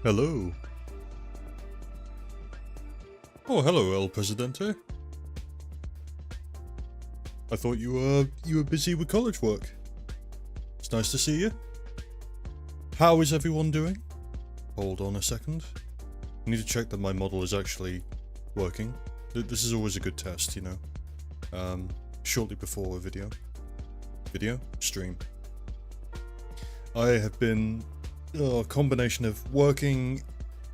Hello. Oh, hello, El Presidente. I thought you were busy with college work. It's nice to see you. How is everyone doing? Hold on a second. I need to check that my model is actually working. This is always a good test, you know. Shortly before a video. Stream. I have been a combination of working,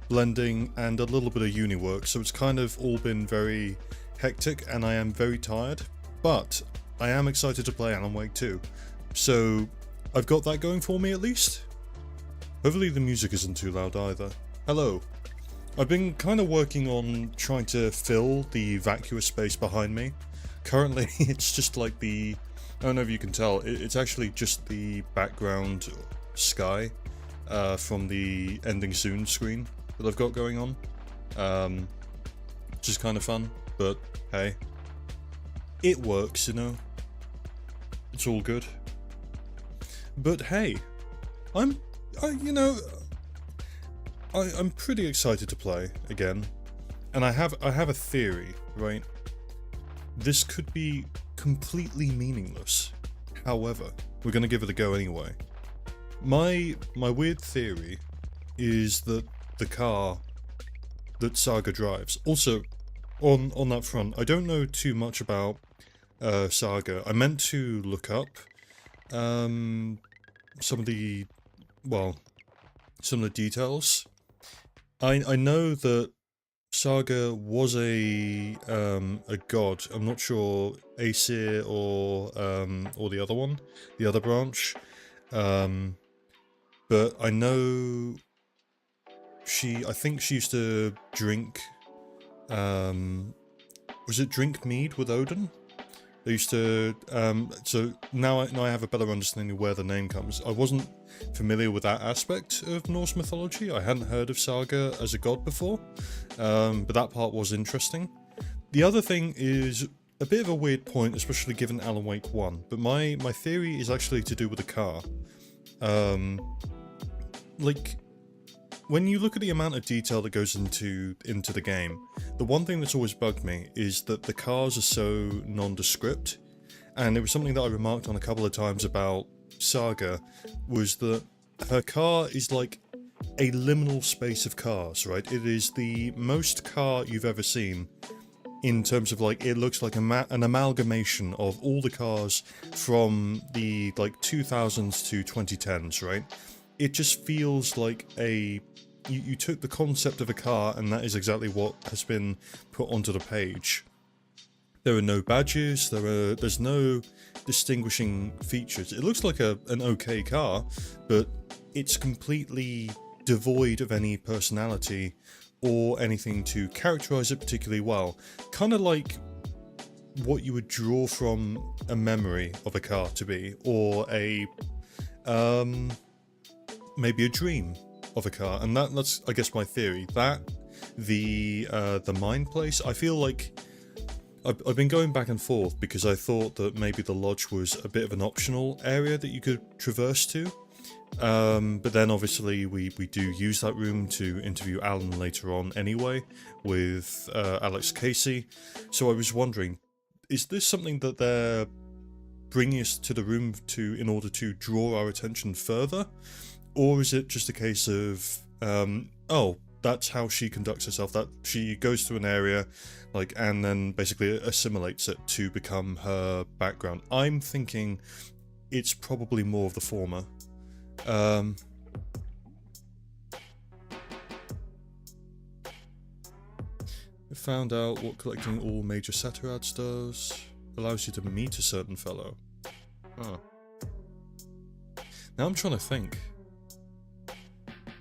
blending, and a little bit of uni work, so it's kind of all been very hectic and I am very tired, but I am excited to play Alan Wake 2, so I've got that going for me at least. Hopefully the music isn't too loud either. Hello. I've been kind of working on trying to fill the vacuous space behind me. Currently it's just like the, I don't know if you can tell, it's actually just the background sky from the ending soon screen that I've got going on. Which is kind of fun, but hey, it works, you know. It's all good. But hey, I'm pretty excited to play again, and I have a theory, right? This could be completely meaningless. However, we're gonna give it a go anyway. My weird theory is that the car that Saga drives. Also, on that front, I don't know too much about Saga. I meant to look up some of the details. I know that Saga was a god. I'm not sure Aesir or the other one, the other branch. But I know I think she used to drink, was it drink mead with Odin? They used to, so now I have a better understanding of where the name comes. I wasn't familiar with that aspect of Norse mythology. I hadn't heard of Saga as a god before, but that part was interesting. The other thing is a bit of a weird point, especially given Alan Wake 1, but my theory is actually to do with the car. Like, when you look at the amount of detail that goes into the game, the one thing that's always bugged me is that the cars are so nondescript, and it was something that I remarked on a couple of times about saga was that her car is like a liminal space of cars, right? It is the most car you've ever seen in terms of like, it looks like an amalgamation of all the cars from the like 2000s to 2010s, right? It just feels like you took the concept of a car and that is exactly what has been put onto the page. There are no badges, there's no distinguishing features. It looks like an okay car, but it's completely devoid of any personality or anything to characterize it particularly well. Kind of like what you would draw from a memory of a car to be, or a maybe a dream of a car. And that's I guess my theory. That the Mind Place, I feel like I've been going back and forth because I thought that maybe the lodge was a bit of an optional area that you could traverse to. But then obviously we do use that room to interview Alan later on anyway, with Alex Casey. So I was wondering, is this something that they're bringing us to the room in order to draw our attention further? Or is it just a case of, oh, that's how she conducts herself, that she goes to an area, like, and then basically assimilates it to become her background? I'm thinking it's probably more of the former. I found out what collecting all major Saturads does. Allows you to meet a certain fellow. Oh. Now I'm trying to think.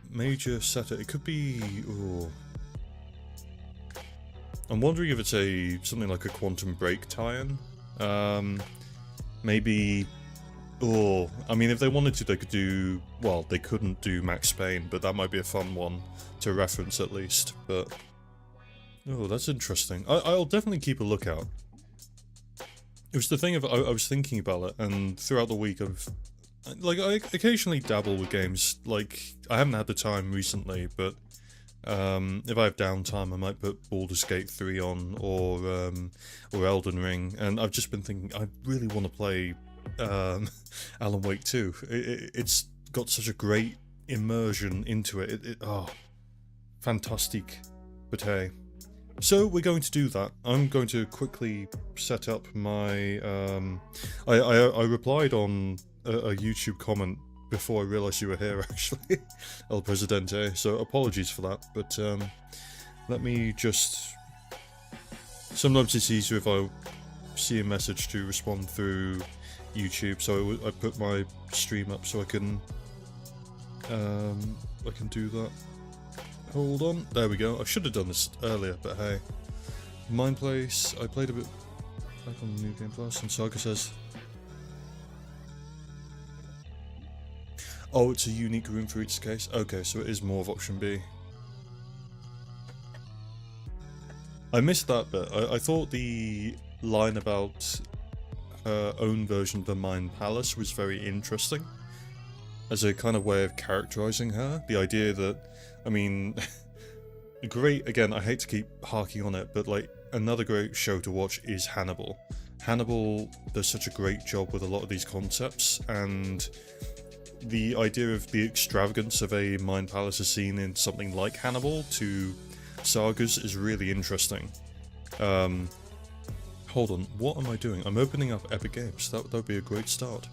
Major Saturad, it could be... Ooh. I'm wondering if it's something like a Quantum Break tie-in. Maybe... Oh, I mean, if they wanted to, they could do... Well, they couldn't do Max Payne, but that might be a fun one to reference at least. But... Oh, that's interesting. I'll definitely keep a lookout. It was the thing of... I was thinking about it, and throughout the week I occasionally dabble with games. Like, I haven't had the time recently, but... if I have downtime, I might put Baldur's Gate 3 on, or Elden Ring, and I've just been thinking, I really want to play... Alan Wake 2. It's got such a great immersion into it. Oh, fantastic. But hey. So we're going to do that. I'm going to quickly set up my... I replied on a YouTube comment before I realised you were here, actually. El Presidente. So apologies for that, but let me just... Sometimes it's easier if I see a message to respond through YouTube, so I put my stream up so I can do that. Hold on, there we go. I should have done this earlier, but hey. Mind Place, I played a bit back on the New Game Plus, and Saga says... Oh, it's a unique room for each case? Okay, so it is more of option B. I missed that bit. I thought the line about her own version of the Mind Palace was very interesting as a kind of way of characterizing her. The idea that, I mean, great, again, I hate to keep harking on it, but like, another great show to watch is Hannibal. Hannibal does such a great job with a lot of these concepts, and the idea of the extravagance of a Mind Palace is seen in something like Hannibal to sagas is really interesting. Hold on, what am I doing? I'm opening up Epic Games. That would be a great start.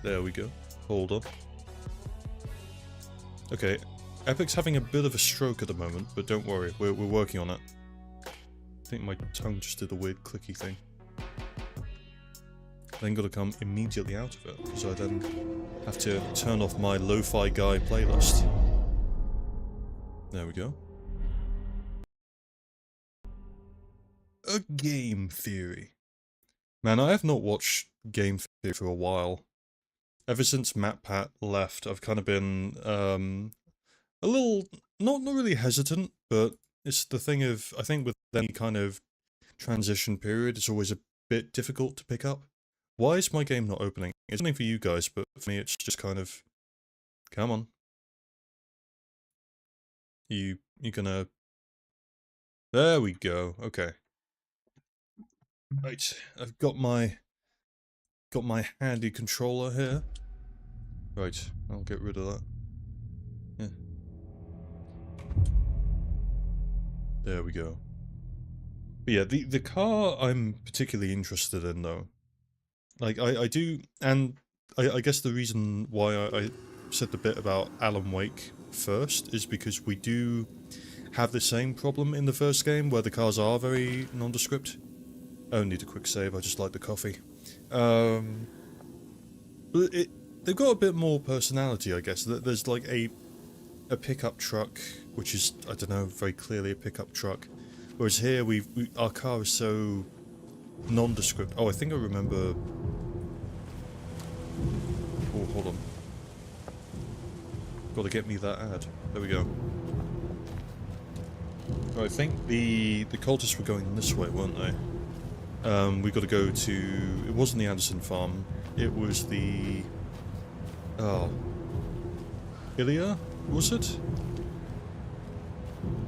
There we go. Hold on. Okay, Epic's having a bit of a stroke at the moment, but don't worry, we're working on it. I think my tongue just did a weird clicky thing. Then gotta come immediately out of it, because I then have to turn off my Lo-Fi Guy playlist. There we go. A game theory. Man, I have not watched game theory for a while. Ever since MatPat left, I've kind of been a little, not really hesitant, but it's the thing of, I think with any kind of transition period, it's always a bit difficult to pick up. Why is my game not opening? It's something for you guys, but for me it's just kind of, come on. You gonna... There we go, okay. Right, I've got my got my handy controller here. Right, I'll get rid of that. Yeah. There we go. But yeah, the car I'm particularly interested in, though. Like, I do, and I guess the reason why I said the bit about Alan Wake first is because we do have the same problem in the first game, where the cars are very nondescript. I don't need a quick save, I just like the coffee. But they've got a bit more personality, I guess. There's like a pickup truck, which is, I don't know, very clearly a pickup truck. Whereas here, our car is so nondescript. Oh, I think I remember... Oh, hold on. Gotta get me that ad. There we go. Oh, I think the cultists were going this way, weren't they? We got to go to... It wasn't the Anderson farm. It was the... Oh. Ilya? Was it?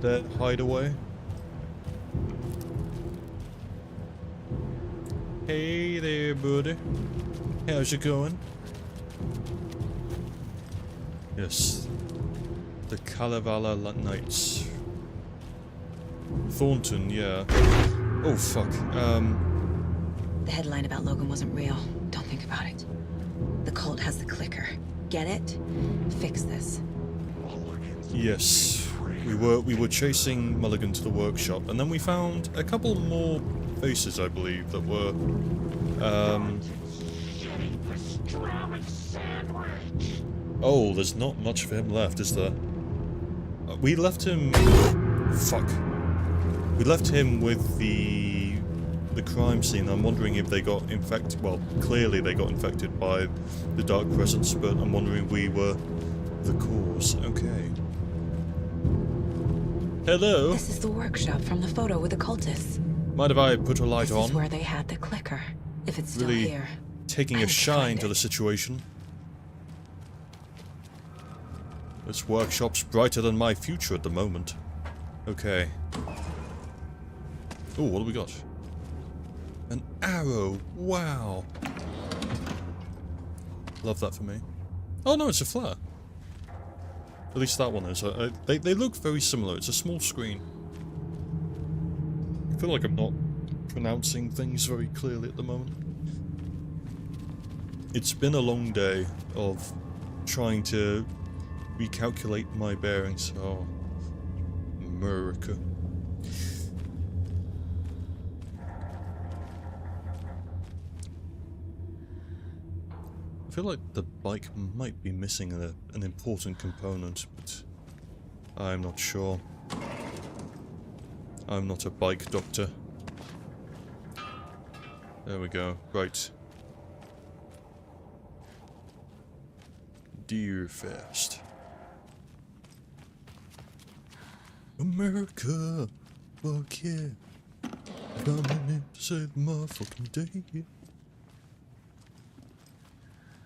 That hideaway? Hey there, buddy. How's it going? Yes. The Kalevala Knights. Thornton, yeah. Oh, fuck. The headline about Logan wasn't real. Don't think about it. The cult has the clicker. Get it? Fix this. Yes. We were chasing Mulligan to the workshop, and then we found a couple more faces, I believe, that were, Oh, there's not much of him left, is there? We left him... Fuck. We left him with the crime scene. I'm wondering if they got infected. Well, clearly they got infected by the Dark Presence, but I'm wondering if we were the cause. Okay. Hello? This is the workshop from the photo with the cultists. Mind if I put a light on? This is where they had the clicker. If it's still Really here. taking a shine to the situation. This workshop's brighter than my future at the moment. Okay. Oh, what do we got? An arrow. Wow. Love that for me. Oh no, it's a flare. At least that one is. They look very similar. It's a small screen. I feel like I'm not pronouncing things very clearly at the moment. It's been a long day of trying to recalculate my bearings. Oh, America. I feel like the bike might be missing an important component, but I'm not sure. I'm not a bike doctor. There we go. Right. Deer Fest. America, fuck yeah. Coming in to save my fucking day.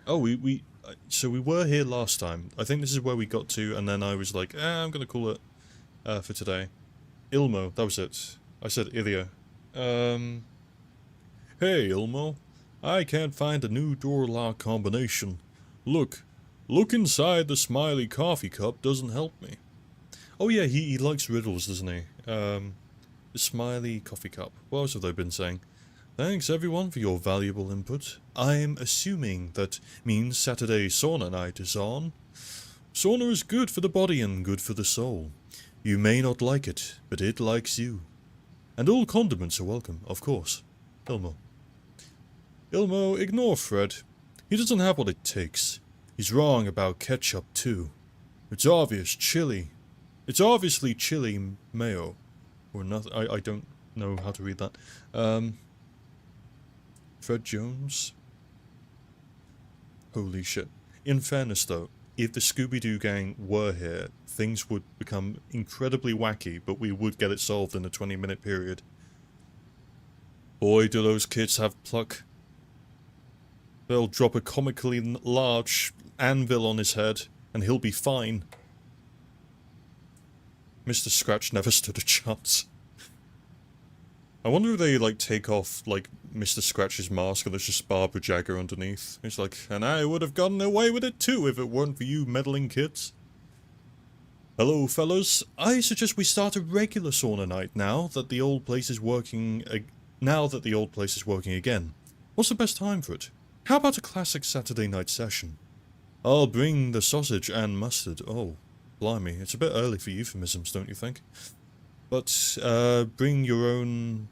Oh, so we were here last time. I think this is where we got to, and then I was like, I'm gonna call it for today. Ilmo, that was it. I said Ilya. Hey, Ilmo. I can't find a new door lock combination. Look inside the smiley coffee cup doesn't help me. Oh yeah, he likes riddles, doesn't he? The smiley coffee cup. What else have they been saying? Thanks everyone for your valuable input. I'm assuming that means Saturday sauna night is on. Sauna is good for the body and good for the soul. You may not like it, but it likes you. And all condiments are welcome, of course. Ilmo. Ilmo, ignore Fred. He doesn't have what it takes. He's wrong about ketchup too. It's obvious chili. It's obviously chili mayo. Or nothing. I don't know how to read that. Fred Jones? Holy shit. In fairness though, if the Scooby-Doo gang were here, things would become incredibly wacky, but we would get it solved in a 20-minute period. Boy, do those kids have pluck. They'll drop a comically large anvil on his head, and he'll be fine. Mr. Scratch never stood a chance. I wonder if they, like, take off, like, Mr. Scratch's mask and there's just Barbara Jagger underneath. It's like, and I would have gotten away with it too if it weren't for you meddling kids. Hello, fellas. I suggest we start a regular sauna night now that the old place is working. Again. What's the best time for it? How about a classic Saturday night session? I'll bring the sausage and mustard. Oh, blimey, it's a bit early for euphemisms, don't you think? But bring your own.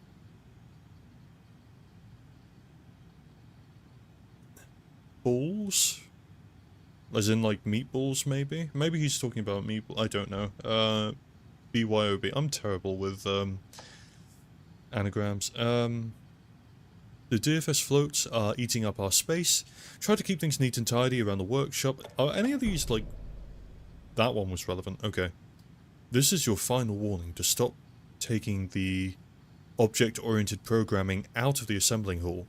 Balls? As in, like, meatballs, maybe? Maybe he's talking about meatball. I don't know. BYOB. I'm terrible with, anagrams. The DFS floats are eating up our space. Try to keep things neat and tidy around the workshop. Are any of these, like... That one was relevant. Okay. This is your final warning to stop taking the object-oriented programming out of the assembling hall.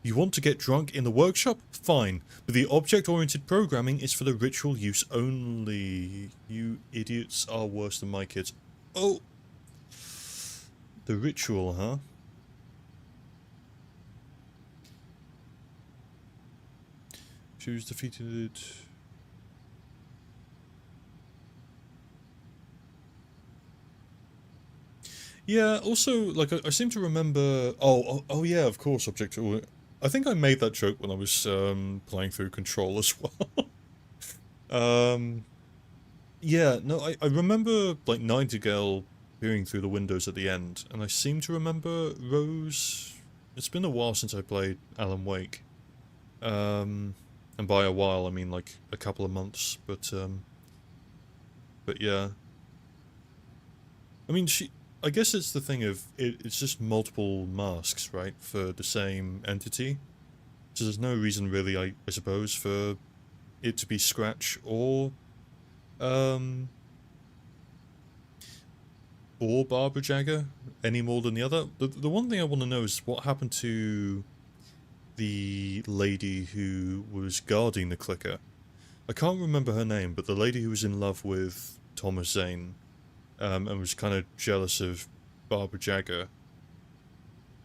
You want to get drunk in the workshop? Fine, but the object-oriented programming is for the ritual use only. You idiots are worse than my kids. Oh! The ritual, huh? She was defeated... Yeah, also, like, I seem to remember... Oh, yeah, of course, object... I think I made that joke when I was playing through Control as well. Yeah, no, I remember like Nightingale peering through the windows at the end, and I seem to remember Rose. It's been a while since I played Alan Wake, and by a while I mean like a couple of months. But yeah, I mean I guess it's the thing of, it's just multiple masks, right, for the same entity. So there's no reason really, I suppose, for it to be Scratch or Barbara Jagger any more than the other. The one thing I want to know is what happened to the lady who was guarding the clicker. I can't remember her name, but the lady who was in love with Thomas Zane. And was kind of jealous of Barbara Jagger,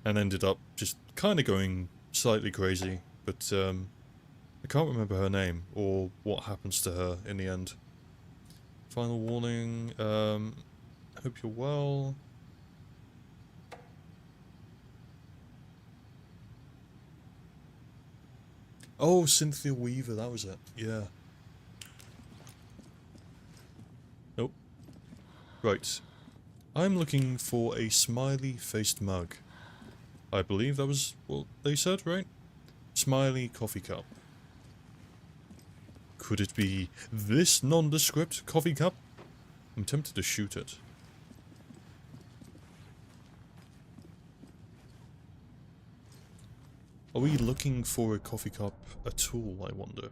and ended up just kind of going slightly crazy, but I can't remember her name, or what happens to her in the end. Final warning, hope you're well. Oh, Cynthia Weaver, that was it, yeah. Nope. Right. I'm looking for a smiley-faced mug. I believe that was what they said, right? Smiley coffee cup. Could it be this nondescript coffee cup? I'm tempted to shoot it. Are we looking for a coffee cup at all, I wonder?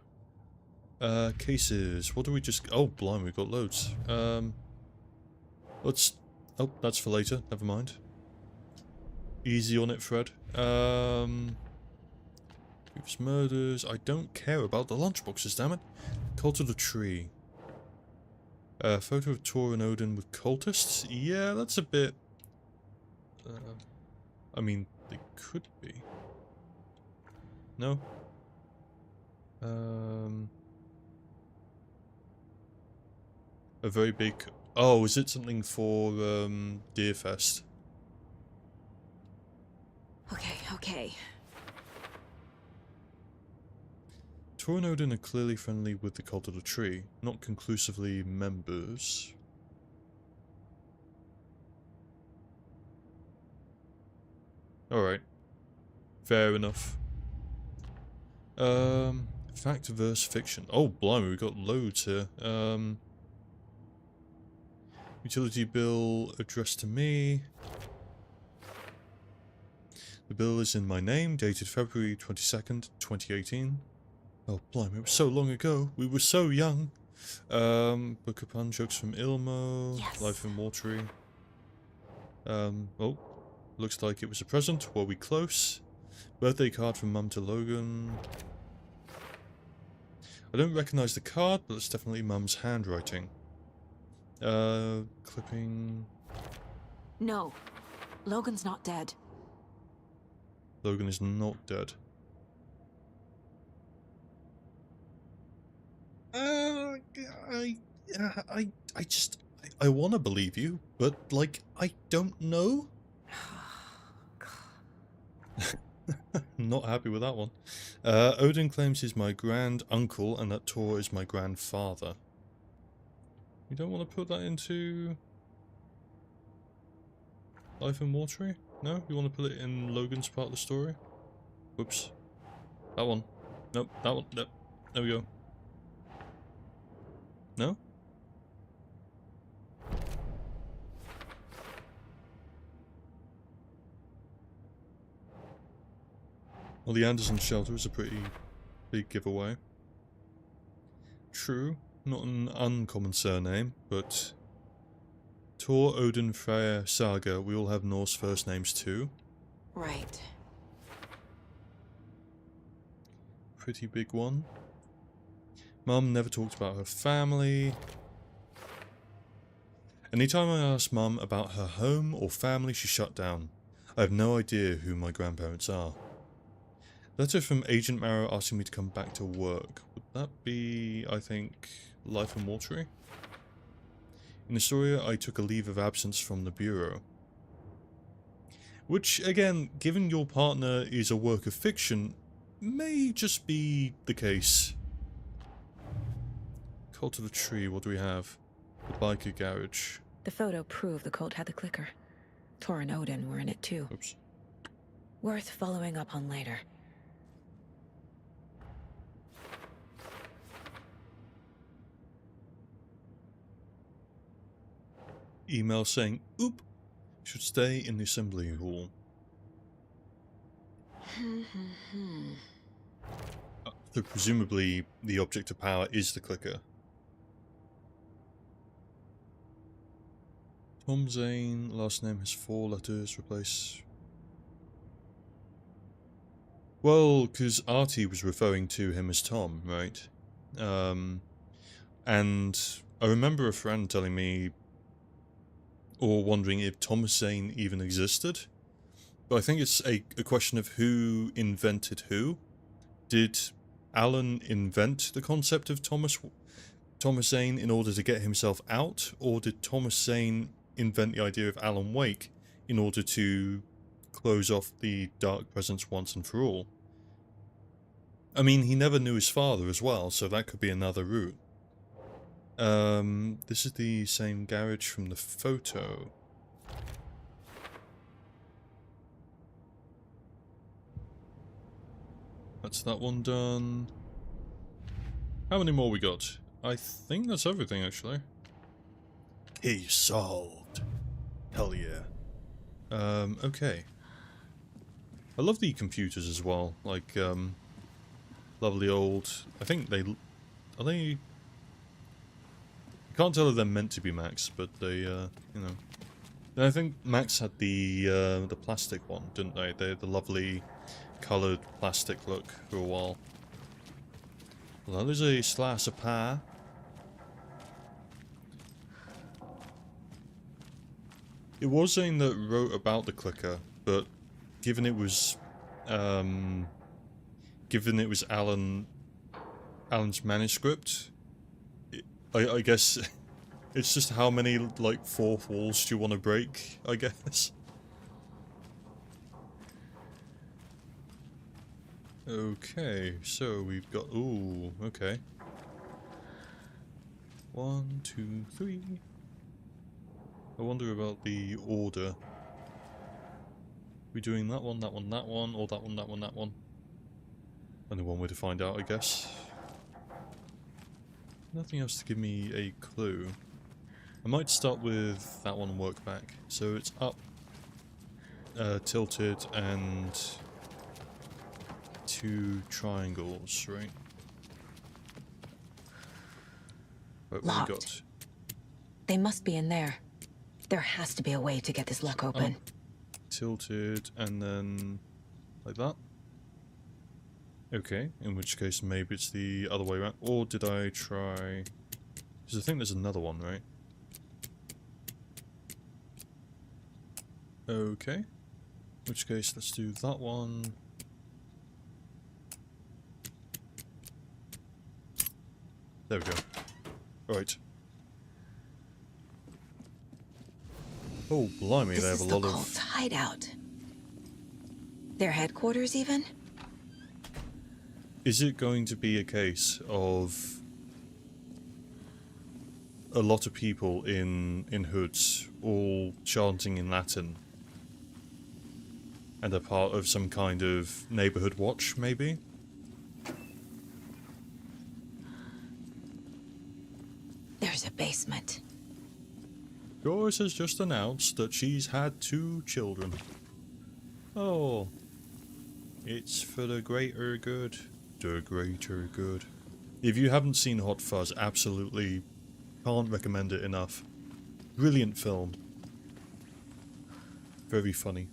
Cases. What do we just... Oh, blimey, we've got loads. Let's... Oh, that's for later. Never mind. Easy on it, Fred. Previous murders. I don't care about the lunchboxes, damn it. Cult of the Tree. Photo of Tor and Odin with cultists? Yeah, that's a bit... I mean, they could be. No? A very big... Oh, is it something for, Deerfest? Okay. Tor and Odin are clearly friendly with the Cult of the Tree, not conclusively members. Alright. Fair enough. Fact versus fiction. Oh, blimey, we've got loads here. Utility bill addressed to me. The bill is in my name, dated February 22nd, 2018. Oh, blimey, it was so long ago. We were so young. Book of pun jokes from Ilmo. Yes. Life in Watery. Oh, looks like it was a present. Were we close? Birthday card from Mum to Logan. I don't recognize the card, but it's definitely Mum's handwriting. Clipping... No. Logan's not dead. Logan is not dead. I, I just, I want to believe you, but like, I don't know. Not happy with that one. Odin claims he's my grand uncle and that Tor is my grandfather. You don't want to put that into Life and Mortuary? No? You want to put it in Logan's part of the story? Whoops. That one. Nope, that one. Nope. There we go. No? Well, the Anderson shelter is a pretty big giveaway. True, not an uncommon surname, but Tor, Odin, Freyr, Saga, we all have Norse first names too. Right. Pretty big one. Mum never talked about her family. Anytime I ask Mum about her home or family, she shut down. I have no idea who my grandparents are. Letter from Agent Marrow asking me to come back to work. Would that be, I think, Life and Mortuary? In Astoria, I took a leave of absence from the Bureau. Which, again, given your partner is a work of fiction, may just be the case. Cult of the Tree, what do we have? The biker garage. The photo proved the cult had the clicker. Tor and Odin were in it too. Oops. Worth following up on later. Email saying, oop, should stay in the assembly hall. So presumably the object of power is the clicker. Tom Zane, last name has 4 letters, replace... Well, because Artie was referring to him as Tom, right? And I remember a friend telling me, or wondering if Thomas Zane even existed. But I think it's a question of who invented who. Did Alan invent the concept of Thomas Zane in order to get himself out? Or did Thomas Zane invent the idea of Alan Wake in order to close off the dark presence once and for all? I mean, he never knew his father as well, so that could be another route. This is the same garage from the photo. That's that one done. How many more we got? I think that's everything, actually. Case solved. Hell yeah. Okay. I love the computers as well. Like, lovely old... I think they... Are they... I can't tell if they're meant to be Macs, but they, you know... And I think Macs had the plastic one, didn't they? They had the lovely coloured plastic look for a while. Well, that is a slice of pie. It was Zane that wrote about the clicker, but given it was Alan's manuscript, I guess it's just how many, like, fourth walls do you want to break, I guess. Okay, so we've got... Ooh, okay. 1, 2, 3. I wonder about the order. We doing that one, that one, that one, or that one, that one, that one? Only one way to find out, I guess. Nothing else to give me a clue. I might start with that one and work back. So it's up, tilted, and 2 triangles, right? Right, what Locked. we got? They must be in there. There has to be a way to get this lock open. Up, tilted, and then like that. Okay, in which case maybe it's the other way around. Or did I try... Because I think there's another one, right? Okay. In which case, let's do that one. There we go. Right. Oh, blimey, This they have is a the lot cult's of... hideout. Their headquarters, even? Is it going to be a case of a lot of people in hoods all chanting in Latin and are part of some kind of neighborhood watch, maybe? There's a basement. Doris has just announced that she's had 2 children. Oh, it's for the greater good. The greater good. If you haven't seen Hot Fuzz, absolutely can't recommend it enough. Brilliant film. Very funny.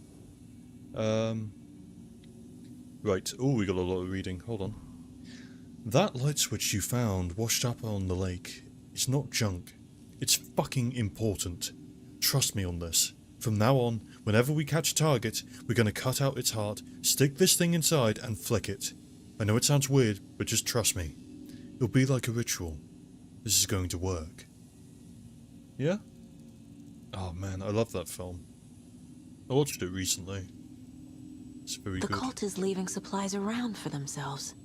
Right. Oh, we got a lot of reading. Hold on. That light switch you found washed up on the lake. It's not junk. It's fucking important. Trust me on this. From now on, whenever we catch a target, we're gonna cut out its heart, stick this thing inside, and flick it. I know it sounds weird, but just trust me. It'll be like a ritual. This is going to work. Yeah? Oh man, I love that film. I watched it recently. It's very The good. cult is leaving supplies around for themselves.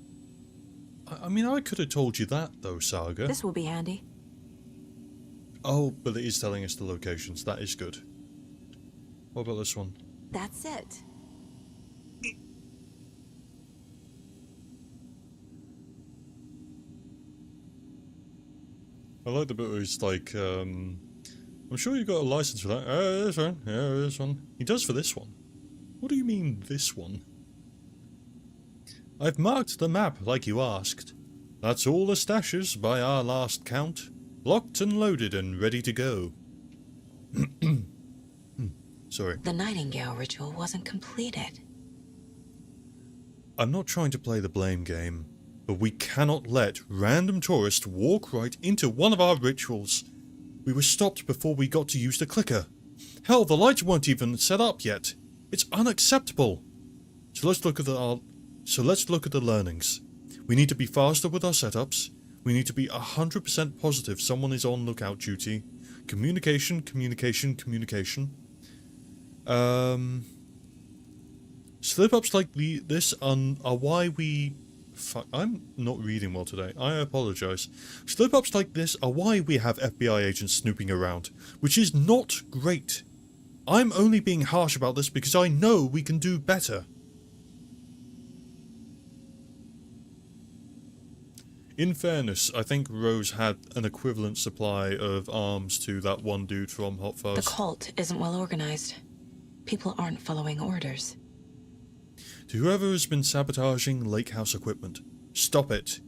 I mean, I could have told you that, though, Saga. This will be handy. Oh, but it is telling us the locations. That is good. What about this one? That's it. I like the bit where he's like, I'm sure you got a license for that. This one. Yeah, this one. He does for this one. What do you mean, this one? I've marked the map like you asked. That's all the stashes by our last count. Locked and loaded and ready to go. Sorry. The Nightingale ritual wasn't completed. I'm not trying to play the blame game, but we cannot let random tourists walk right into one of our rituals. We were stopped before we got to use the clicker. Hell, the lights weren't even set up yet. It's unacceptable. So let's look at the learnings. We need to be faster with our setups. We need to be 100% positive someone is on lookout duty. Communication, communication, communication. Slip-ups like this are why we... Fuck, I'm not reading well today. I apologize. Slip-ups like this are why we have FBI agents snooping around, which is not great. I'm only being harsh about this because I know we can do better. In fairness, I think Rose had an equivalent supply of arms to that one dude from Hot Fuzz. The cult isn't well organized. People aren't following orders. To whoever has been sabotaging Lake House equipment, stop it.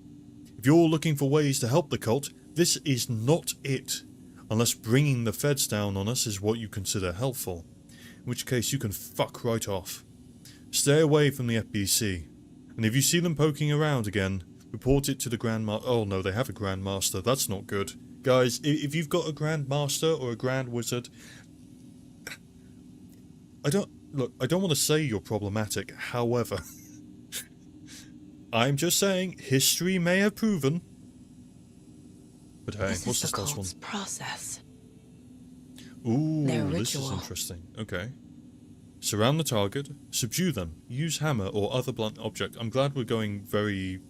If you're looking for ways to help the cult, this is not it. Unless bringing the feds down on us is what you consider helpful. In which case you can fuck right off. Stay away from the FBC. And if you see them poking around again, report it to the Grandmaster. Oh no, they have a Grandmaster. That's not good. Guys, if you've got a Grandmaster or a Grand Wizard... I don't want to say you're problematic, however... I'm just saying, history may have proven... But hey, what's this last one? This is the cult's process. Ooh, Their this is ritual. interesting. Okay. Surround the target, subdue them, use hammer or other blunt object. I'm glad we're going very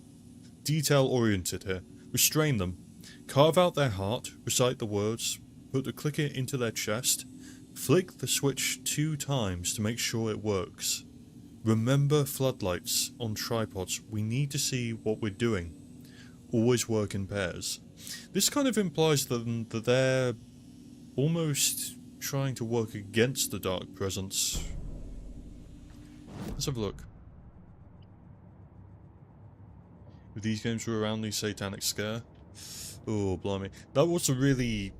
detail-oriented here. Restrain them. Carve out their heart, recite the words, put the clicker into their chest, flick the switch 2 times to make sure it works. Remember floodlights on tripods. We need to see what we're doing. Always work in pairs. This kind of implies that they're almost trying to work against the dark presence. Let's have a look. If these games were around the satanic scare. Oh, blimey. That was a really...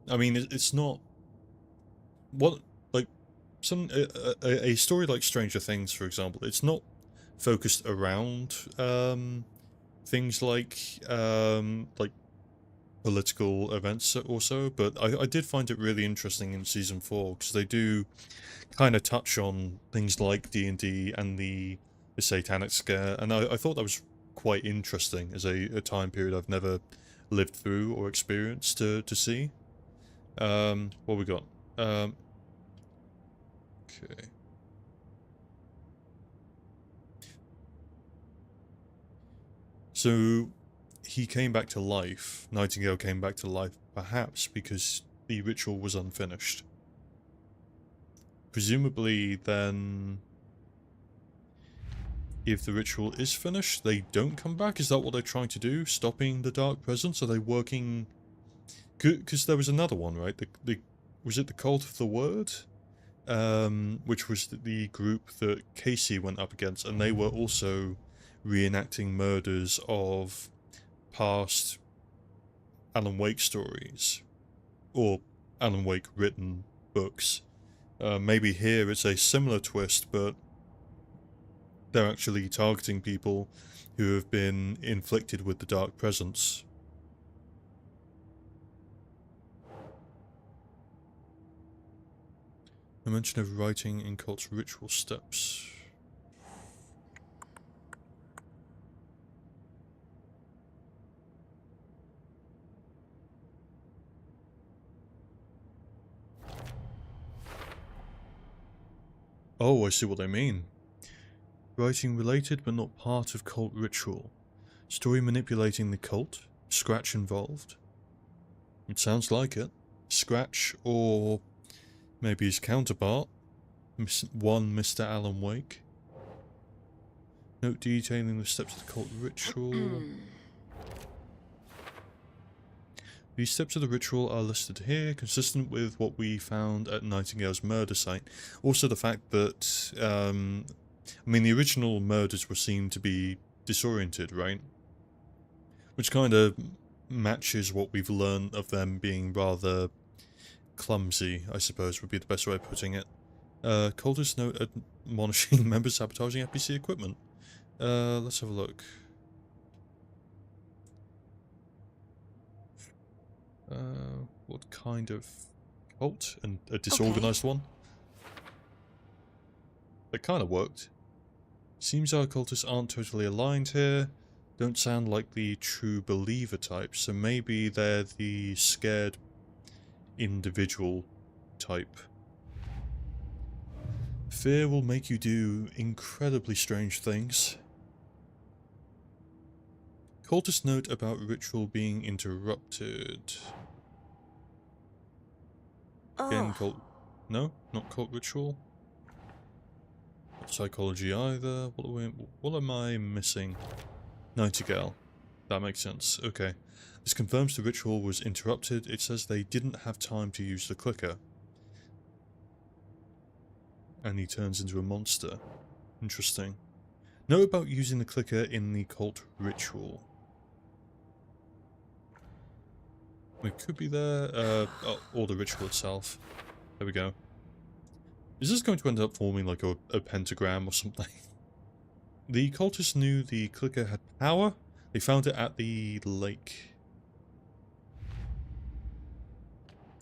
I mean, it's not... What... Like, a story like Stranger Things, for example, it's not focused around, things like political events also, but I did find it really interesting in season 4 because they do kind of touch on things like D&D and the Satanic Scare, and I thought that was quite interesting as a time period I've never lived through or experienced to see. What we got? Okay. So he came back to life. Nightingale came back to life, perhaps because the ritual was unfinished. Presumably, then, if the ritual is finished, they don't come back? Is that what they're trying to do? Stopping the Dark Presence? Are they working... Because there was another one, right? Was it the Cult of the Word? Which was the group that Casey went up against, and they were also reenacting murders of past Alan Wake stories, or Alan Wake written books. Maybe here it's a similar twist, but they're actually targeting people who have been inflicted with the Dark Presence. A mention of writing in cult's ritual steps. Oh, I see what they mean. Writing related but not part of cult ritual. Story manipulating the cult? Scratch involved? It sounds like it. Scratch, or maybe his counterpart, one Mr. Alan Wake. Note detailing the steps of the cult ritual. These steps of the ritual are listed here, consistent with what we found at Nightingale's murder site. Also the fact that, I mean, the original murders were seen to be disoriented, right? Which kind of matches what we've learned of them being rather clumsy, I suppose would be the best way of putting it. Cultist note admonishing members sabotaging FPC equipment. Let's have a look. What kind of cult? And a disorganized one? That kind of worked. Seems our cultists aren't totally aligned here. Don't sound like the true believer type, so maybe they're the scared individual type. Fear will make you do incredibly strange things. Cultist note about ritual being interrupted. Again, cult... No? Not cult ritual? Not psychology either. What am I missing? Nightingale. That makes sense. Okay. This confirms the ritual was interrupted. It says they didn't have time to use the clicker. And he turns into a monster. Interesting. Note about using the clicker in the cult ritual. It could be there, or the ritual itself. There we go. Is this going to end up forming like a pentagram or something? The cultists knew the clicker had power. They found it at the lake.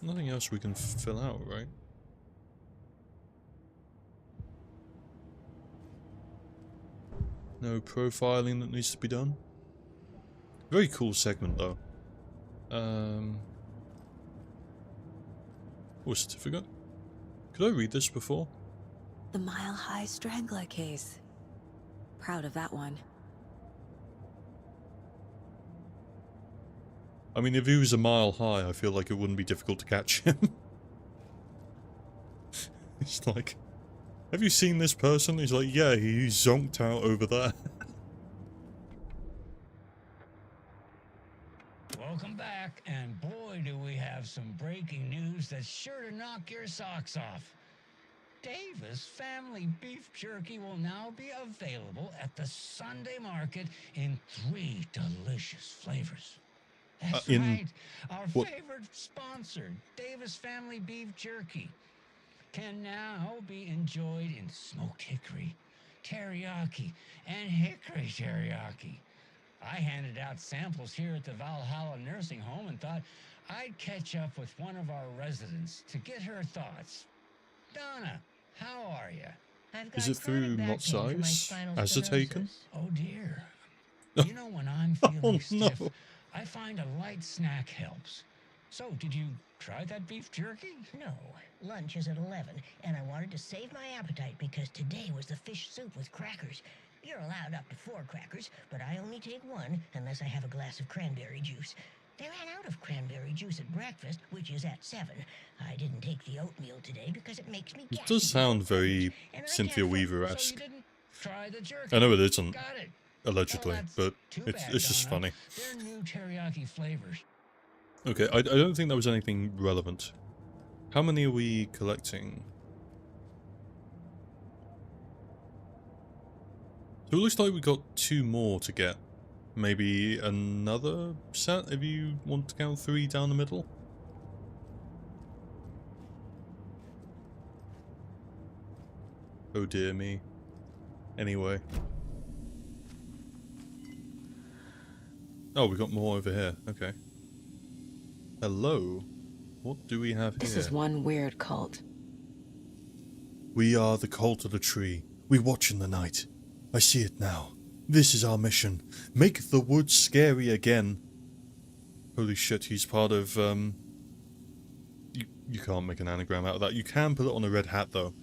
Nothing else we can fill out, right? No profiling that needs to be done. Very cool segment though. Oh, certificate? Could I read this before? The Mile High Strangler case. Proud of that one. I mean, if he was a mile high, I feel like it wouldn't be difficult to catch him. It's like, have you seen this person? He's like, yeah, he zonked out over there. Welcome back, and boy do we have some breaking news that's sure to knock your socks off. Davis Family Beef Jerky will now be available at the Sunday market in 3 delicious flavors. That's right, our favorite sponsor, Davis Family Beef Jerky, can now be enjoyed in smoked hickory, teriyaki, and hickory teriyaki. I handed out samples here at the Valhalla nursing home and thought I'd catch up with one of our residents to get her thoughts. Donna, how are you? I've Is got it through chronic back not pain from my size? spinal As a taken? stenosis. Oh dear. You know, when I'm feeling Oh stiff, no. I find a light snack helps. So, did you try that beef jerky? No, lunch is at 11, and I wanted to save my appetite because today was the fish soup with crackers. You're allowed up to 4 crackers, but I only take 1 unless I have a glass of cranberry juice. They ran out of cranberry juice at breakfast, which is at 7. I didn't take the oatmeal today because it makes me It gassy. does sound very And I Cynthia can't So you Weaver-esque. didn't try the jerky? I know it isn't, Got it. allegedly, Well, that's but too it's bad, just Donna. funny. They're new teriyaki flavors. Okay, I don't think that was anything relevant. How many are we collecting? So it looks like we got 2 more to get. Maybe another set if you want to count 3 down the middle? Oh dear me. Anyway. Oh, we got more over here. Okay. Hello. What do we have This here? is one weird cult. We are the cult of the tree. We watch in the night. I see it now. This is our mission. Make the woods scary again. Holy shit, he's part of, You can't make an anagram out of that. You can put it on a red hat, though.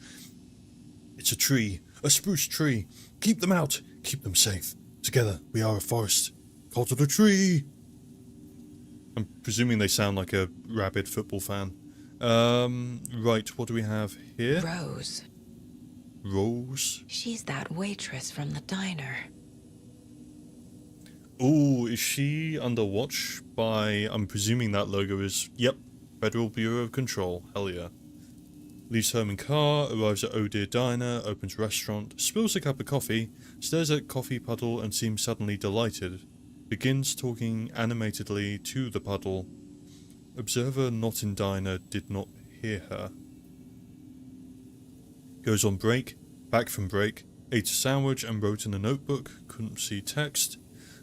It's a tree. A spruce tree. Keep them out. Keep them safe. Together, we are a forest. Cult of the tree. I'm presuming they sound like a rabid football fan. Right, what do we have here? Rose. Rose. She's that waitress from the diner. Ooh, is she under watch by... I'm presuming that logo is... Yep, Federal Bureau of Control. Hell yeah. Leaves home in car, arrives at Oh Dear Diner, opens restaurant, spills a cup of coffee, stares at coffee puddle and seems suddenly delighted. Begins talking animatedly to the puddle. Observer not in diner did not hear her. Goes on break, back from break, ate a sandwich and wrote in a notebook, couldn't see text.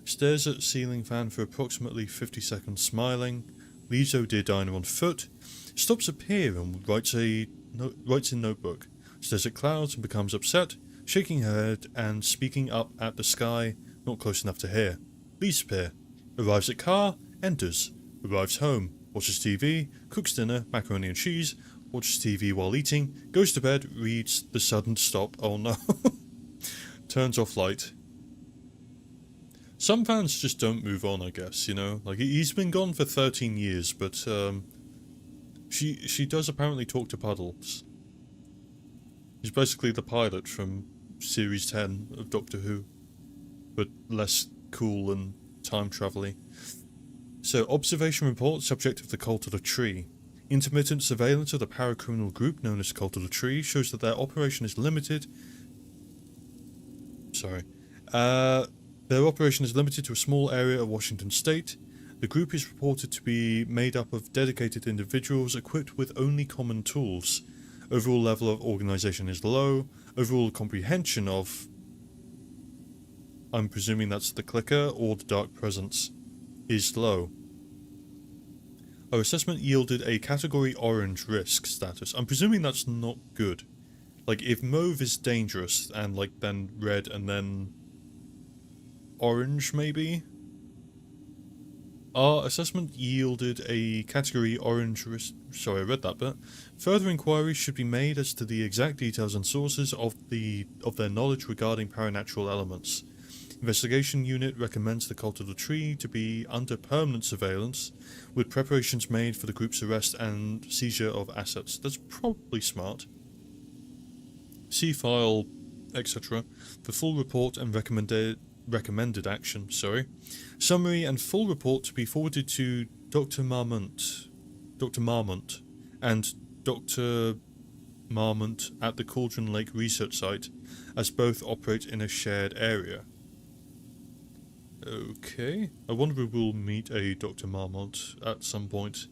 Stares at ceiling fan for approximately 50 seconds smiling. Leaves Oh Dear Diner on foot. Stops at pier and writes in notebook. Stares at clouds and becomes upset, shaking her head and speaking up at the sky, not close enough to hear. Leaves pier. Arrives at car, enters. Arrives home, watches TV, cooks dinner, macaroni and cheese, watches TV while eating, goes to bed, reads the sudden stop, oh no. Turns off light. Some fans just don't move on, I guess, you know? Like, he's been gone for 13 years, but, she does apparently talk to puddles. He's basically the pilot from Series 10 of Doctor Who, but less cool and time-travel-y. So, observation report, subject of the Cult of the Tree. Intermittent surveillance of the paracriminal group known as Cult of the Tree shows that their operation is limited... Their operation is limited to a small area of Washington state. The group is reported to be made up of dedicated individuals equipped with only common tools. Overall level of organization is low. Overall comprehension of... I'm presuming that's the clicker or the dark presence, is low. Our assessment yielded a category orange risk status. I'm presuming that's not good. Like, if mauve is dangerous, and like then red and then orange maybe? Our assessment yielded a category orange risk... Sorry, I read that bit. Further inquiries should be made as to the exact details and sources of their knowledge regarding paranatural elements. Investigation Unit recommends the Cult of the Tree to be under permanent surveillance, with preparations made for the group's arrest and seizure of assets. That's probably smart. See file, etc. for full report and recommended action, Summary and full report to be forwarded to Dr. Marmont and Dr. Marmont at the Cauldron Lake Research Site, as both operate in a shared area. Okay, I wonder if we'll meet a Dr. Marmont at some point.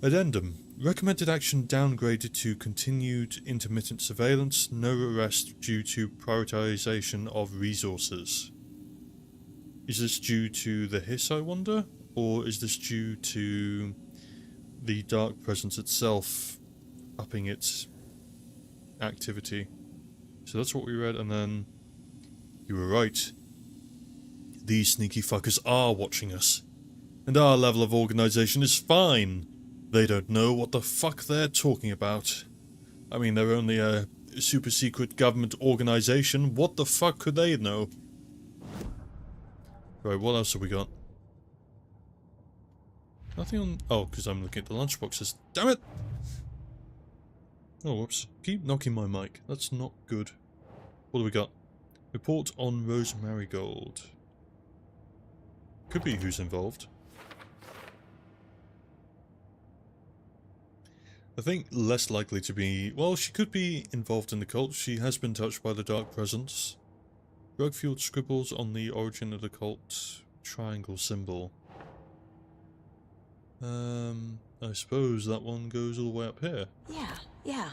Addendum. Recommended action downgraded to continued intermittent surveillance, no arrest due to prioritization of resources. Is this due to the hiss, I wonder? Or is this due to the dark presence itself upping its activity? So that's what we read, and then you were right. These sneaky fuckers are watching us. And our level of organization is fine. They don't know what the fuck they're talking about. I mean, they're only a super secret government organization. What the fuck could they know? Right, what else have we got? Nothing on... Oh, because I'm looking at the lunchboxes. Damn it! Oh, whoops. Keep knocking my mic. That's not good. What do we got? Report on Rose Marigold. Could be who's involved. I think less likely to be... Well, she could be involved in the cult. She has been touched by the dark presence. Drug-fueled scribbles on the origin of the cult triangle symbol. I suppose that one goes all the way up here. Yeah.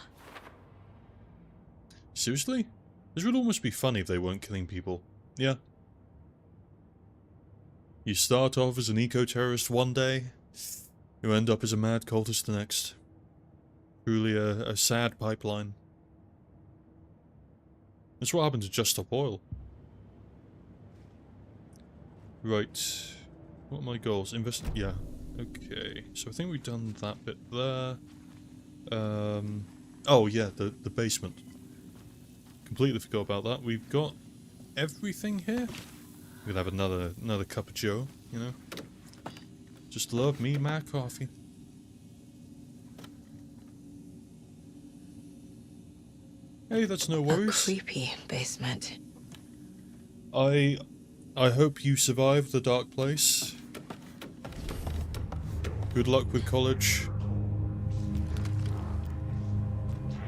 Seriously? This would almost be funny if they weren't killing people. Yeah. You start off as an eco-terrorist one day, you end up as a mad cultist the next. Truly a sad pipeline. That's what happened to Just Stop Oil. Right. What are my goals? Yeah. Okay. So I think we've done that bit there. Oh yeah, the basement. Completely forgot about that. We've got everything here. We could have another cup of joe, you know. Just love me my coffee. Hey, that's no worries. A creepy basement. I hope you survive the dark place. Good luck with college.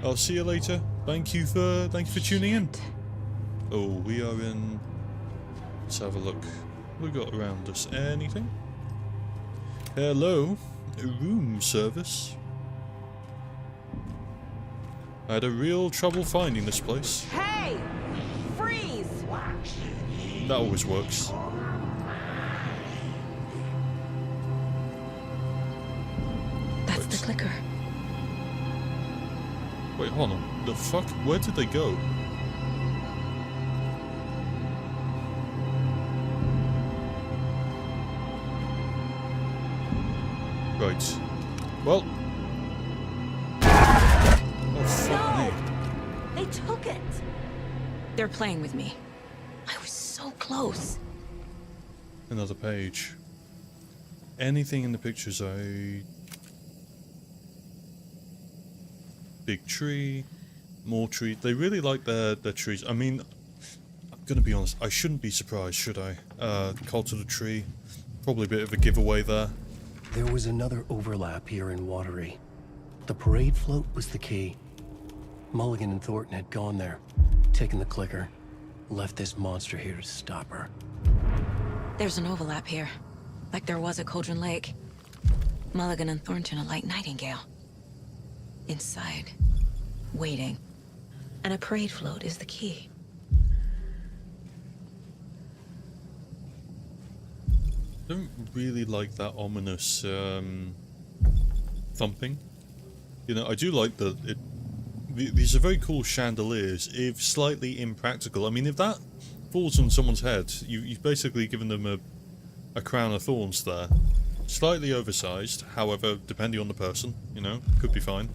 I'll see you later. Thank you for tuning in. Oh, we are in. Let's have a look. What have we got around us? Anything? Hello, room service. I had a real trouble finding this place. Hey! Freeze! That always works. That's the clicker. Wait, hold on. The fuck? Where did they go? Right. Well. Oh, fuck me. They took it! They're playing with me. I was so close. Another page. Anything in the pictures Big tree. More tree. They really like their trees. I mean, I'm gonna be honest, I shouldn't be surprised, should I? Cult of the tree. Probably a bit of a giveaway there. There was another overlap here in Watery. The parade float was the key. Mulligan and Thornton had gone there, taken the clicker, left this monster here to stop her. There's an overlap here. Like there was at Cauldron Lake. Mulligan and Thornton are like Nightingale. Inside. Waiting. And a parade float is the key. I don't really like that ominous thumping. You know, I do like that these are very cool chandeliers, if slightly impractical. I mean, if that falls on someone's head, you've basically given them a crown of thorns there. Slightly oversized, however, depending on the person, you know, could be fine.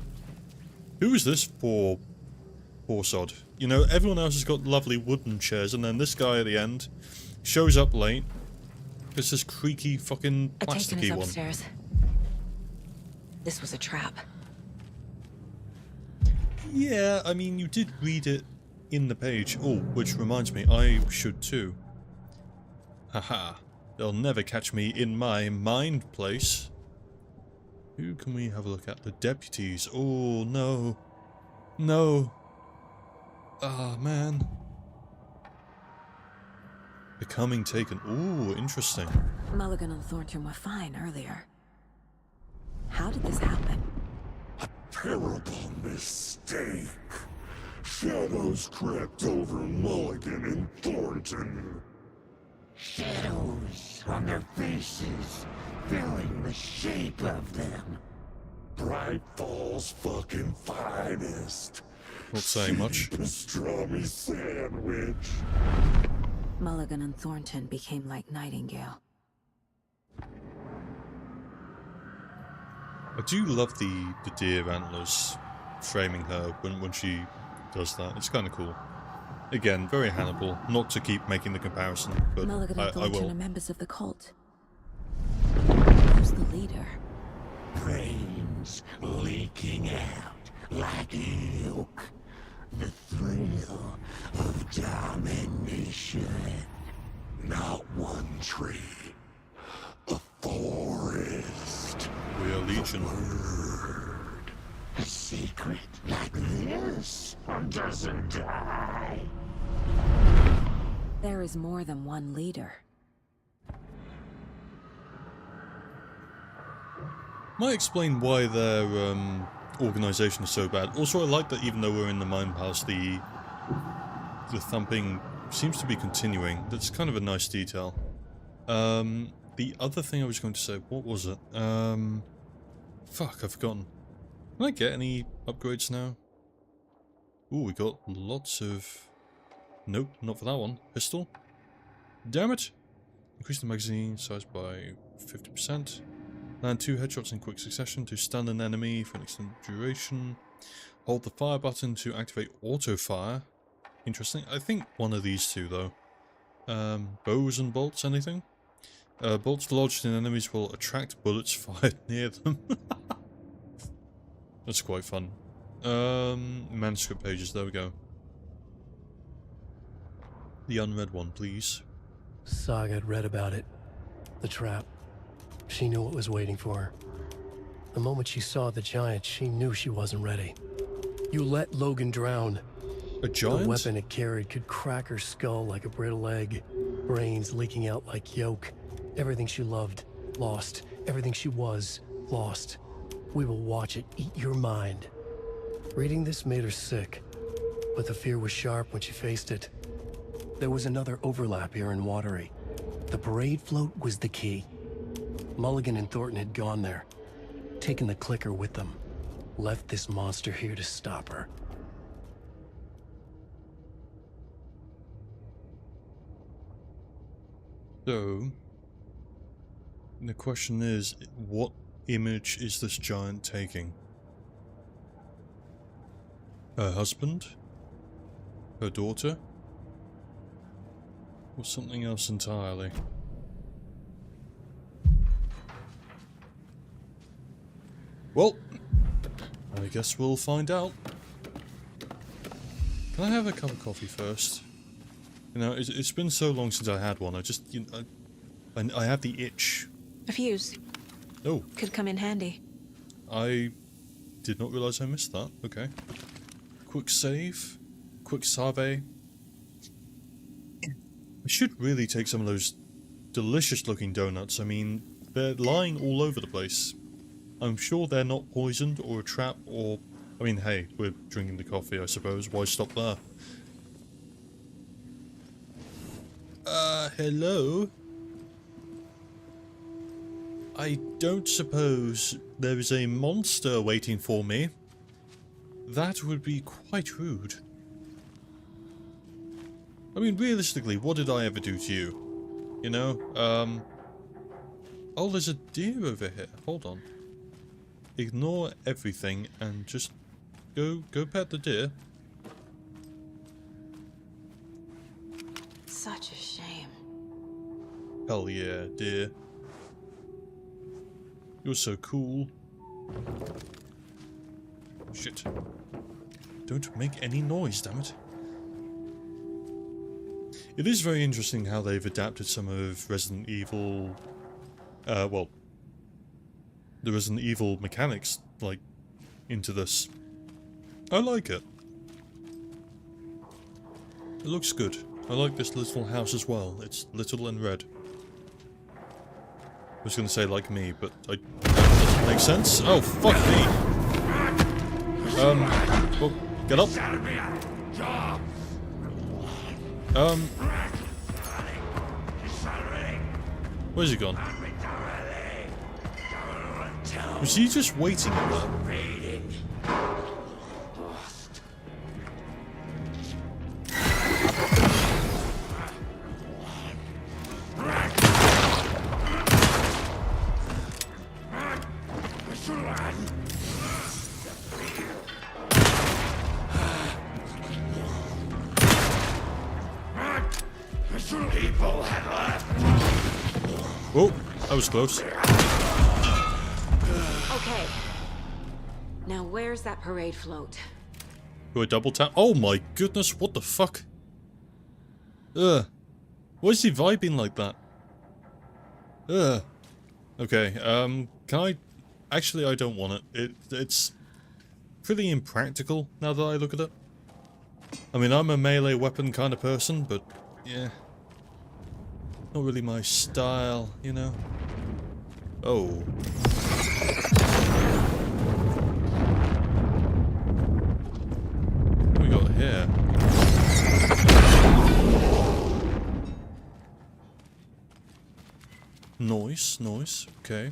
Who is this poor sod? You know, everyone else has got lovely wooden chairs, and then this guy at the end shows up late. It's this creaky fucking plasticky is one. upstairs. This was a trap. Yeah, I mean, you did read it in the page. Oh, which reminds me, I should too. Haha. They'll never catch me in my mind place. Who can we have a look at? The deputies. Oh, no. No. Ah, man. Becoming taken. Ooh, interesting. Mulligan and Thornton were fine earlier. How did this happen? A terrible mistake. Shadows crept over Mulligan and Thornton. Shadows on their faces, filling the shape of them. Bright Fall's fucking finest. Not saying much. Pastrami sandwich. Mulligan and Thornton became like Nightingale. I do love the deer antlers framing her when she does that. It's kind of cool. Again, very Hannibal. Not to keep making the comparison, but Mulligan and I Thornton will. are members of the cult. Who's the leader? Brains leaking out like milk. The thrill of domination. Not one tree. A forest. We are Legion. Word. A secret like this doesn't die. There is more than one leader. Might explain why their organization is so bad. Also, I like that even though we're in the Mind Palace, the thumping seems to be continuing. That's kind of a nice detail. The other thing I was going to say, what was it? Fuck, I've forgotten. Can I get any upgrades now? Ooh, we got lots of... Nope, not for that one. Pistol. Damn it! Increase the magazine size by 50%. Land 2 headshots in quick succession to stun an enemy for an extended duration. Hold the fire button to activate auto fire. Interesting. I think one of these two though. Bows and bolts, anything? Bolts lodged in enemies will attract bullets fired near them. That's quite fun. Manuscript pages, there we go. The unread one, please. Saga had read about it. The trap. She knew what was waiting for her. The moment she saw the giant, she knew she wasn't ready. You let Logan drown. A giant? The weapon it carried could crack her skull like a brittle egg. Brains leaking out like yolk. Everything she loved, lost. Everything she was, lost. We will watch it eat your mind. Reading this made her sick, but the fear was sharp when she faced it. There was another overlap here in Watery. The parade float was the key. Mulligan and Thornton had gone there, taken the clicker with them, left this monster here to stop her. So, the question is, what image is this giant taking? Her husband? Her daughter? Or something else entirely? Well, I guess we'll find out. Can I have a cup of coffee first? You know, it's been so long since I had one. I just, you know, I have the itch. A fuse. Oh, Could come in handy. I did not realize I missed that. Okay. Quick save. Quick save. I should really take some of those delicious looking donuts. I mean, they're lying all over the place. I'm sure they're not poisoned or a trap or... I mean, hey, we're drinking the coffee, I suppose. Why stop there? Hello? I don't suppose there is a monster waiting for me. That would be quite rude. I mean, realistically, what did I ever do to you? You know, oh, there's a deer over here. Hold on. Ignore everything and just go pet the deer. Such a shame. Hell yeah, dear. You're so cool. Shit. Don't make any noise, damn it. It is very interesting how they've adapted some of Resident Evil... well... the Resident Evil mechanics, like, into this. I like it. It looks good. I like this little house as well. It's little and red. I was gonna say like me, but that doesn't make sense. Oh, fuck me! Well, get up. Where's he gone? Was he just waiting on that? People had left. Oh, that was close. Okay. Now where's that parade float? Do I double tap? Oh my goodness, what the fuck? Ugh. Why is he vibing like that? Ugh. Okay, can I... Actually, I don't want it. It's pretty impractical now that I look at it. I mean, I'm a melee weapon kind of person, but yeah. Not really my style, you know? Oh. What we got here? Nice, nice. Okay.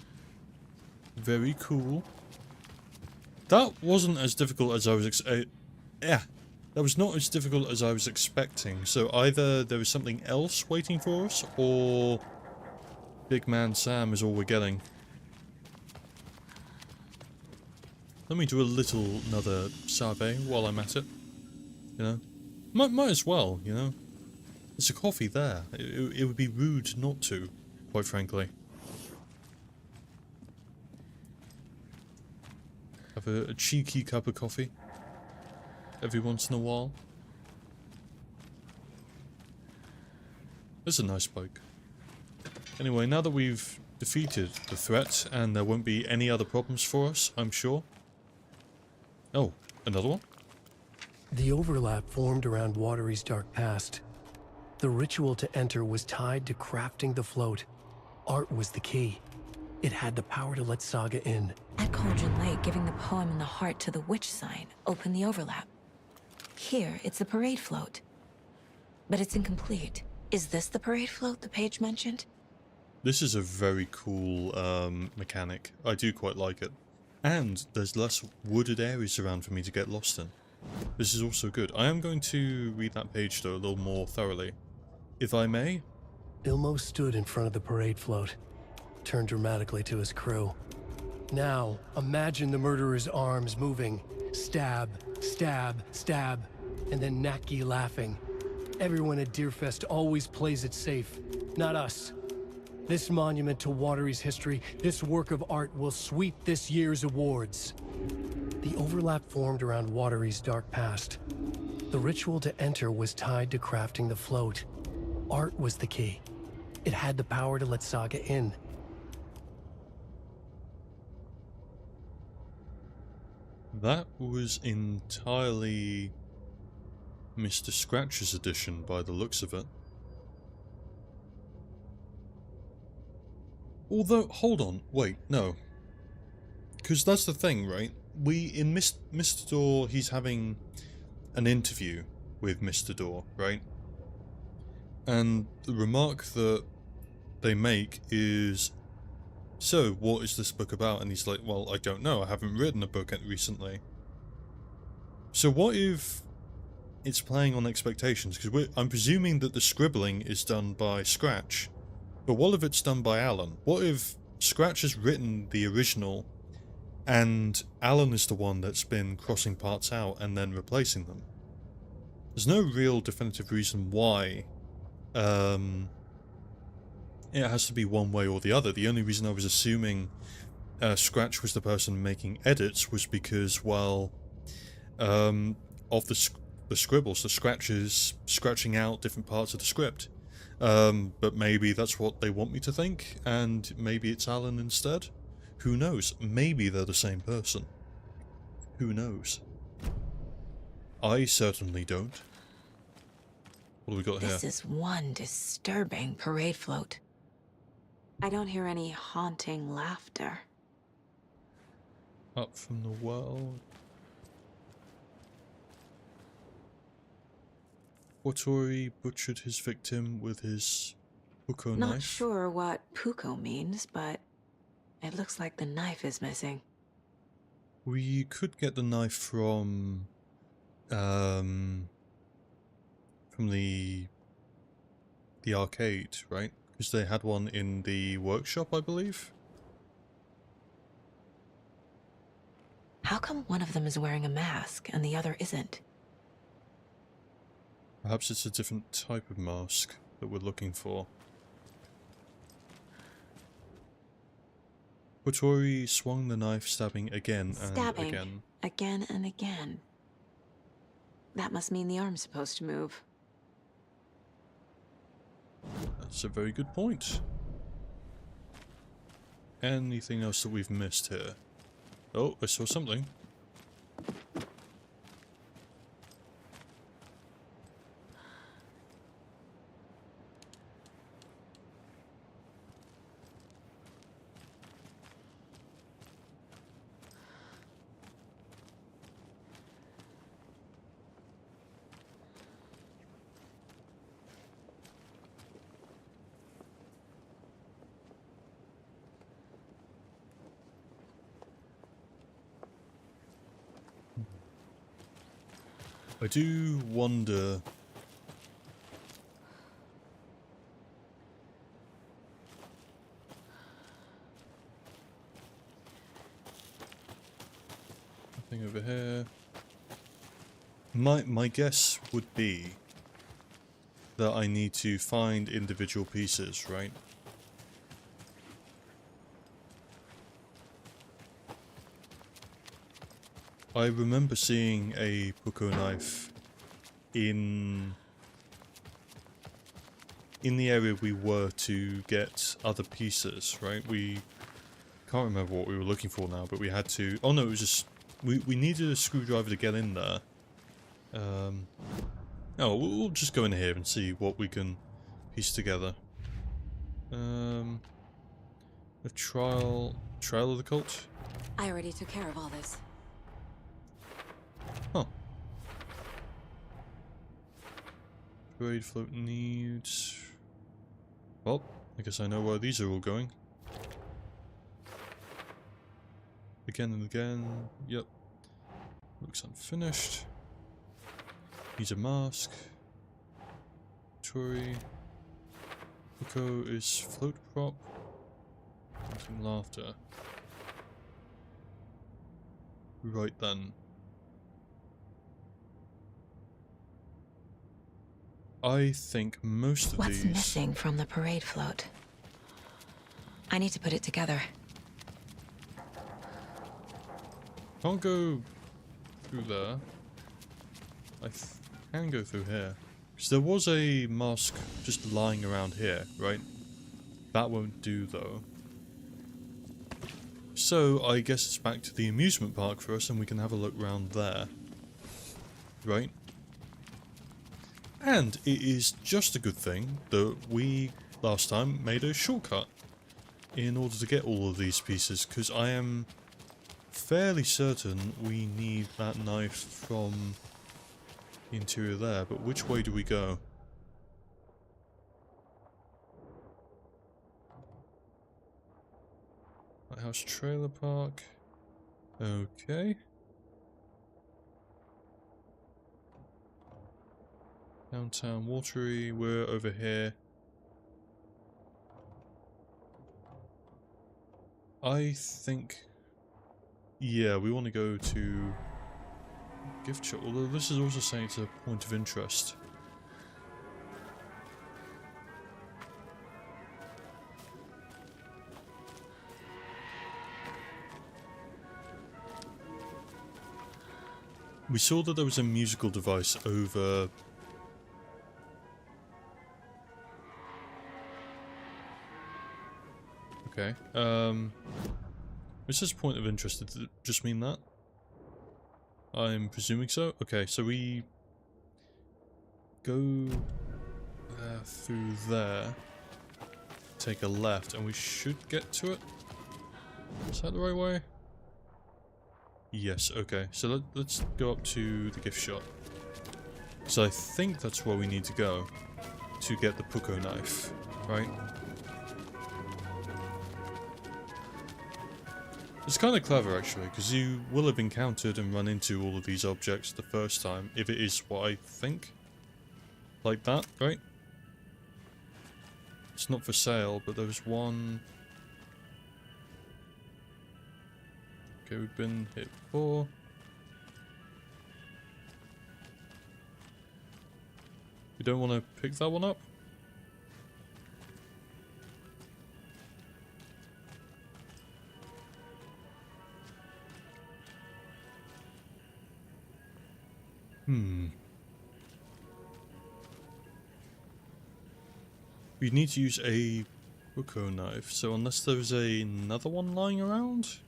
Very cool. That wasn't as difficult as I was yeah. That was not as difficult as I was expecting. So either there was something else waiting for us, or Big Man Sam is all we're getting. Let me do another survey while I'm at it. You know? Might as well, you know? There's a coffee there. It would be rude not to, quite frankly. Have a cheeky cup of coffee every once in a while. That's a nice bike. Anyway, now that we've defeated the threat and there won't be any other problems for us, I'm sure. Oh, another one? The overlap formed around Watery's dark past. The ritual to enter was tied to crafting the float. Art was the key. It had the power to let Saga in. At Cauldron Lake, giving the poem in the heart to the witch sign opened the overlap. Here, it's the parade float. But it's incomplete. Is this the parade float the page mentioned? This is a very cool mechanic. I do quite like it. And there's less wooded areas around for me to get lost in. This is also good. I am going to read that page though a little more thoroughly. If I may? Ilmo stood in front of the parade float, turned dramatically to his crew. Now, imagine the murderer's arms moving. Stab, stab, stab, and then Naki laughing. Everyone at Deerfest always plays it safe, not us. This monument to Watery's history, this work of art will sweep this year's awards. The overlap formed around Watery's dark past. The ritual to enter was tied to crafting the float. Art was the key. It had the power to let Saga in. That was entirely Mr. Scratch's edition by the looks of it. Although, hold on, wait, no. Because that's the thing, right? In Mr. Door, he's having an interview with Mr. Door, right? And the remark that they make is, so, what is this book about? And he's like, well, I don't know, I haven't written a book recently. So what if it's playing on expectations? Because I'm presuming that the scribbling is done by Scratch. But what if it's done by Alan? What if Scratch has written the original and Alan is the one that's been crossing parts out and then replacing them? There's no real definitive reason why it has to be one way or the other. The only reason I was assuming Scratch was the person making edits was because, well, of the scribbles, the scratches scratching out different parts of the script. But maybe that's what they want me to think, and maybe it's Alan instead. Who knows? Maybe they're the same person. Who knows? I certainly don't. What do we got here? This is one disturbing parade float. I don't hear any haunting laughter. Up from the well. Watori butchered his victim with his Puko Not knife. sure what Puko means, but it looks like the knife is missing. We could get the knife from the arcade, right? Because they had one in the workshop, I believe. How come one of them is wearing a mask and the other isn't? Perhaps it's a different type of mask that we're looking for. Kotori swung the knife, stabbing again and again. Again and again. That must mean the arm's supposed to move. That's a very good point. Anything else that we've missed here? Oh, I saw something. I do wonder... Nothing over here. My guess would be that I need to find individual pieces, right? I remember seeing a Puko knife in the area we were to get other pieces, right? We can't remember what we were looking for now, but we had to... Oh no, it was just... We needed a screwdriver to get in there. Oh, we'll just go in here and see what we can piece together. A trial of the cult? I already took care of all this. Huh. Parade float needs... Well, I guess I know where these are all going. Again and again. Yep. Looks unfinished. Needs a mask. Tori. Puko is float prop. Some laughter. Right then. I think most of What's these... missing from the parade float? I need to put it together. Can't go through there. I can go through here. Because there was a mask just lying around here, right? That won't do though. So I guess it's back to the amusement park for us and we can have a look round there. Right? And it is just a good thing that we last time made a shortcut in order to get all of these pieces, because I am fairly certain we need that knife from the interior there, but which way do we go? Lighthouse Trailer Park. Okay. Downtown Watery, we're over here. I think... Yeah, we want to go to... Gift shop, although this is also saying it's a point of interest. We saw that there was a musical device over... Okay, it says point of interest, does it just mean that? I'm presuming so. Okay, so we go through there, take a left, and we should get to it. Is that the right way? Yes, okay. So let's go up to the gift shop. So I think that's where we need to go to get the Puko knife. right? It's kind of clever actually, because you will have encountered and run into all of these objects the first time, if it is what I think. Like that, right? It's not for sale, but there's one... Okay, we've been hit before. You don't want to pick that one up? We need to use a Buko knife, so unless there's another one lying around?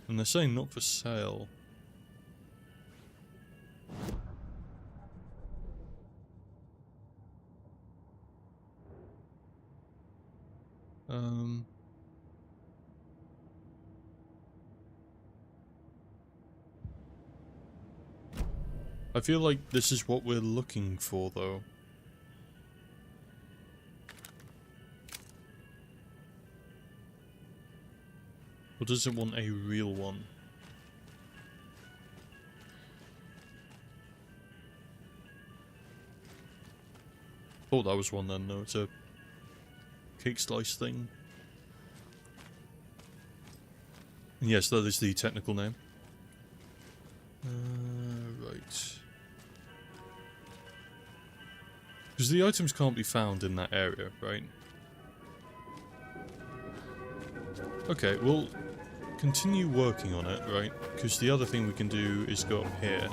And they're saying not for sale. I feel like this is what we're looking for, though. Or does it want a real one? Oh, that was one then. No, it's a cake slice thing. And yes, that is the technical name. Right. Because the items can't be found in that area, right? Okay, we'll continue working on it, right? Because the other thing we can do is go up here.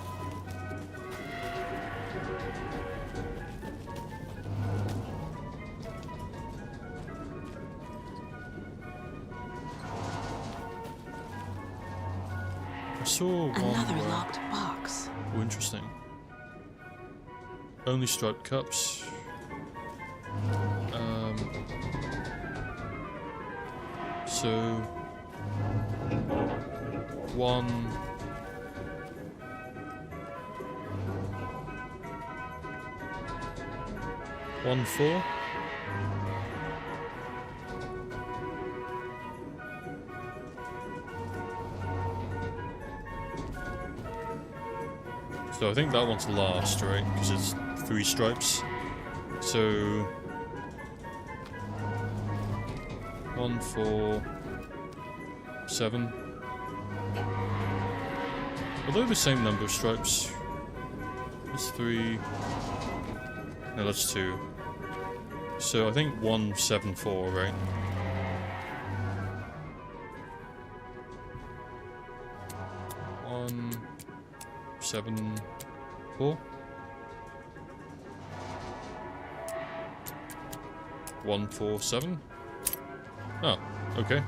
I saw one Another where... locked box. Oh, interesting. Only striped cups. So... 1... 1-4. So I think that one's last, right? Because it's 3 stripes. So 1, 4, 7. Although the same number of stripes. That's 3. No, that's 2. So I think 1, 7, 4, right? One, 7, 4. 1, 4, 7. Oh, okay.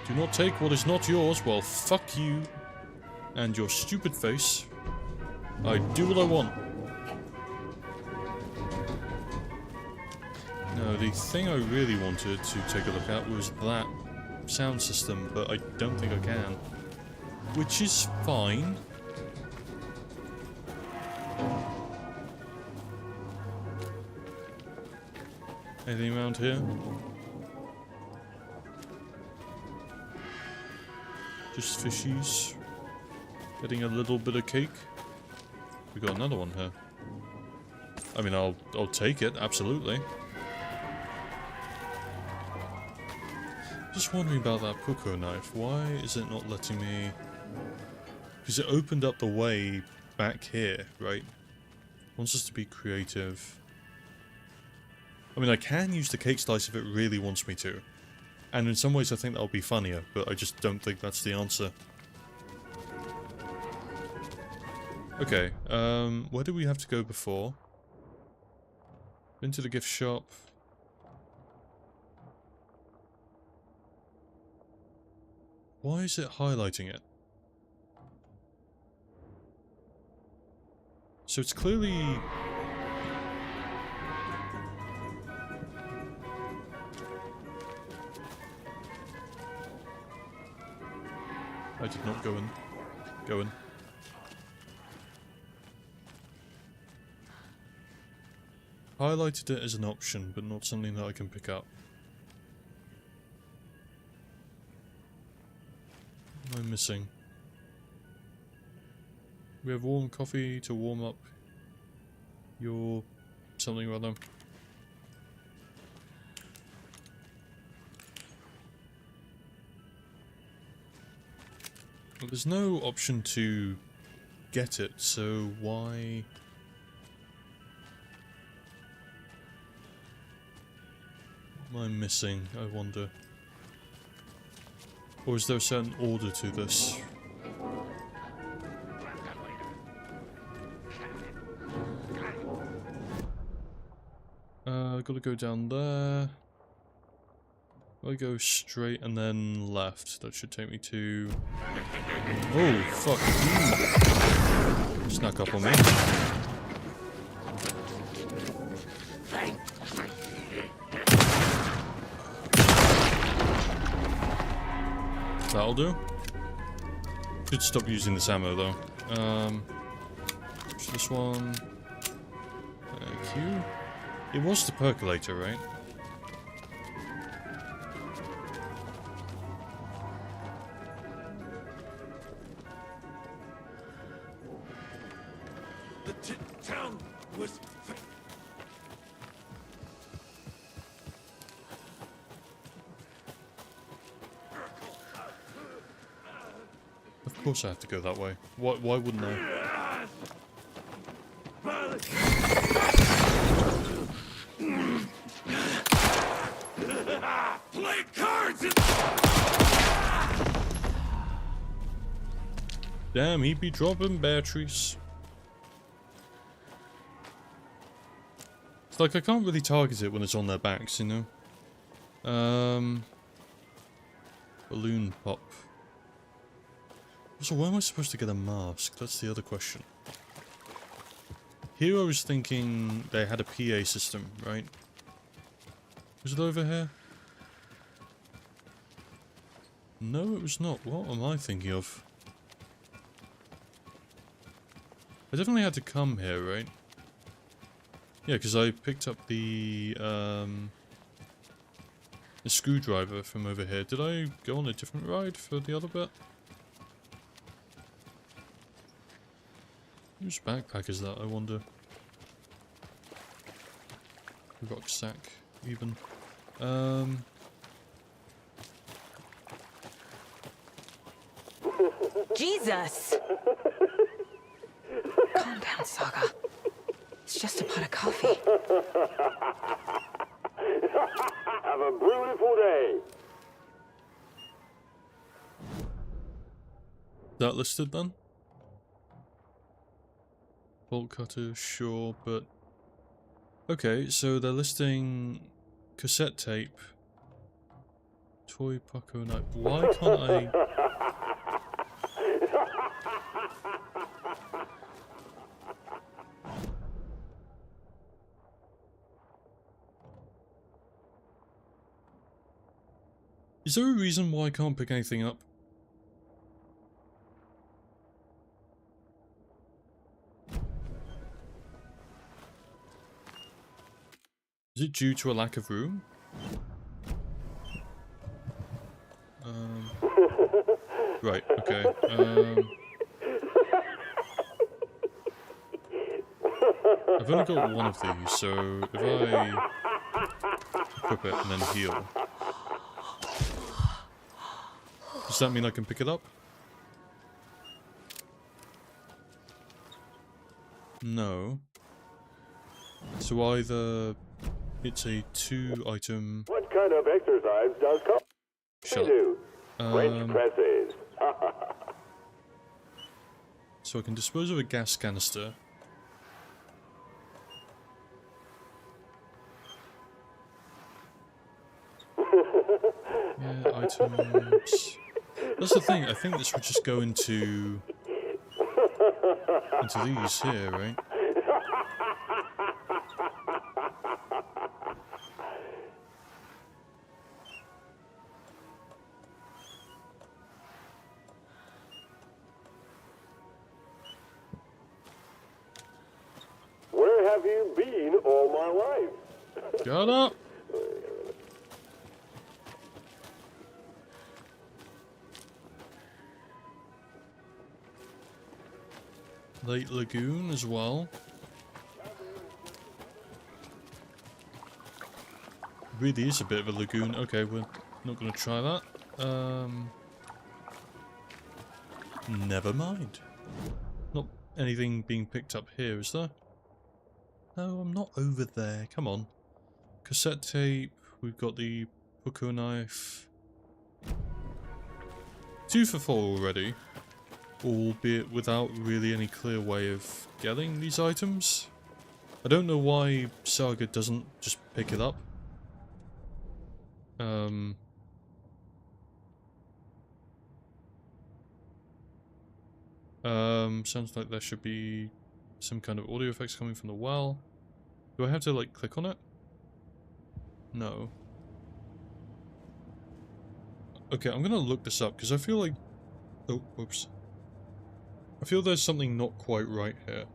Do not take what is not yours. Well, fuck you and your stupid face. I do what I want. No, the thing I really wanted to take a look at was that sound system, but I don't think I can. Which is fine. Anything around here? Just fishies. Getting a little bit of cake. We got another one here. I mean, I'll take it, absolutely. Just wondering about that Puko knife. Why is it not letting me... Because it opened up the way back here, right? Wants us to be creative. I mean, I can use the cake slice if it really wants me to. And in some ways I think that'll be funnier, but I just don't think that's the answer. Okay, where do we have to go before? Into the gift shop. Why is it highlighting it? So it's clearly... I did not go in. Go in. highlighted it as an option, but not something that I can pick up. What am I missing? We have warm coffee to warm up your something or other. Well, there's no option to get it, so why? What am I missing, I wonder? Or is there a certain order to this? Gotta go down there. I go straight and then left. That should take me to... Oh, fuck. Snuck up on me. That'll do. Should stop using this ammo though. This one. Thank you. It was the percolator, right? The town was... Of course I have to go that way. Why wouldn't I? Play cards! Damn, he be dropping batteries. It's like I can't really target it when it's on their backs, you know? Balloon pop. So where am I supposed to get a mask? That's the other question. Here I was thinking they had a PA system, right? Was it over here? No, it was not. What am I thinking of? I definitely had to come here, right? Yeah, because I picked up the screwdriver from over here. Did I go on a different ride for the other bit? Whose backpack is that, I wonder? Rucksack, even. Jesus! Calm down, Saga. It's just a pot of coffee. Have a beautiful day. That listed then? Bolt cutter, sure, but... Okay, so they're listing cassette tape, toy Paco knife. Why can't I... Is there a reason why I can't pick anything up? Is it due to a lack of room? Right, okay. I've only got one of these, so if I equip it and then heal, does that mean I can pick it up? No. So either it's a 2-item... What kind of exercise does Shut do? up. French presses. So I can dispose of a gas canister. Yeah, items... That's the thing, I think this would just go into these here, right? Where have have you been all my life? Shut up! Lake Lagoon as well. Really is a bit of a lagoon. Okay, we're not going to try that. Never mind. Not anything being picked up here, is there? No, I'm not over there. Come on. Cassette tape. We've got the pucko knife. 2 for 4 already. Albeit without really any clear way of getting these items. I don't know why Saga doesn't just pick it up. Sounds like there should be some kind of audio effects coming from the well. Do I have to, like, click on it? No. Okay, I'm gonna look this up, because I feel like... Oh, whoops. I feel there's something not quite right here.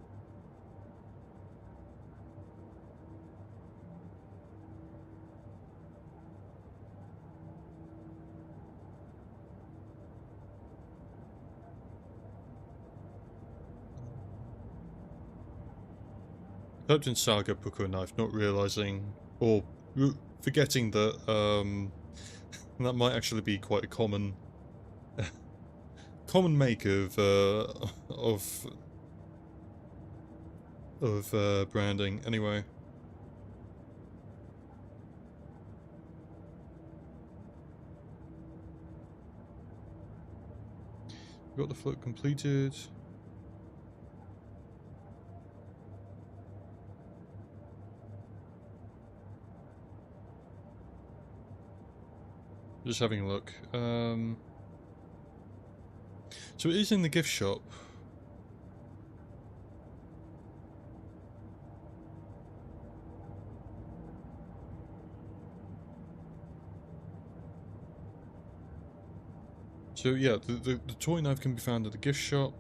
Typed in Saga Pucko Knife, not realizing, or forgetting that that might actually be quite a common make of branding. Anyway, we got the float completed. Just having a look. So it is in the gift shop. So yeah, the toy knife can be found at the gift shop.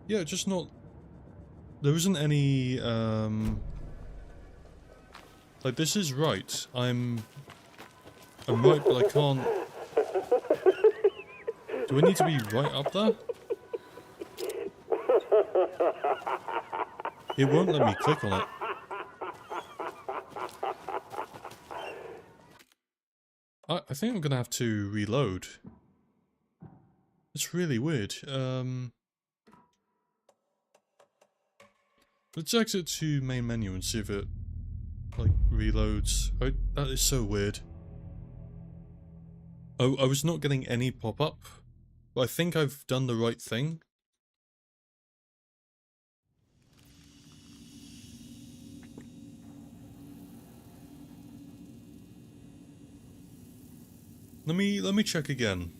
Yeah, just not... There isn't any, like, this is right. I'm right, but I can't... Do I need to be right up there? It won't let me click on it. I think I'm gonna have to reload. It's really weird. Let's exit to main menu and see if it, like, reloads. That is so weird. Oh, I was not getting any pop-up, but I think I've done the right thing. Let me check again.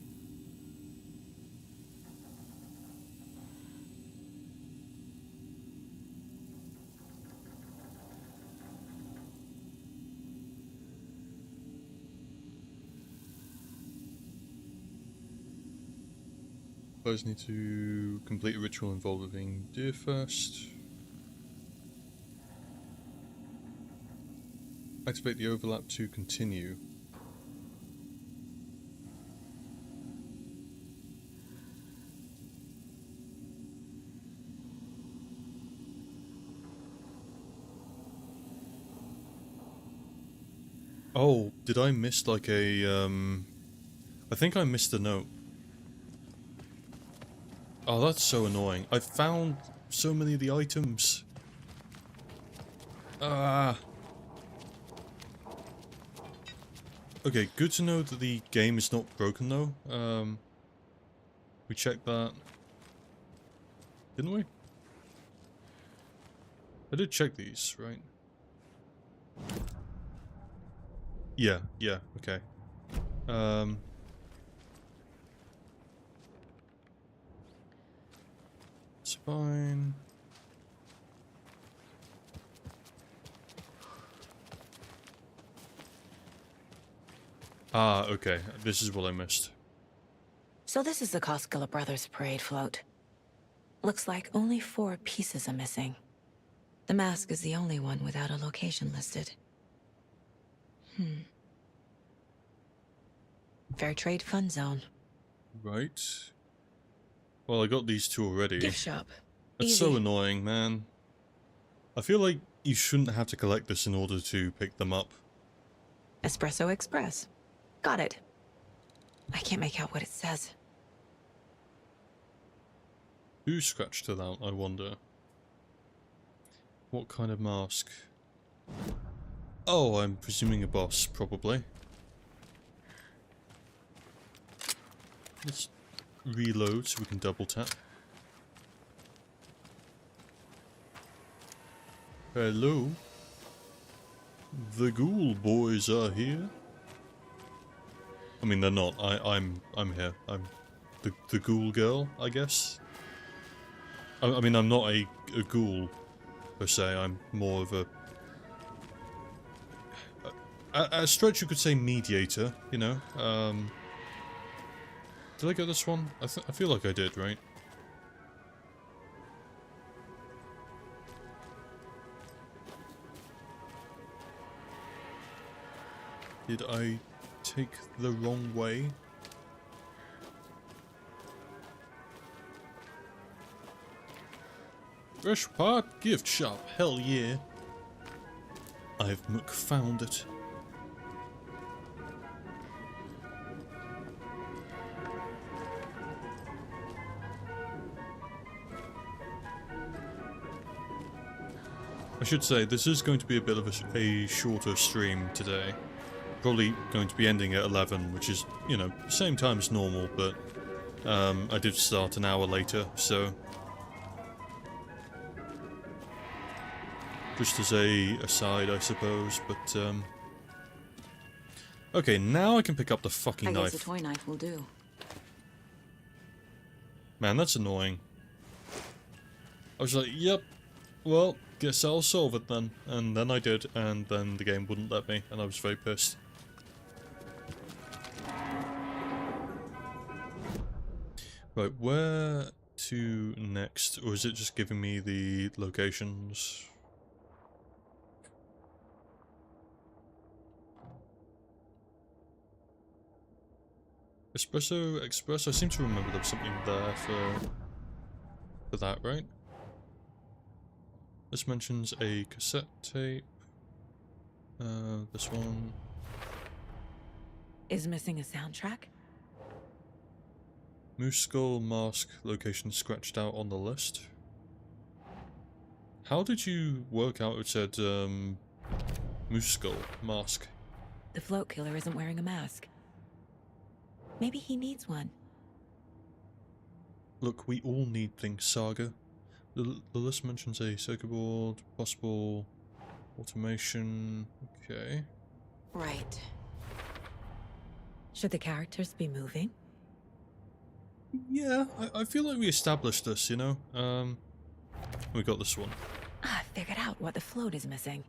Players need to complete a ritual involving deer first. Activate the overlap to continue. Oh, did I miss like a, I think I missed a note. Oh, that's so annoying. I found so many of the items. Ah. Okay, good to know that the game is not broken though. We checked that. Didn't we? I did check these, right? Yeah, okay. It's fine. Ah, okay. This is what I missed. So this is the Koskela Brothers parade float. Looks like only 4 pieces are missing. The mask is the only one without a location listed. Fair Trade Fund Zone. Right. Well, I got these 2 already. Gift shop. That's so Easy. annoying, man. I feel like you shouldn't have to collect this in order to pick them up. Espresso Express. Got it. I can't make out what it says. Who scratched it out, I wonder? What kind of mask? Oh, I'm presuming a boss, probably. Let's reload so we can double tap. Hello? The ghoul boys are here. I mean, they're not. I'm here. I'm the ghoul girl, I guess. I mean, I'm not a ghoul per se. I'm more of a stretch you could say mediator. You know. Did I get this one? I feel like I did, right? Did I take the wrong way? Fresh Part Gift Shop, hell yeah. I've found it. I should say, this is going to be a bit of a shorter stream today. Probably going to be ending at 11, which is, you know, same time as normal, but I did start an hour later, so just as a aside, I suppose, but okay, now I can pick up the fucking I knife. guess a toy knife will do. Man, that's annoying. I was like, yep, well, guess I'll solve it then. And then I did, and then the game wouldn't let me, and I was very pissed. Right, where to next? Or is it just giving me the locations? Espresso Express? I seem to remember there was something there for that, right? This mentions a cassette tape. This one. Is missing a soundtrack? Moose Skull mask location scratched out on the list. How did you work out it said Moose Skull mask? The float killer isn't wearing a mask. Maybe he needs one. Look, we all need things, Saga. The list mentions a circuit board, possible automation. Okay. Right. Should the characters be moving? Yeah, I feel like we established this, you know? We got this one. I figured out what the float is missing.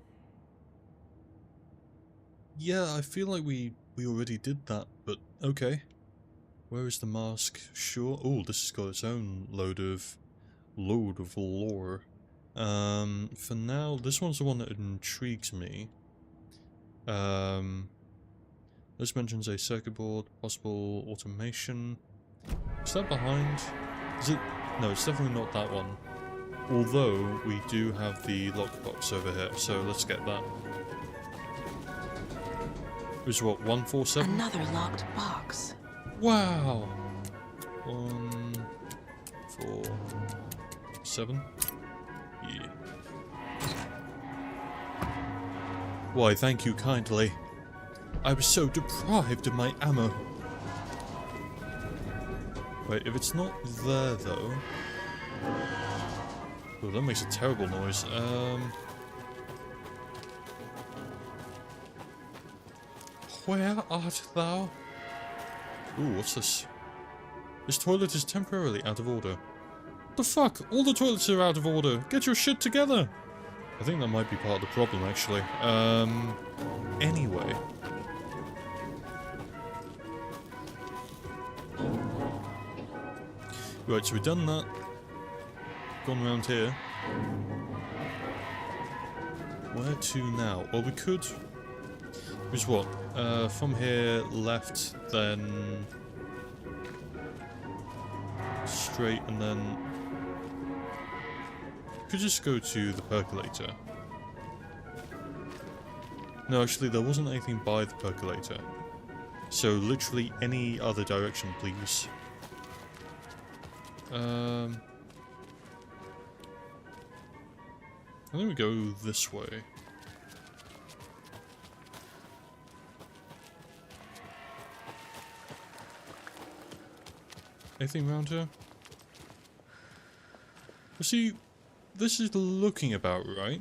Yeah, I feel like we already did that, but okay. Where is the mask? Sure. Oh, this has got its own load of lore. For now, this one's the one that intrigues me. This mentions a circuit board, possible automation. Is that behind? Is it? No, it's definitely not that one. Although, we do have the lockbox over here, so let's get that. It was what, 147? Another locked box. Wow! 147? Yeah. Why, thank you kindly. I was so deprived of my ammo. Wait, if it's not there though... Oh, that makes a terrible noise. Where art thou? Ooh, what's this? This toilet is temporarily out of order. The fuck? All the toilets are out of order. Get your shit together. I think that might be part of the problem, actually. Anyway. Right, so we've done that. Gone around here. Where to now? Well, we could... Which what? From here, left, then... straight, and then... Could just go to the percolator. No, actually, there wasn't anything by the percolator. So, literally any other direction, please. I think we go this way. Anything around here? See, this is looking about right.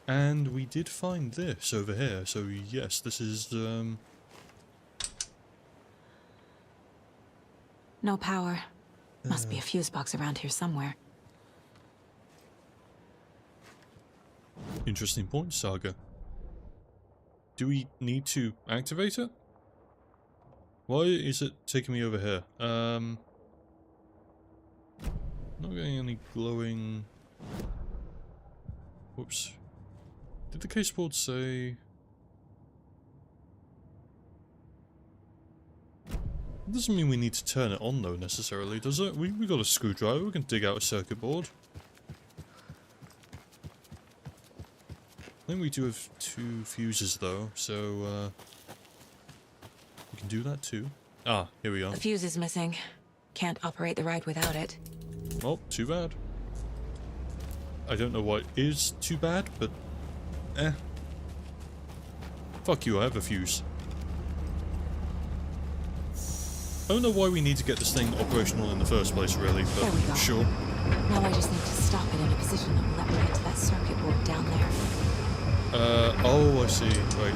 And we did find this over here, so yes, this is, No power. Must be a fuse box around here somewhere. Interesting point, Saga. Do we need to activate it? Why is it taking me over here? Not getting any glowing... Whoops. Did the case board say... It doesn't mean we need to turn it on though, necessarily, does it? We got a screwdriver, we can dig out a circuit board. I think we do have 2 fuses though, so we can do that too. Ah, here we are. The fuse is missing. Can't operate the ride without it. Well, too bad. I don't know what is too bad, but fuck you, I have a fuse. I don't know why we need to get this thing operational in the first place, really, but there we go. Sure. Now I just need to stop it in a position that will let me get to that circuit board down there. Oh, I see, right.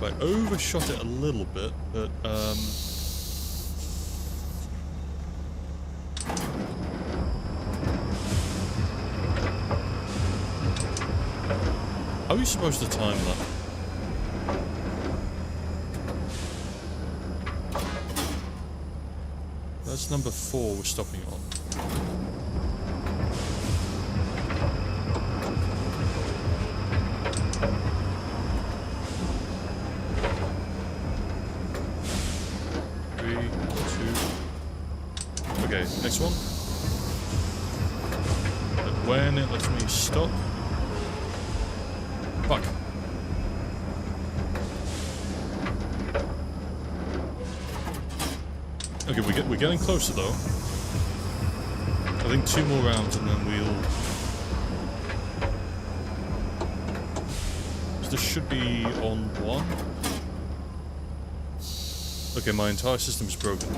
Right, overshot it a little bit, but, how are you supposed to time that? That's number 4 we're stopping on. Okay, next one. And when it lets me stop. Fuck. Okay, we're getting closer though. I think 2 more rounds and then we'll... So this should be on 1. Okay, my entire system is broken.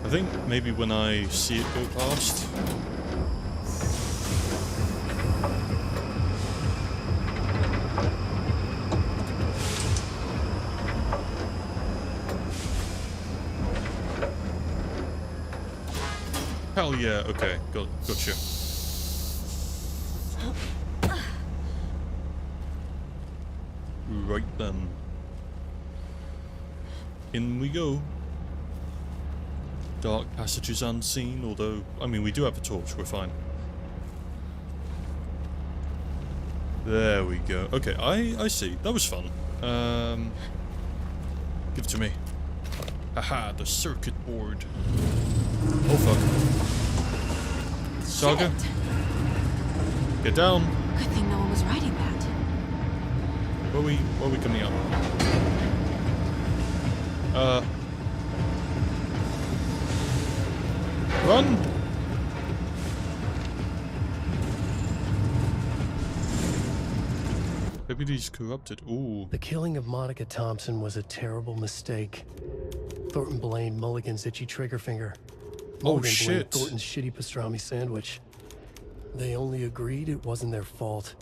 I think maybe when I see it go past. Hell yeah, okay, gotcha. Right then. In we go. Dark passages unseen, although, I mean, we do have a torch, we're fine. There we go. Okay, I see. That was fun. Give it to me. Haha, the circuit board. Oh fuck. Saga? Shit. Get down. Good thing no one was riding that. Where are we coming up? Run! Maybe he's corrupted. Ooh. The killing of Monica Thompson was a terrible mistake. Thornton blamed Mulligan's itchy trigger finger. Mulligan shit. blamed Thornton's shitty pastrami sandwich. They only agreed it wasn't their fault.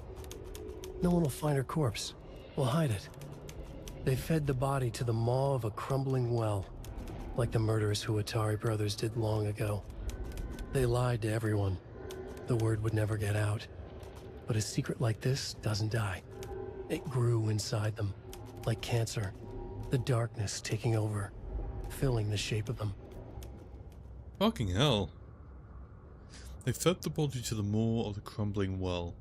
No one will find her corpse. We'll hide it. They fed the body to the maw of a crumbling well. like the murderous Huatari brothers did long ago. They lied to everyone. The word would never get out. But a secret like this doesn't die. It grew inside them, like cancer, the darkness taking over, filling the shape of them. Fucking hell. They fed the body to the maw of the crumbling well.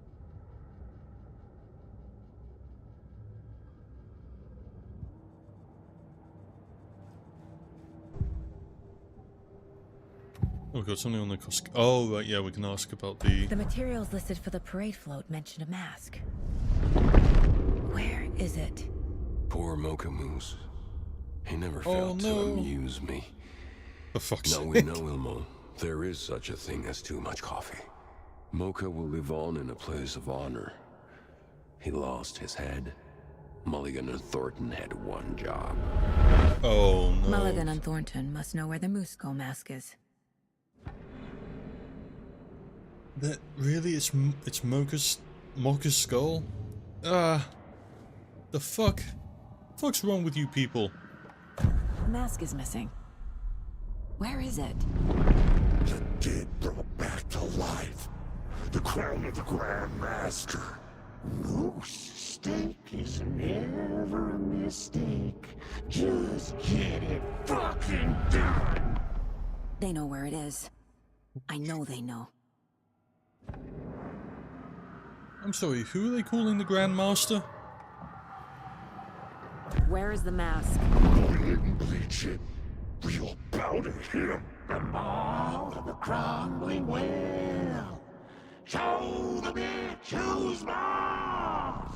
Oh, we got something on the cost. Oh, right, yeah, we can ask about the... The materials listed for the parade float mention a mask. Where is it? Poor Mocha Moose. He never failed to amuse me. For fuck's Now sake. we know, Ilmo, there is such a thing as too much coffee. Mocha will live on in a place of honor. He lost his head. Mulligan and Thornton had one job. Oh, no. Mulligan and Thornton must know where the Moose Skull mask is. That really? It's Mocha's skull? The fuck? Fuck's wrong with you people? The mask is missing. Where is it? The dead brought back to life. The crown of the Grand Master. Moose steak is never a mistake. Just get it fucking done. They know where it is. I know they know. I'm sorry, who are they calling the Grand Master? Where is the mask? Go ahead and bleach it. Real bout to hit him. The maw of the crumbling well. Show the bitch who's boss.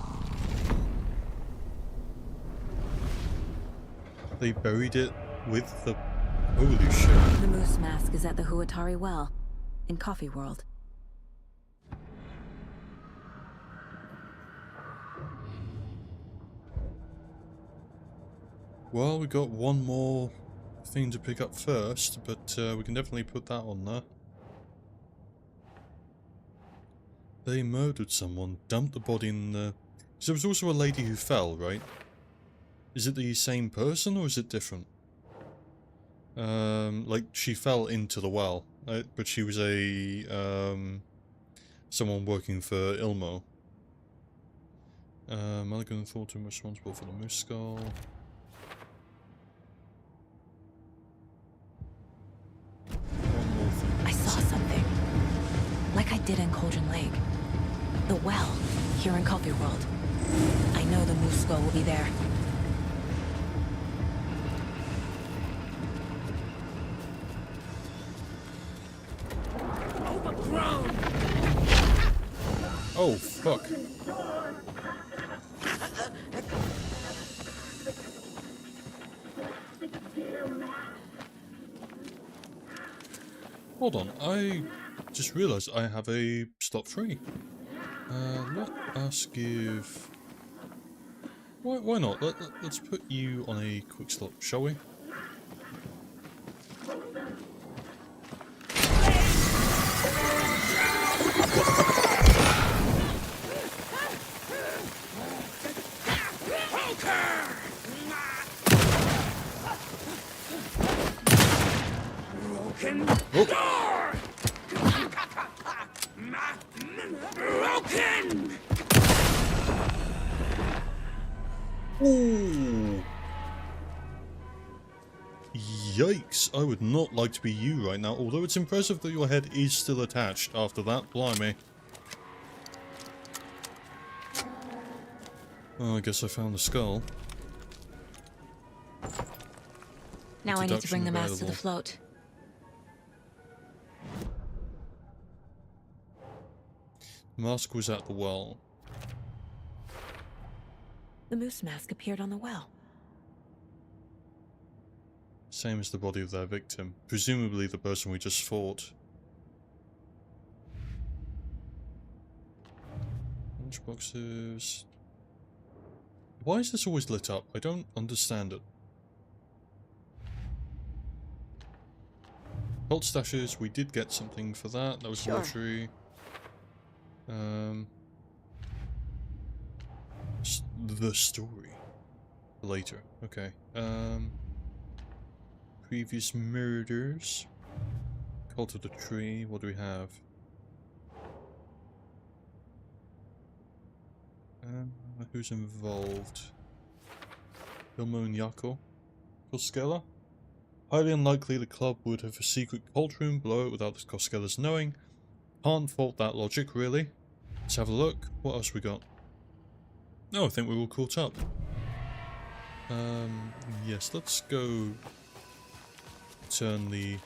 They buried it with the... Holy shit. The moose mask is at the Huatari Well, in Coffee World. Well, we got one more thing to pick up first, but we can definitely put that on there. They murdered someone, dumped the body in the... So there was also a lady who fell, right? Is it the same person or is it different? Like she fell into the well, but she was a someone working for Ilmo. Mulligan and Thornton responsible for the moose skull. I saw something. Like I did in Cauldron Lake. The well, here in Coffee World. I know the moose skull will be there. Oh, fuck. Hold on, I just realized I have a slot free. Let us give... Why not? Let's put you on a quick slot, shall we? Ooh. Yikes, I would not like to be you right now, although it's impressive that your head is still attached after that, blimey. Well, I guess I found the skull. Now I need to bring the mask to available. the float. The mask was at the well. The moose mask appeared on the well. Same as the body of their victim. Presumably the person we just fought. Lunchboxes. Why is this always lit up? I don't understand it. Vault stashes, we did get something for that. That was Sure. lottery. The story. Later. Okay. previous murders. Cult of the Tree, what do we have? Who's involved? Ilmo and Yako? Koskela? Highly unlikely the club would have a secret cult room below it without the Koskelas knowing. Can't fault that logic, really. Let's have a look. What else we got? Oh, I think we're all caught up. Yes, let's go turn the...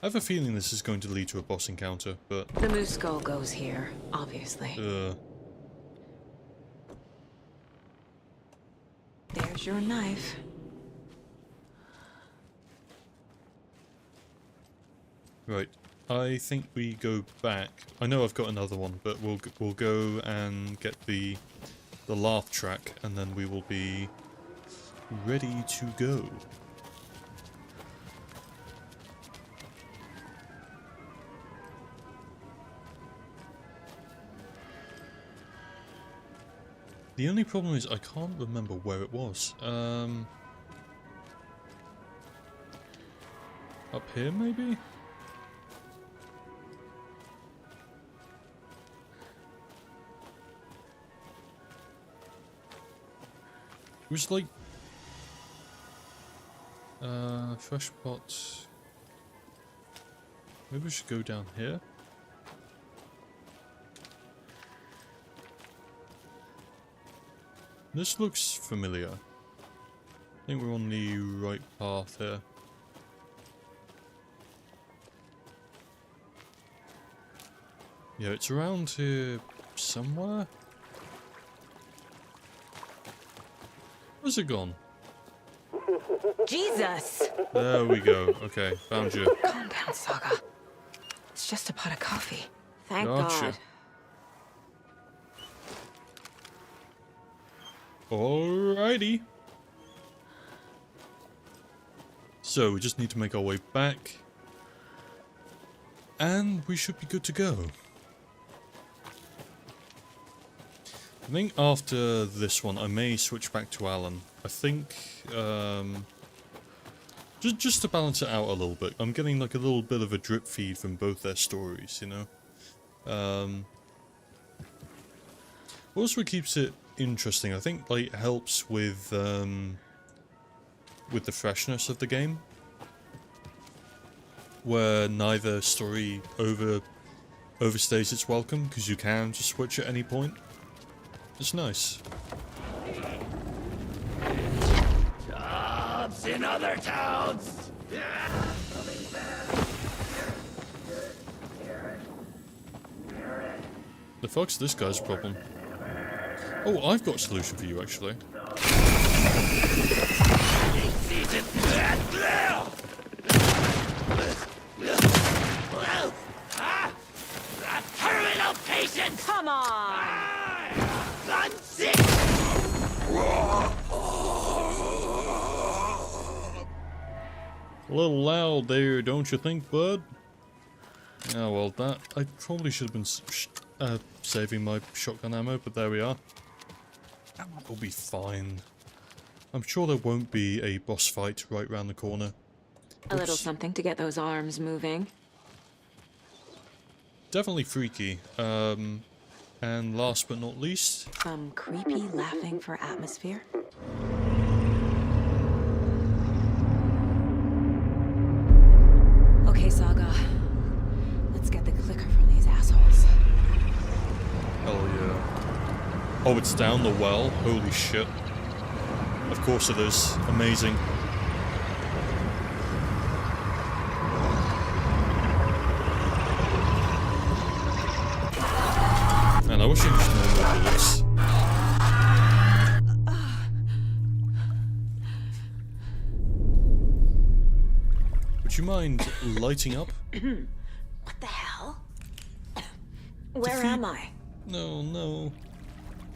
I have a feeling this is going to lead to a boss encounter, but... The moose skull goes here, obviously. There's your knife. Right. I think we go back. I know I've got another one, but we'll go and get the laugh track, and then we will be ready to go. The only problem is I can't remember where it was. Up here, maybe? It was like... fresh pot... Maybe we should go down here? This looks familiar. I think we're on the right path here. Yeah, it's around here somewhere. Where's it gone? Jesus! There we go. Okay, found you. Calm down, Saga. It's just a pot of coffee. Thank Gotcha. God. Alrighty. So, we just need to make our way back. And we should be good to go. I think after this one, I may switch back to Alan. I think, just to balance it out a little bit. I'm getting like a little bit of a drip feed from both their stories, you know? Also keeps it interesting. I think like helps with the freshness of the game, where neither story overstays its welcome, because you can just switch at any point. It's nice. Jobs in other towns. The fuck's this guy's problem? Oh, I've got a solution for you, actually. Terminal patience. Come on! A little loud there, don't you think, bud? Oh well, that I probably should have been saving my shotgun ammo, but there we are. We'll be fine. I'm sure there won't be a boss fight right round the corner. A little something to get those arms moving. Definitely freaky. And last but not least... Some creepy laughing for atmosphere. Okay, Saga. Let's get the clicker from these assholes. Hell yeah. Oh, it's down the well? Holy shit. Of course it is. Amazing. Man, I wish I used normal bullets. Would you mind lighting up? What the hell? Where am I? No, no.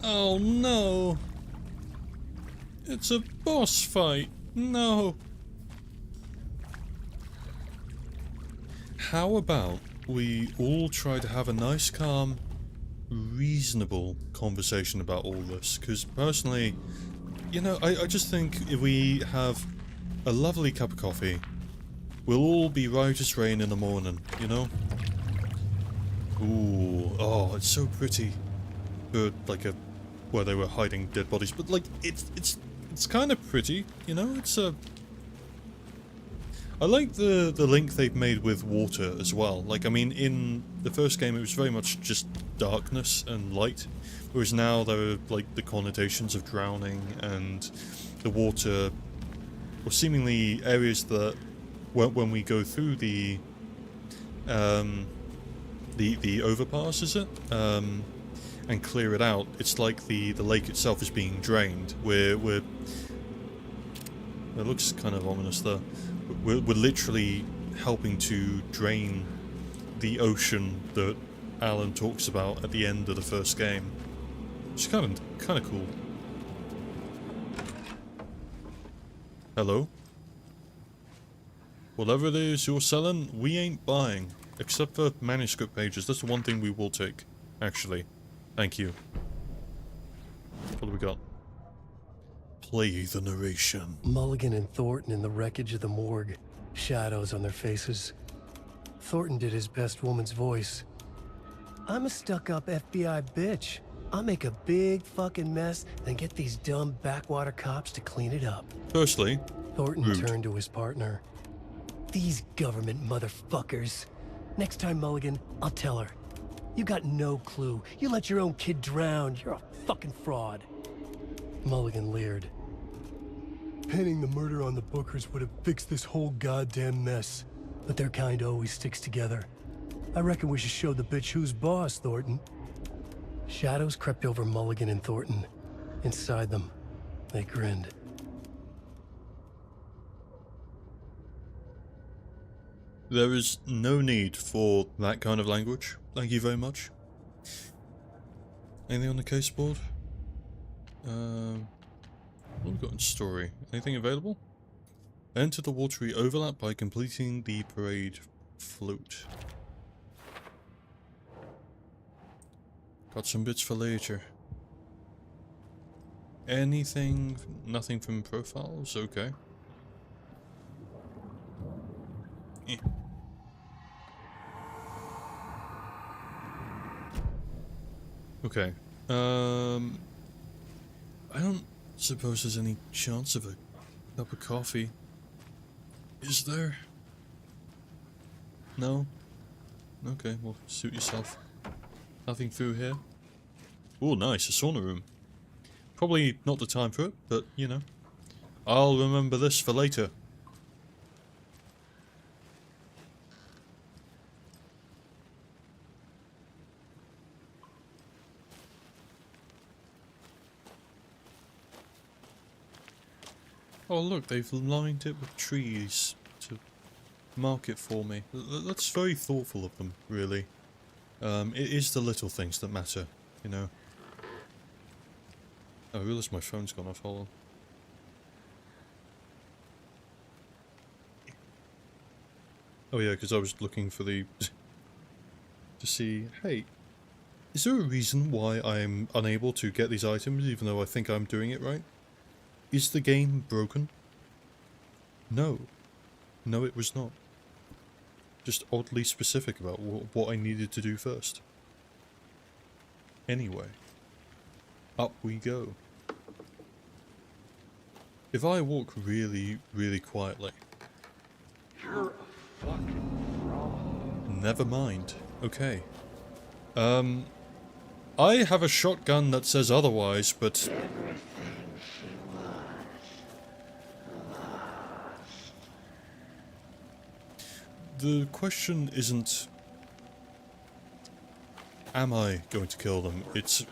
Oh no. It's a boss fight. No. How about we all try to have a nice, calm, reasonable conversation about all this? Because personally, You know, I just think if we have a lovely cup of coffee, we'll all be right as rain in the morning, you know? Ooh, oh, it's so pretty. Like where they were hiding dead bodies, but like, it's kind of pretty, you know? It's I like the link they've made with water as well. Like, I mean, in the first game it was very much just darkness and light, whereas now there are, like, the connotations of drowning and the water, or seemingly areas that, when we go through the overpass, is it? And clear it out, it's like the lake itself is being drained. It looks kind of ominous there. We're literally helping to drain the ocean that Alan talks about at the end of the first game. It's kind of cool. Hello? Whatever it is you're selling, we ain't buying. Except for manuscript pages. That's the one thing we will take, actually. Thank you. What do we got? Play the narration. Mulligan and Thornton in the wreckage of the morgue. Shadows on their faces. Thornton did his best woman's voice. I'm a stuck-up FBI bitch. I'll make a big fucking mess, then get these dumb backwater cops to clean it up. Firstly, Thornton rude. turned to his partner. These government motherfuckers. Next time, Mulligan, I'll tell her. You got no clue. You let your own kid drown. You're a fucking fraud. Mulligan leered. Pinning the murder on the Bookers would have fixed this whole goddamn mess. But their kind always sticks together. I reckon we should show the bitch who's boss, Thornton. Shadows crept over Mulligan and Thornton. Inside them, they grinned. There is no need for that kind of language. Thank you very much. Anything on the case board? What have we got in story? Anything available? Enter the watery overlap by completing the parade float. Got some bits for later. Anything? Nothing from profiles? Okay. Eh. Okay. I don't suppose there's any chance of a cup of coffee. Is there? No? Okay, well, suit yourself. Nothing through here. Oh, nice, a sauna room. Probably not the time for it, but, you know. I'll remember this for later. Oh look, they've lined it with trees to mark it for me. That's very thoughtful of them, really. It is the little things that matter, you know. Oh, I realise my phone's gone off, hold on. Oh yeah, because I was looking for the... to see, hey, is there a reason why I'm unable to get these items even though I think I'm doing it right? Is the game broken? No. No, it was not. Just oddly specific about what I needed to do first. Anyway. Up we go. If I walk really, really quietly... You're a fucking fraud. Never mind. Okay. I have a shotgun that says otherwise, but... The question isn't, am I going to kill them? It's...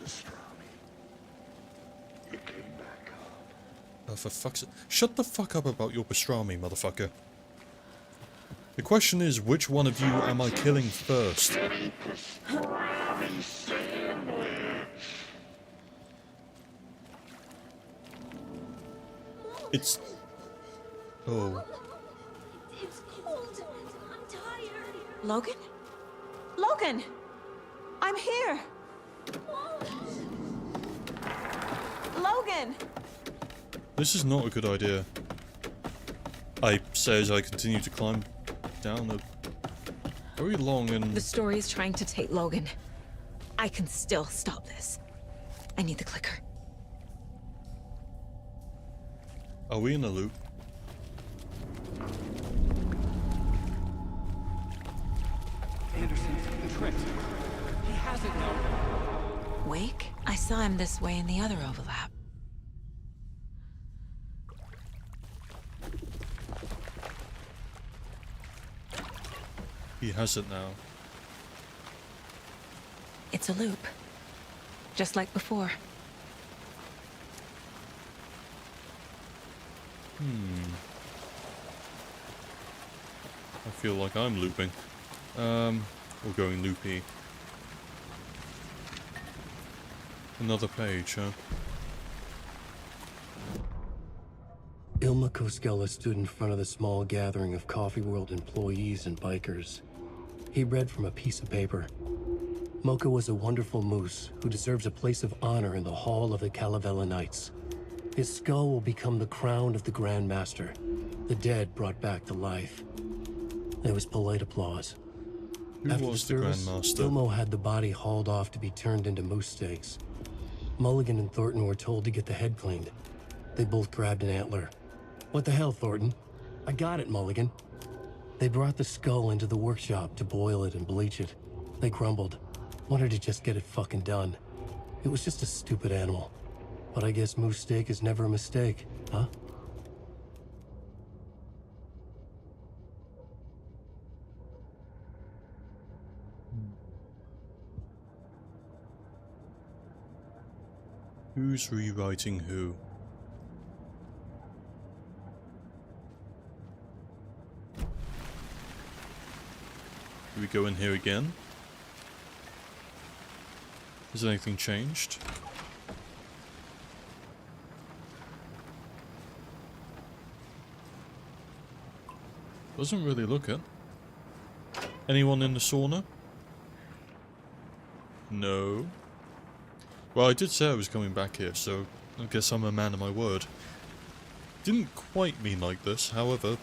Oh, for fuck's sake. Shut the fuck up about your pastrami, motherfucker. The question is, which one of you am I killing first? It's... Oh. It's cold. I'm tired. Logan? Logan! I'm here! Logan! This is not a good idea. I say as I continue to climb down a very long and... The story is trying to take Logan. I can still stop this. I need the clicker. Are we in a loop? Anderson, the trick. He has it now. Wake? I saw him this way in the other overlap. He has it now. It's a loop. Just like before. I feel like I'm looping. Or going loopy. Another page, huh? Ilma Koskela stood in front of the small gathering of Coffee World employees and bikers. He read from a piece of paper. Mocha was a wonderful moose who deserves a place of honor in the hall of the Calavella Knights. His skull will become the crown of the Grand Master, the dead brought back to life. There was polite applause. Who After was the the service, Grandmaster? Ilmo had the body hauled off to be turned into moose steaks. Mulligan and Thornton were told to get the head cleaned. They both grabbed an antler. What the hell, Thornton? I got it, Mulligan. They brought the skull into the workshop to boil it and bleach it. They grumbled. Wanted to just get it fucking done. It was just a stupid animal. But I guess moose steak is never a mistake, huh? Who's rewriting who? Do we go in here again? Has anything changed? Doesn't really look it. Anyone in the sauna? No. Well, I did say I was coming back here, so I guess I'm a man of my word. Didn't quite mean like this, however.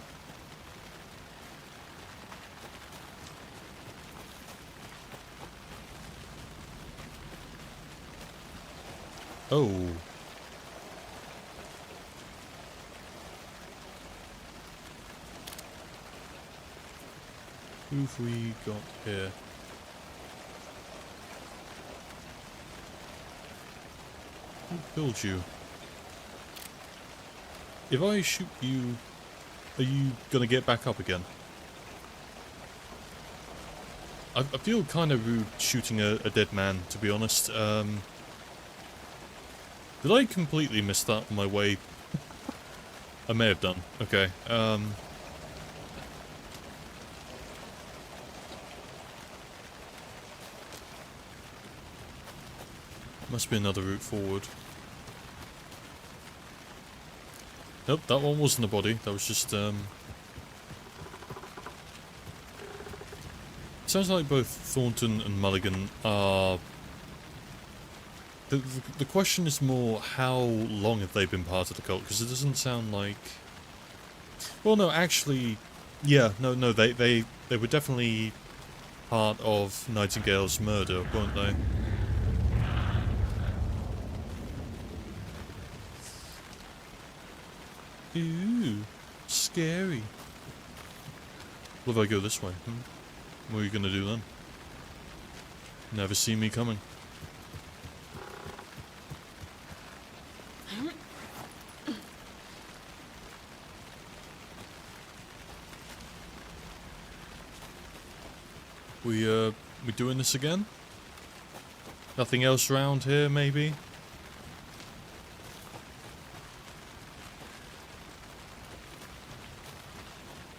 Oh. Who've we got here? Who killed you? If I shoot you, are you gonna get back up again? I feel kind of rude shooting a dead man, to be honest. Did I completely miss that on my way? I may have done. Okay. Must be another route forward. Nope, that one wasn't a body. That was just, sounds like both Thornton and Mulligan are... The question is more, how long have they been part of the cult? Because it doesn't sound like... Well, no, actually... Yeah, no, they were definitely part of Nightingale's murder, weren't they? Ooh, scary. What if I go this way? What are you gonna do then? Never see me coming. We doing this again? Nothing else around here, maybe?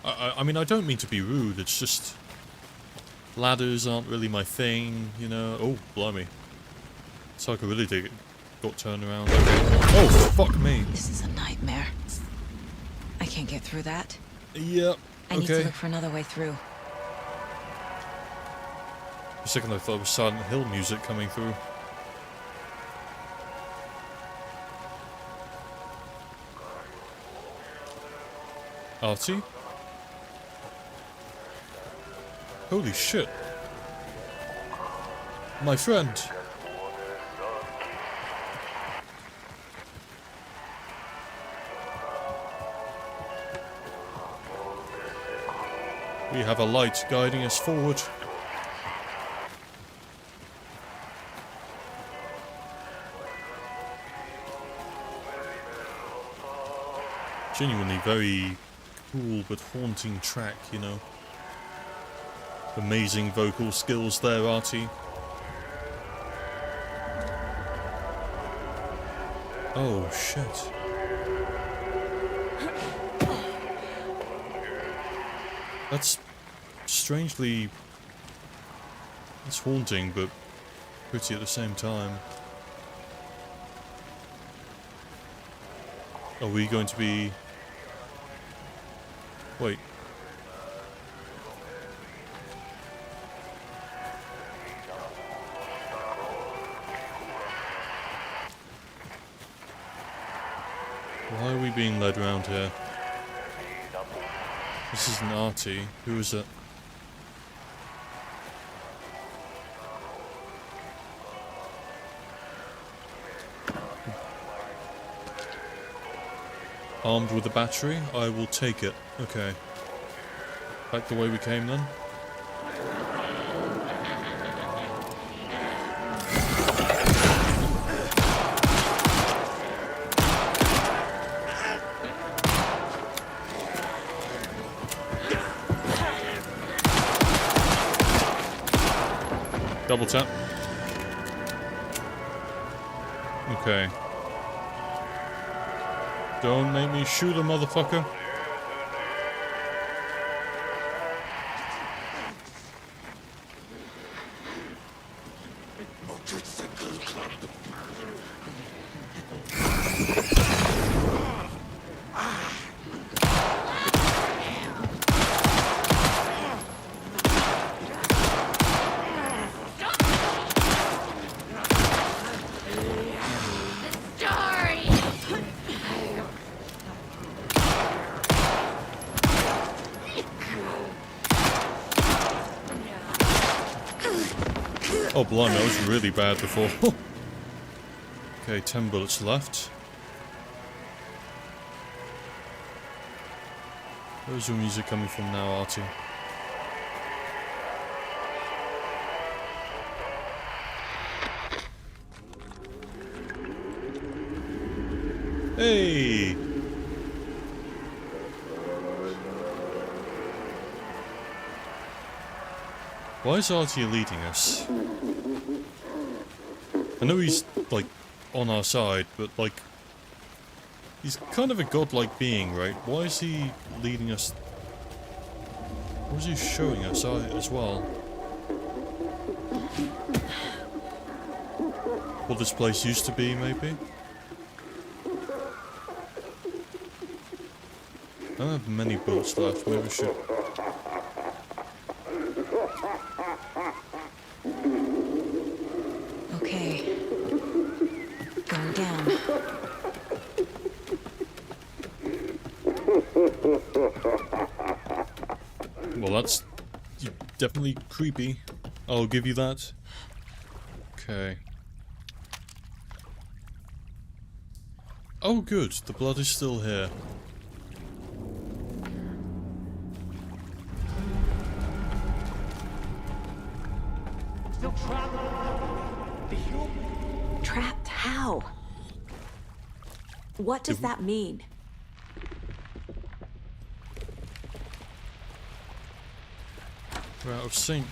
I mean, I don't mean to be rude, it's just... Ladders aren't really my thing, you know? Oh, blimey. So I could really dig it. Got turned around. Okay. Oh, fuck me. This is a nightmare. I can't get through that. Yep, I need to okay. look for another way through. For a second I thought it was Silent Hill music coming through. Artie? Holy shit. My friend. We have a light guiding us forward. Genuinely very cool but haunting track, you know. Amazing vocal skills there, Artie. Oh shit. That's strangely... it's haunting, but pretty at the same time. Are we going to be... wait. Why are we being led around here? This isn't Artie. Who is it? Armed with a battery? I will take it. Okay. Back the way we came then? Double tap. Okay. Don't make me shoot a motherfucker. Oh blimey, that was really bad before. Okay, 10 bullets left. Where's your music coming from now, Artie? Hey! Why is Artie leading us? I know he's, like, on our side, but, like... he's kind of a godlike being, right? Why is he leading us? What is he showing us as well? What this place used to be, maybe? I don't have many bullets left, maybe we should... Okay. Going down. Well, that's definitely creepy. I'll give you that. Okay. Oh, good. The blood is still here. Still trapped. The human. Trapped? How? What does that mean? We're out of sync.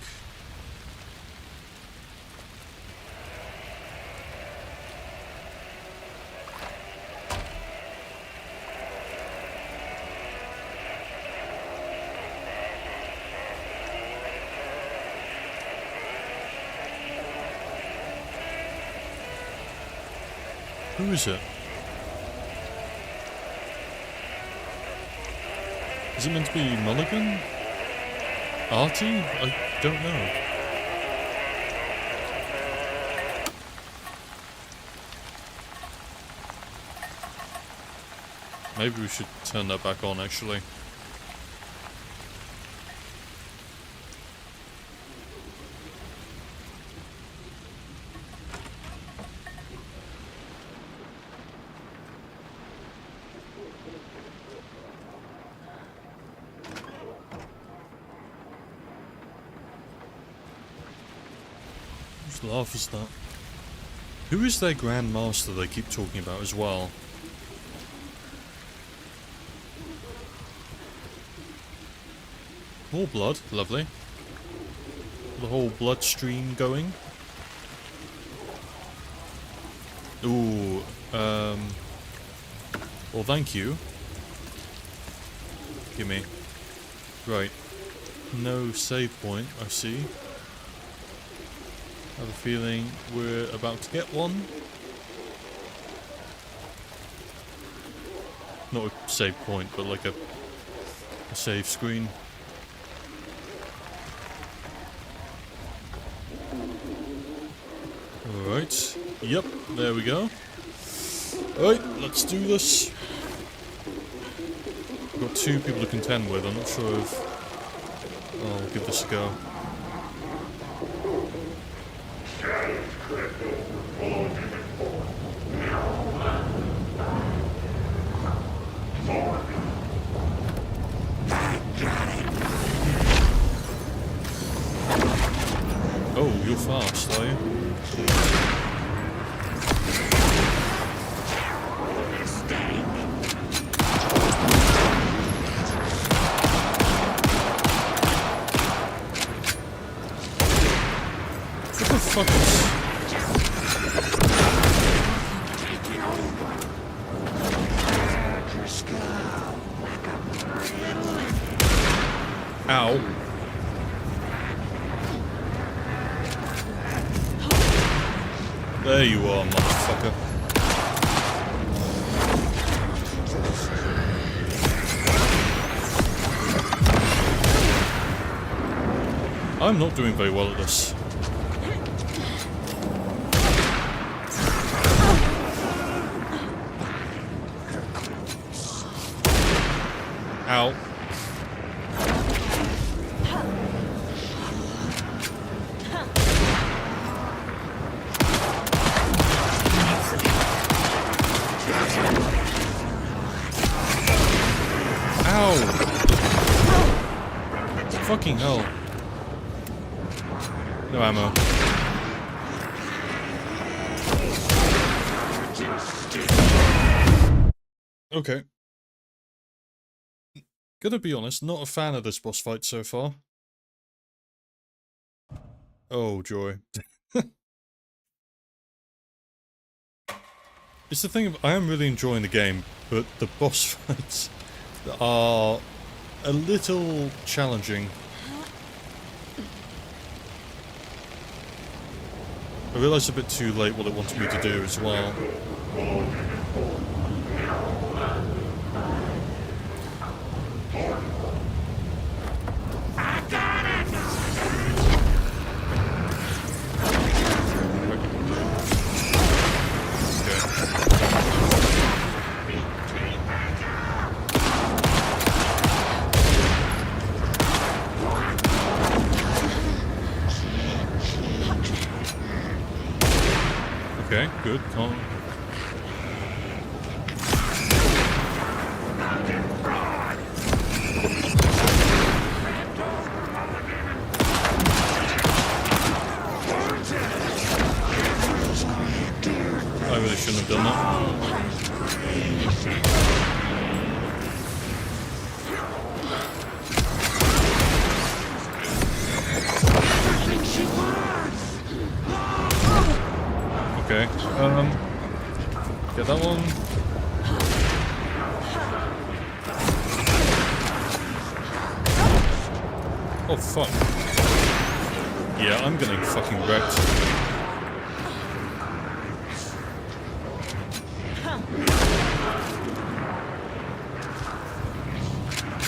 Who is it? Is it meant to be Mulligan? Artie? I don't know. Maybe we should turn that back on, actually. laugh is that? Who is their Grand Master they keep talking about as well? More blood, lovely. The whole bloodstream going. Ooh, well, thank you. Gimme. Right. No save point, I see. I have a feeling we're about to get one. Not a save point, but like a save screen. Alright. Yep, there we go. Alright, let's do this. I've got 2 people to contend with. I'm not sure if I'll give this a go. Oh, you're fast, are you? What the fuck is... Ow. There you are, motherfucker. I'm not doing very well at this. Ow. Ow! Fucking hell. No ammo. Okay. Gotta be honest, not a fan of this boss fight so far. Oh, joy. It's the thing of, I am really enjoying the game, but the boss fights are a little challenging. I realised a bit too late what it wanted me to do as well. Okay, good, calm. I really shouldn't have done that. Okay, get that one. Oh, fuck. Yeah, I'm getting fucking wrecked.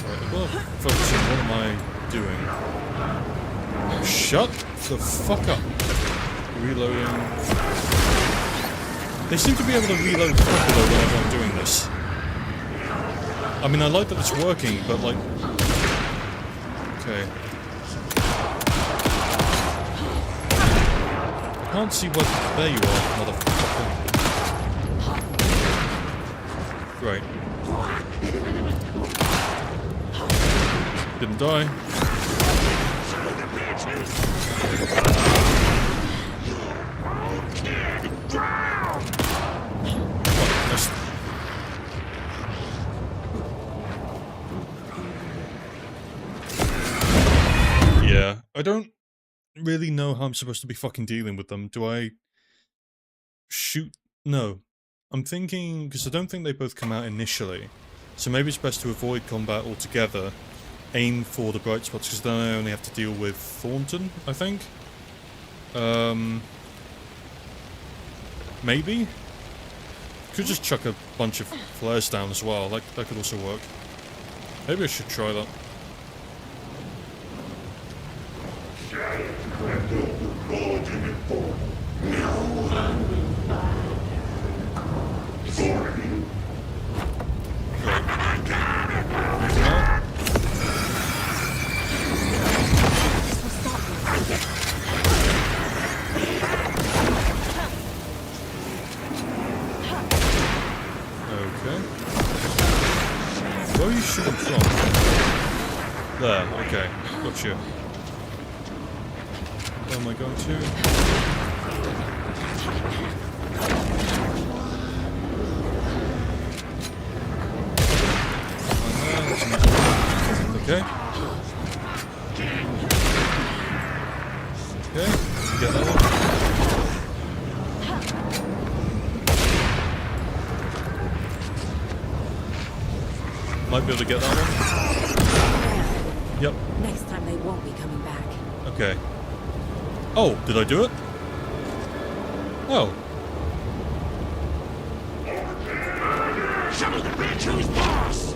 Right, well, focusing, what am I doing? Shut the fuck up. Reloading. They seem to be able to reload quicker though whenever I'm doing this. I mean, I like that it's working, but like... Okay. I can't see what... There you are, motherfucker. Right. Didn't die. Yeah, I don't really know how I'm supposed to be fucking dealing with them. Do I shoot? No. I'm thinking, because I don't think they both come out initially, so maybe it's best to avoid combat altogether, aim for the bright spots, because then I only have to deal with Thornton, I think. Maybe? Could just chuck a bunch of flares down as well, that could also work. Maybe I should try that. Where are you shooting from? There, okay. Gotcha. Where am I going to? Okay. Okay, get that one. Might be able to get that one. Yep. Next time they won't be coming back. Okay. Oh, did I do it? Oh. Some of the bitch who's boss!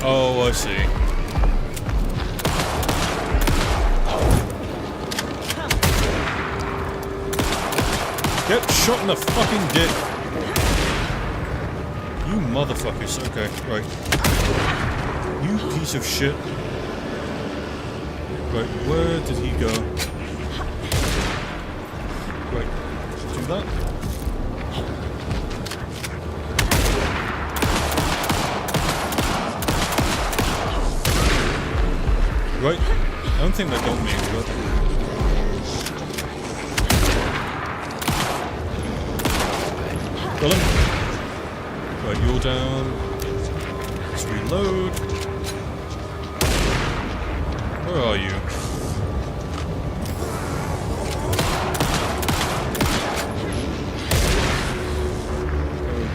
Oh, I see. Get shot in the fucking dick. You motherfuckers. Okay, right. You piece of shit. Right, where did he go? Right, do that. Right, I don't think that got me, but... Got him. Right, you're down. Let's reload. Where are you?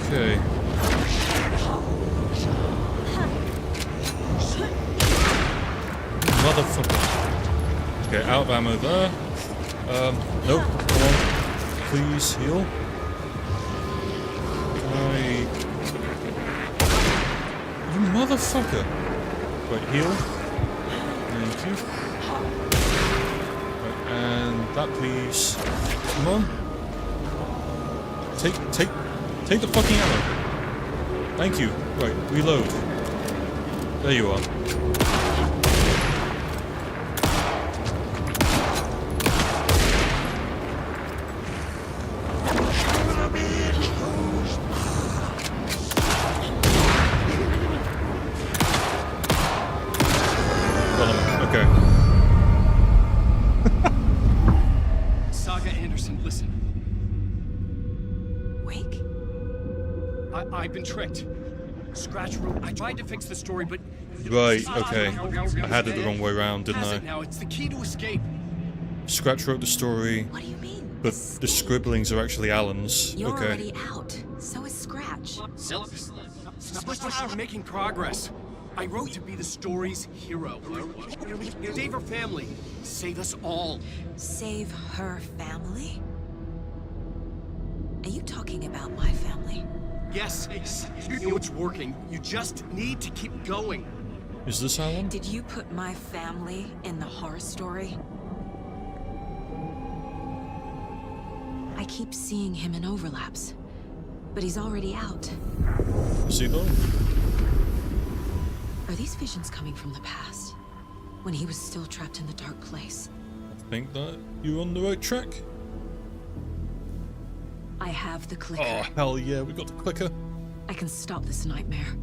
Okay. Motherfucker. Okay, out of ammo there. Nope. Come on. Please heal. You motherfucker! Right, heal. Thank you. Right, and that please. Come on. Take the fucking ammo. Thank you. Right, reload. There you are. I've been tricked. Scratch wrote. I tried to fix the story, but... Right, okay. I had it the wrong way around, didn't I? Now it's the key to escape. Scratch wrote the story. What do you mean? But the scribblings are actually Alan's. You're okay. already out. So is Scratch. We're making progress. I wrote to be the story's hero. Save her family. Save us all. Save her family? Are you talking about my family? Yes, you know it's working. You just need to keep going. Is this Alan? Did you put my family in the horror story? I keep seeing him in overlaps, but he's already out. Is he though? Are these visions coming from the past? When he was still trapped in the dark place? I think that you're on the right track. I have the clicker. Oh, hell yeah, we got the clicker. I can stop this nightmare.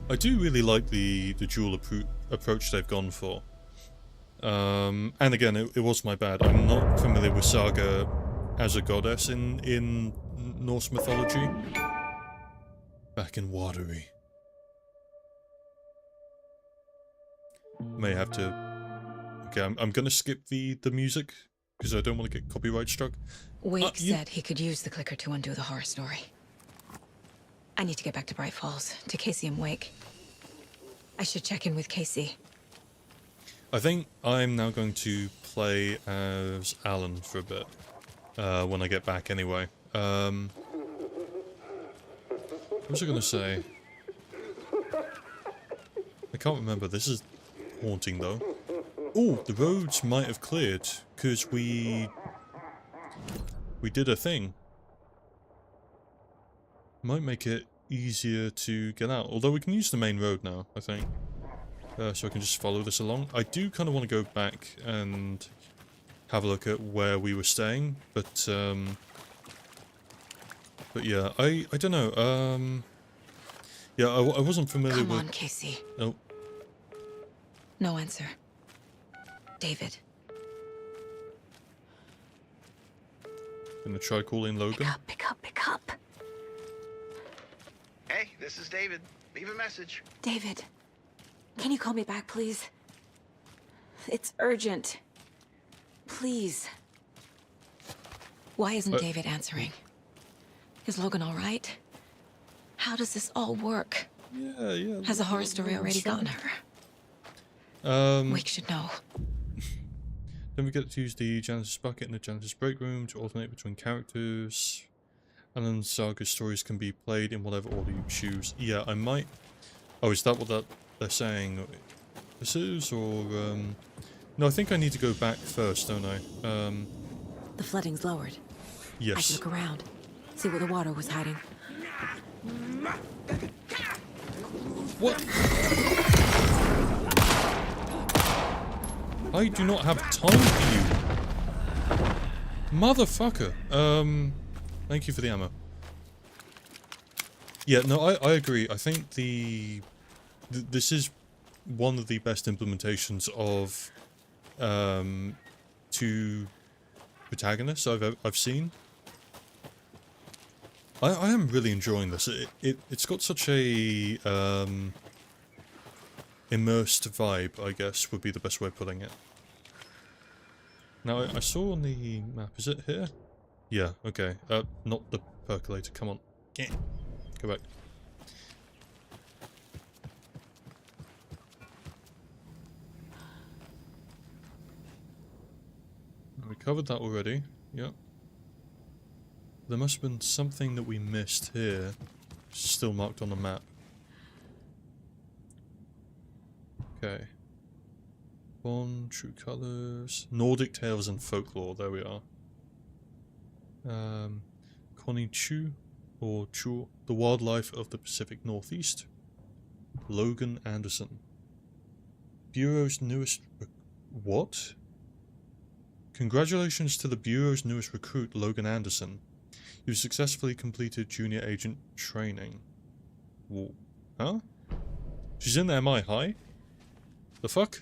I do really like the dual approach they've gone for. And again, it was my bad. I'm not familiar with Saga as a goddess in Norse mythology. Back in Watery. May have to... Okay, I'm gonna skip the music, because I don't want to get copyright struck. Wake said he could use the clicker to undo the horror story. I need to get back to Bright Falls, to Casey and Wake. I should check in with Casey. I think I'm now going to play as Alan for a bit, when I get back anyway. What was I gonna say? I can't remember, this is haunting though. Oh, the roads might have cleared, because we did a thing. Might make it easier to get out, although we can use the main road now, I think. So I can just follow this along. I do kind of want to go back and have a look at where we were staying, but yeah, I don't know, yeah, I wasn't familiar with... Come on, Casey. Oh. No answer. David. Gonna try calling Logan. Pick up. Hey, this is David. Leave a message. David, can you call me back, please? It's urgent. Please. Why isn't David answering? Is Logan all right? How does this all work? Yeah. Has the horror story already gotten her? Wake should know. Don't forget to use the Genesis bucket in the Genesis break room to alternate between characters. And then Saga stories can be played in whatever order you choose. Yeah, I might... Oh, is that what they're saying? This is, or... No, I think I need to go back first, don't I? The flooding's lowered. Yes. I should look around. See where the water was hiding. What? I do not have time for you. Motherfucker. Thank you for the ammo. Yeah, no, I agree. I think this is one of the best implementations of two protagonists I've seen. I am really enjoying this. It's got such a immersed vibe, I guess, would be the best way of putting it. Now, I saw on the map, is it here? Yeah, okay. Not the percolator, come on. Go back. We covered that already, yep. There must have been something that we missed here, still marked on the map. Okay. Bond, True Colors, Nordic Tales and Folklore, there we are. Connie Chu, or Chu, The Wildlife of the Pacific Northeast. Logan Anderson. Bureau's newest... What? Congratulations to the Bureau's newest recruit, Logan Anderson. You successfully completed junior agent training. Whoa. Huh? She's in the MI high? The fuck?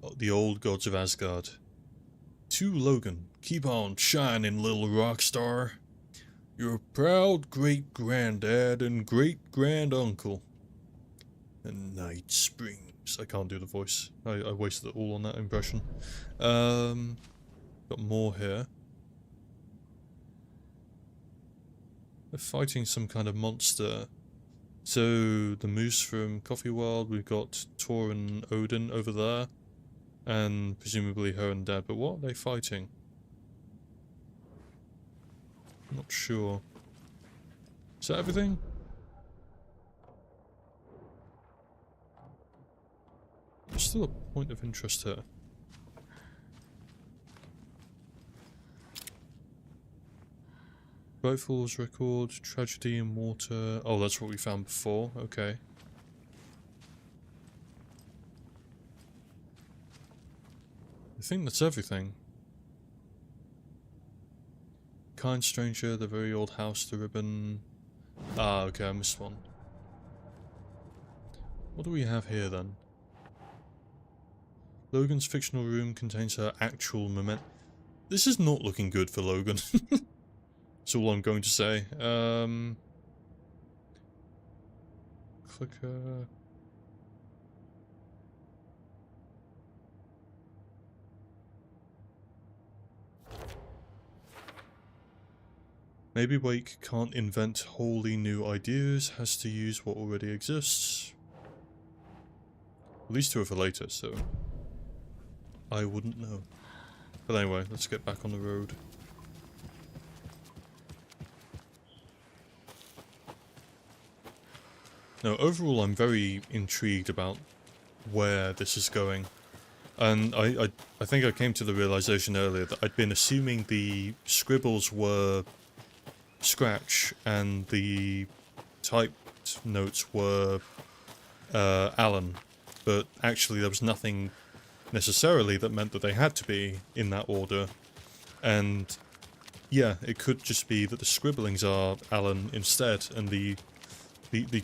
Oh, the old gods of Asgard. To Logan, keep on shining, little rock star. You're a proud great-granddad and great-grand-uncle. And Night Springs. I can't do the voice. I wasted it all on that impression. Got more here. They're fighting some kind of monster. So, the moose from Coffee World, we've got Thor and Odin over there. And presumably her and Dad, but what are they fighting? Not sure. Is that everything? There's still a point of interest here. Bright Falls record, tragedy in water. Oh, that's what we found before. Okay. I think that's everything. Kind Stranger, The Very Old House, The Ribbon. Ah, okay, I missed one. What do we have here then? Logan's fictional room contains her actual moment. This is not looking good for Logan. That's all I'm going to say. Clicker. Maybe Wake can't invent wholly new ideas, has to use what already exists. At least two are for later, so I wouldn't know. But anyway, let's get back on the road. Now, overall, I'm very intrigued about where this is going. And I think I came to the realization earlier that I'd been assuming the scribbles were Scratch and the typed notes were Alan. But actually there was nothing necessarily that meant that they had to be in that order. And yeah, it could just be that the scribblings are Alan instead, and the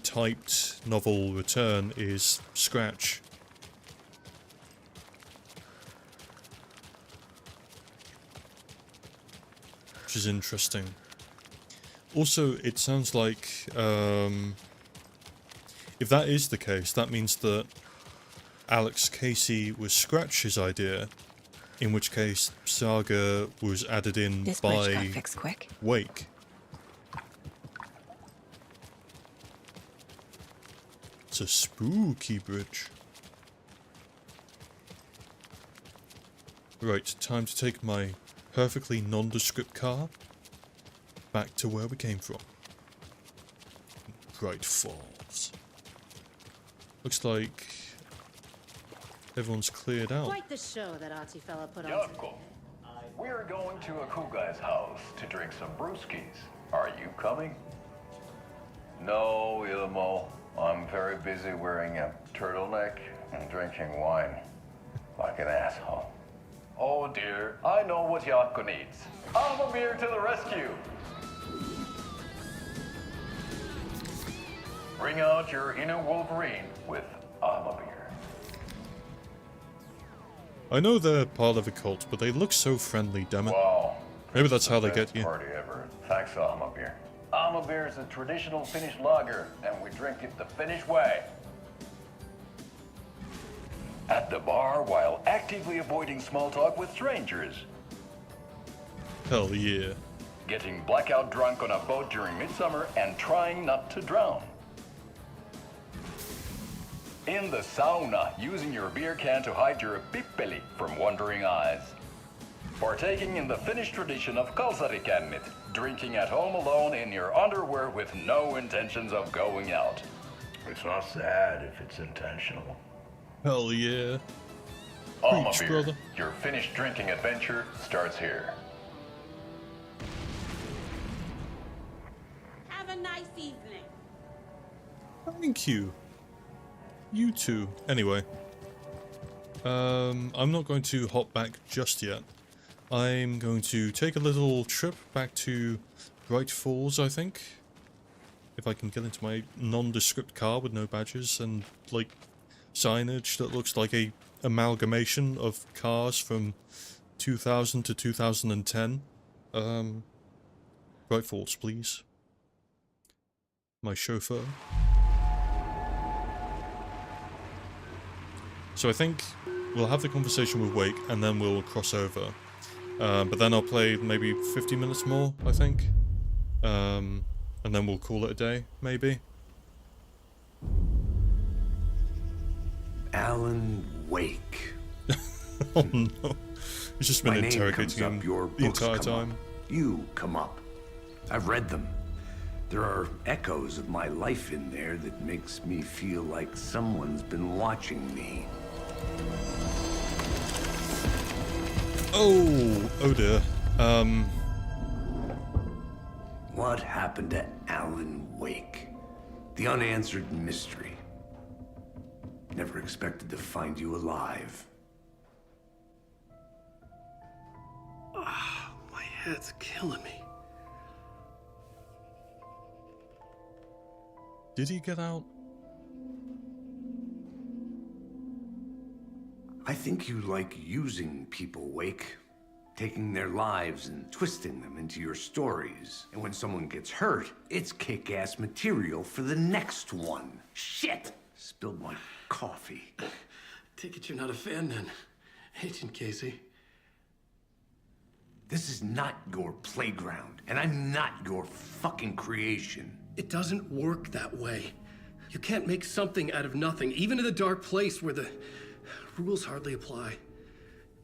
typed novel return is Scratch. Which is interesting. Also, it sounds like, if that is the case, that means that Alex Casey was Scratch's idea, in which case Saga was added in This bridge got by fixed quick. Wake. It's a spooky bridge. Right, time to take my perfectly nondescript car back to where we came from. Bright Falls. Looks like everyone's cleared out. Quite the show that artsy fella put on. Yoko, we're going to a cool guy's house to drink some brewskis. Are you coming? No, Ilmo. I'm very busy wearing a turtleneck and drinking wine. Like an asshole. Oh dear, I know what Yoko needs. I'm a beer to the rescue. Bring out your inner Wolverine with Beer. I know they're part of a cult, but they look so friendly, damn it. Wow. Maybe that's how they get you. Party ever. Thanks, Beer. Beer is a traditional Finnish lager, and we drink it the Finnish way. At the bar while actively avoiding small talk with strangers. Hell yeah. Getting blackout drunk on a boat during midsummer and trying not to drown. In the sauna, using your beer can to hide your pippeli from wandering eyes. Partaking in the Finnish tradition of kalsarikännit, drinking at home alone in your underwear with no intentions of going out. It's not sad if it's intentional. Hell yeah. Preach, Beer, brother. your Finnish drinking adventure starts here. Have a nice evening. Thank you. You too. Anyway. I'm not going to hop back just yet. I'm going to take a little trip back to Bright Falls, I think. If I can get into my nondescript car with no badges and, like, signage that looks like a amalgamation of cars from 2000 to 2010. Bright Falls, please. My chauffeur. So I think we'll have the conversation with Wake and then we'll cross over. But then I'll play maybe 50 minutes more, I think. And then we'll call it a day, maybe. Alan Wake. Oh no. He's just been interrogating him the entire time. You come up. I've read them. There are echoes of my life in there that makes me feel like someone's been watching me. Oh dear. What happened to Alan Wake? The unanswered mystery. Never expected to find you alive. Ah, my head's killing me. Did he get out? I think you like using people, Wake. Taking their lives and twisting them into your stories. And when someone gets hurt, it's kick-ass material for the next one. Shit! Spilled my coffee. Take it you're not a fan then, Agent Casey. This is not your playground, and I'm not your fucking creation. It doesn't work that way. You can't make something out of nothing, even in a dark place where the rules hardly apply.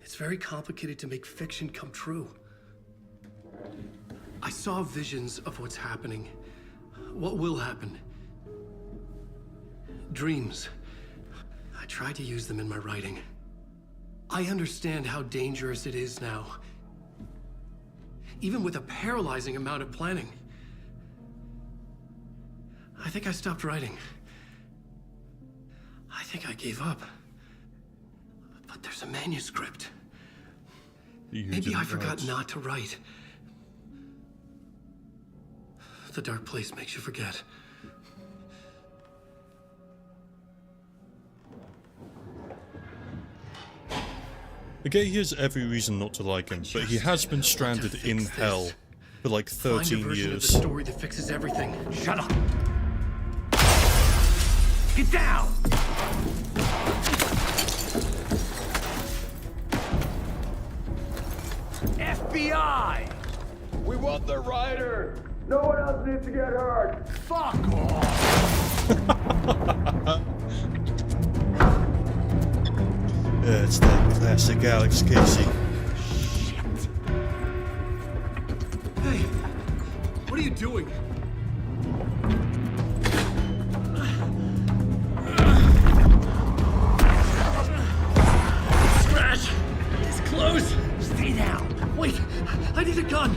It's very complicated to make fiction come true. I saw visions of what's happening, what will happen. Dreams. I tried to use them in my writing. I understand how dangerous it is now. Even with a paralyzing amount of planning. I think I stopped writing. I think I gave up. But there's a manuscript. Maybe I forgot not to write. The dark place makes you forget. Okay, he has every reason not to like him, but he has been stranded in hell for like 13 Find a version years. of the story that fixes everything. Shut up! Get down! FBI! We want the rider! No one else needs to get hurt. Fuck off! Yeah, it's that classic Alex Casey. Hey, what are you doing? Scratch! It's close! Stay down! Wait, I need a gun!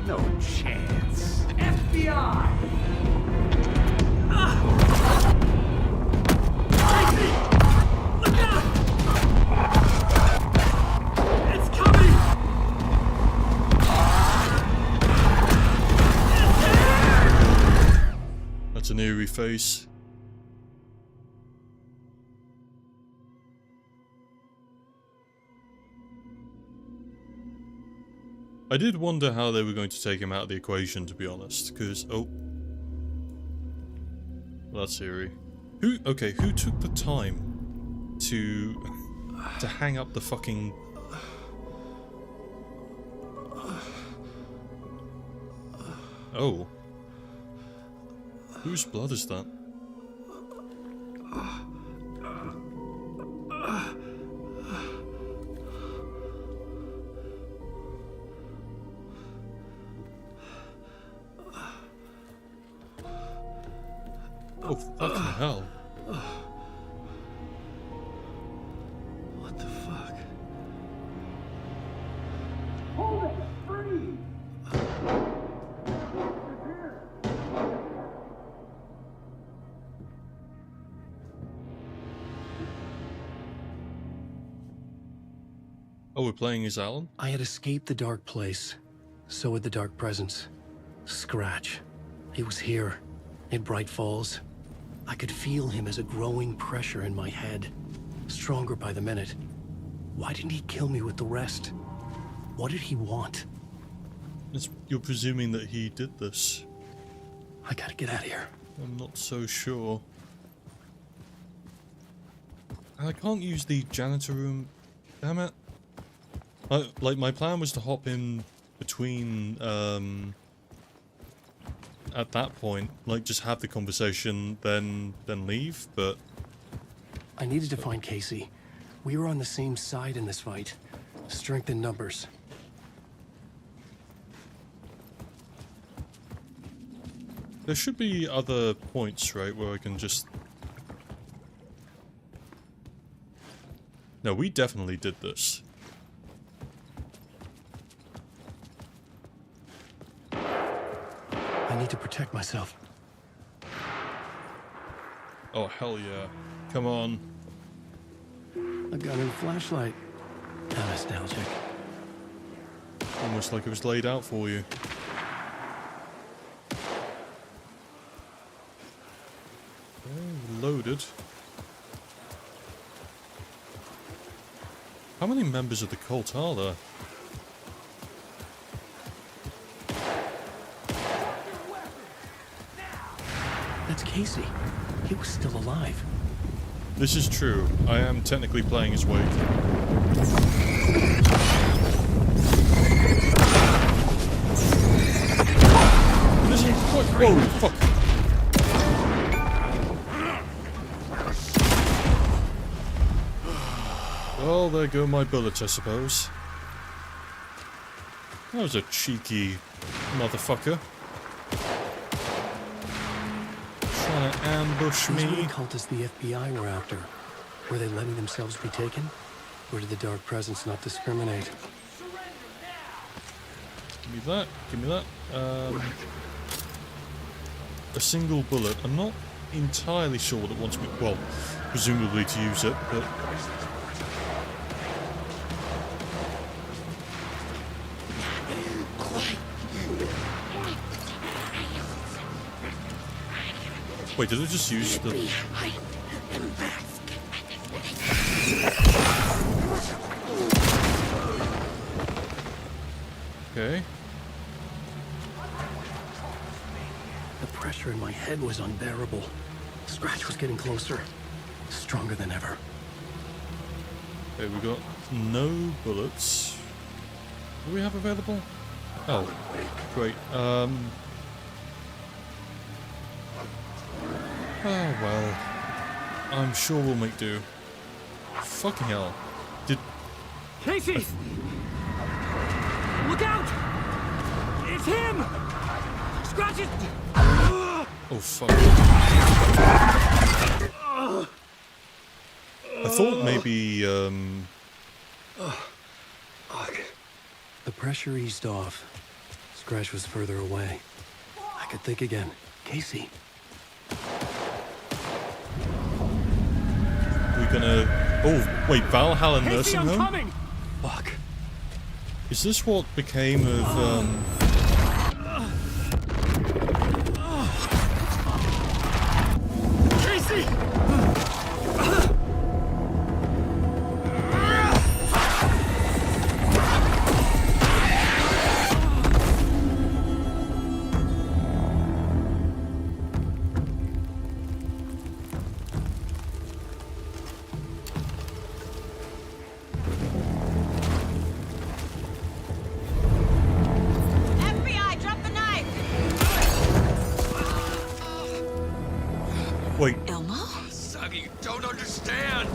No chance. FBI! Casey! Look out! It's coming! That's an eerie face. I did wonder how they were going to take him out of the equation, to be honest, because... Oh. That's eerie. Who took the time to hang up the fucking... Oh. Whose blood is that? Oh, fucking hell. What the fuck? Hold it! Freeze! Oh, we're playing as Alan? I had escaped the dark place. So had the dark presence. Scratch. He was here, in Bright Falls. I could feel him as a growing pressure in my head. Stronger by the minute. Why didn't he kill me with the rest? What did he want? You're presuming that he did this. I gotta get out of here. I'm not so sure. I can't use the janitor room. Damn it. Like, my plan was to hop in between, at that point, like, just have the conversation, then leave, but... I needed to find Casey. We were on the same side in this fight. Strength in numbers. There should be other points, right, where I can just... No, we definitely did this. I need to protect myself. Oh, hell yeah. Come on. A gun and flashlight. How nostalgic. Almost like it was laid out for you. Okay, loaded. How many members of the cult are there? That's Casey. He was still alive. This is true. I am technically playing his weight. This is what? Whoa, fuck. Well, there go my bullets, I suppose. That was a cheeky motherfucker. Trying to ambush Who's me. the cultists the FBI were after? Were they letting themselves be taken? Or did the dark presence not discriminate? Give me that. Give me that. A single bullet. I'm not entirely sure what it wants me. Well, presumably to use it, but. Wait, did it just use the... Okay. The pressure in my head was unbearable. Scratch was getting closer. Stronger than ever. Okay, we got no bullets. What do we have available? Oh, great. Oh, well. I'm sure we'll make do. Fucking hell. Did... Casey! Look out! It's him! Scratch it! Oh, fuck. I thought maybe, The pressure eased off. Scratch was further away. I could think again. Casey. we're gonna... Oh, wait, Valhalla Nursing Home? Coming. Fuck. Is this what became of, Casey! FBI, drop the knife! Wait, Elmo? Sonny, you don't understand.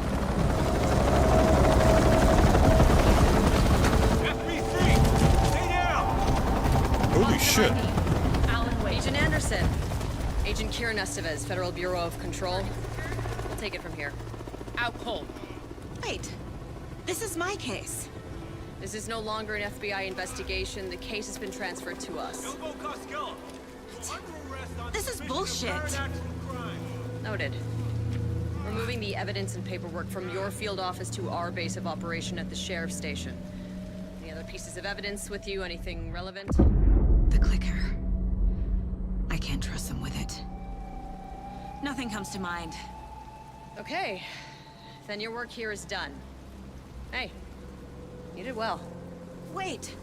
FBC! Stay down! holy shit. Agent Anderson. Agent Kieran Estevez, Federal Bureau of Control. We'll take it from here. Out cold. Wait, this is my case. This is no longer an FBI investigation. The case has been transferred to us. This is bullshit. Noted. We're moving the evidence and paperwork from your field office to our base of operation at the sheriff's station. Any other pieces of evidence with you? Anything relevant? The clicker. I can't trust them with it. Nothing comes to mind. Okay. Then your work here is done. Hey, you did well. Wait,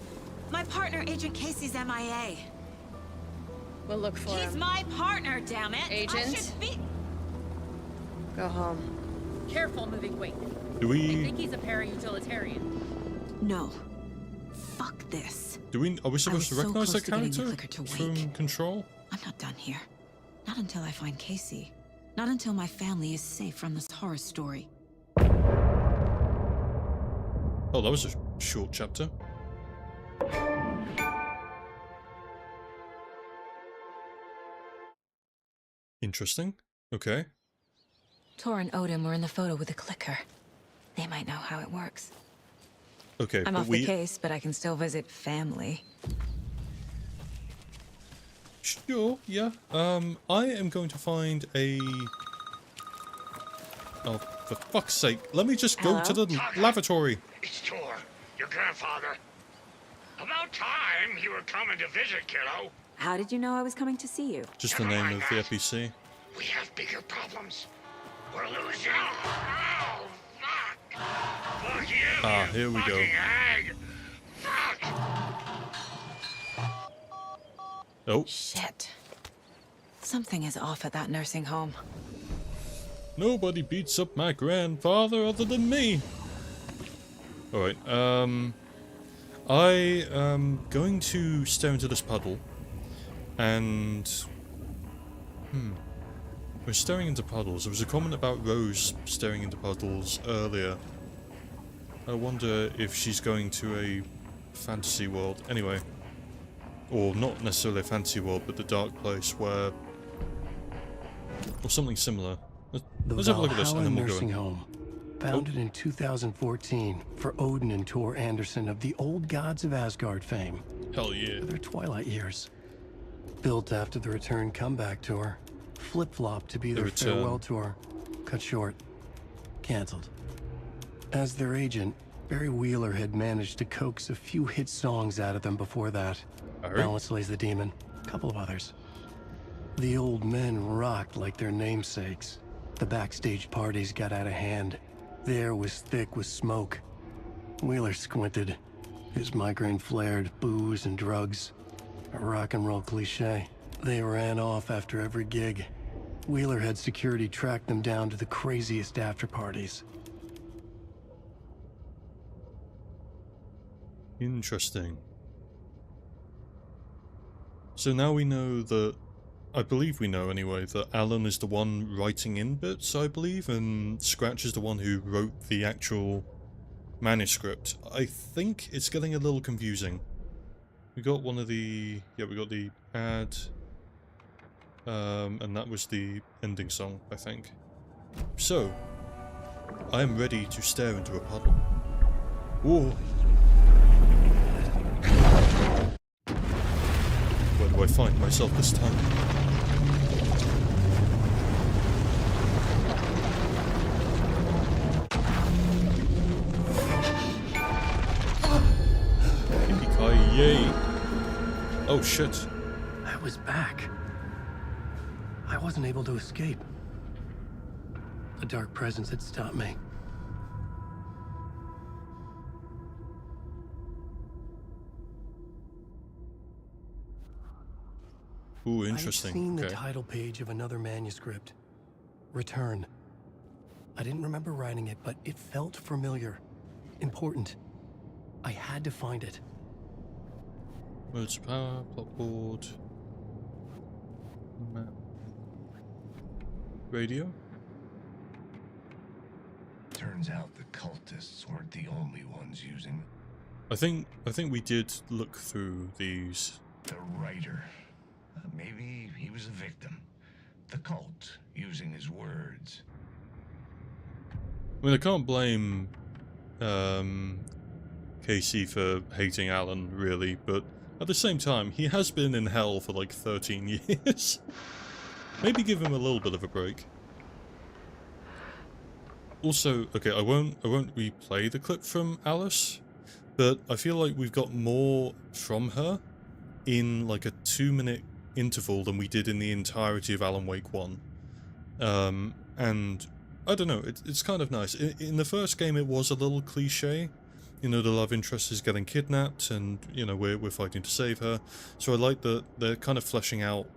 my partner, Agent Casey's MIA. We'll look for He's him. my partner, damn it! I Agent? should be... Go home. Careful moving weight. Do we... he's a para-utilitarian. No. Fuck this. Are we supposed to so recognize close that to getting the character clicker to from wake. Control? I'm not done here. Not until I find Casey. Not until my family is safe from this horror story. Oh, that was a short chapter. Interesting. Okay. Tor and Odin were in the photo with the clicker. They might know how it works. Okay, I'm but off the case, but I can still visit family. Sure, yeah. I am going to find a... Oh, for fuck's sake. Let me just go to the lavatory. It's Tor, your grandfather. About time you were coming to visit, kiddo. How did you know I was coming to see you? Just the name of the FEC. We have bigger problems. We're losing. Oh, fuck. Fuck you. Ah, here we go. Oh. Shit. Something is off at that nursing home. Nobody beats up my grandfather other than me. Alright, I am going to stare into this puddle. And... We're staring into puddles. There was a comment about Rose staring into puddles earlier. I wonder if she's going to a fantasy world. Anyway. Or not necessarily a fantasy world, but the dark place where... Or something similar. Let's have a look at this and then we'll go nursing in. home, founded in 2014 for Odin and Tor Anderson of the old gods of Asgard fame. Hell yeah. For their twilight years. Built after the Return comeback tour. Flip-flopped to be their farewell tour. Cut short. Cancelled. As their agent, Barry Wheeler had managed to coax a few hit songs out of them before that. Balance Lays the Demon, a couple of others. The old men rocked like their namesakes. The backstage parties got out of hand. The air was thick with smoke. Wheeler squinted. His migraine flared, booze and drugs. A rock and roll cliche. They ran off after every gig. Wheeler had security track them down to the craziest after parties. Interesting. So now we know that, I believe we know anyway, that Alan is the one writing in bits, I believe, and Scratch is the one who wrote the actual manuscript. I think it's getting a little confusing. We got one of the... yeah, we got the ad, and that was the ending song, I think. So, I am ready to stare into a puddle. Whoa! Where do I find myself this time? Yippee-ki-yay! Oh shit! I was back. I wasn't able to escape. A dark presence had stopped me. Ooh, interesting. I had seen the okay. title page of another manuscript. Return. I didn't remember writing it, but it felt familiar. Important. I had to find it. Words of power, plotboard, map, radio. Turns out the cultists weren't the only ones using. I think we did look through these. The writer. Maybe he was a victim. The cult using his words. I mean, I can't blame Casey for hating Alan, really, but at the same time, he has been in hell for like 13 years. Maybe give him a little bit of a break. Also, okay, I won't replay the clip from Alice, but I feel like we've got more from her in like a 2-minute interval than we did in the entirety of Alan Wake 1. And I don't know, it's kind of nice. In the first game it was a little cliche. You know, the love interest is getting kidnapped and, you know, we're fighting to save her. So I like that they're kind of fleshing out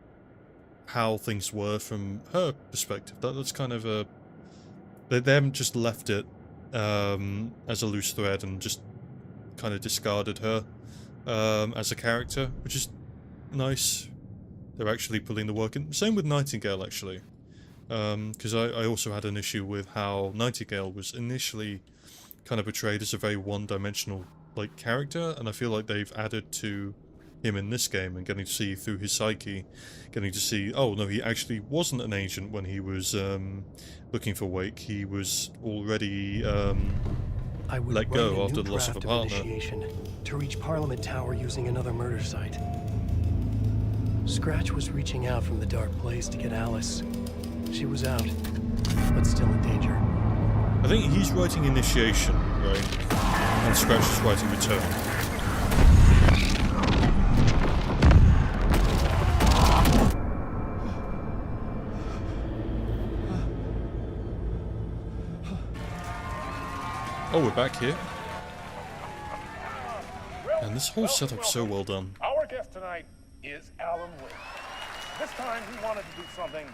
how things were from her perspective. That's kind of a... They haven't just left it as a loose thread and just kind of discarded her as a character, which is nice. They're actually putting the work in. Same with Nightingale, actually. Because I also had an issue with how Nightingale was initially kind of portrayed as a very one-dimensional like character, and I feel like they've added to him in this game and getting to see through his psyche, getting to see, oh no, he actually wasn't an agent when he was looking for Wake. He was already let go after the loss of a partner. To reach Parliament Tower using another murder site. Scratch was reaching out from the dark place to get Alice. She was out, but still in danger. I think he's writing Initiation, right? And Scratch is writing Return. Oh, we're back here. And this whole setup's so well done. Our guest tonight is Alan Wake. This time he wanted to do something.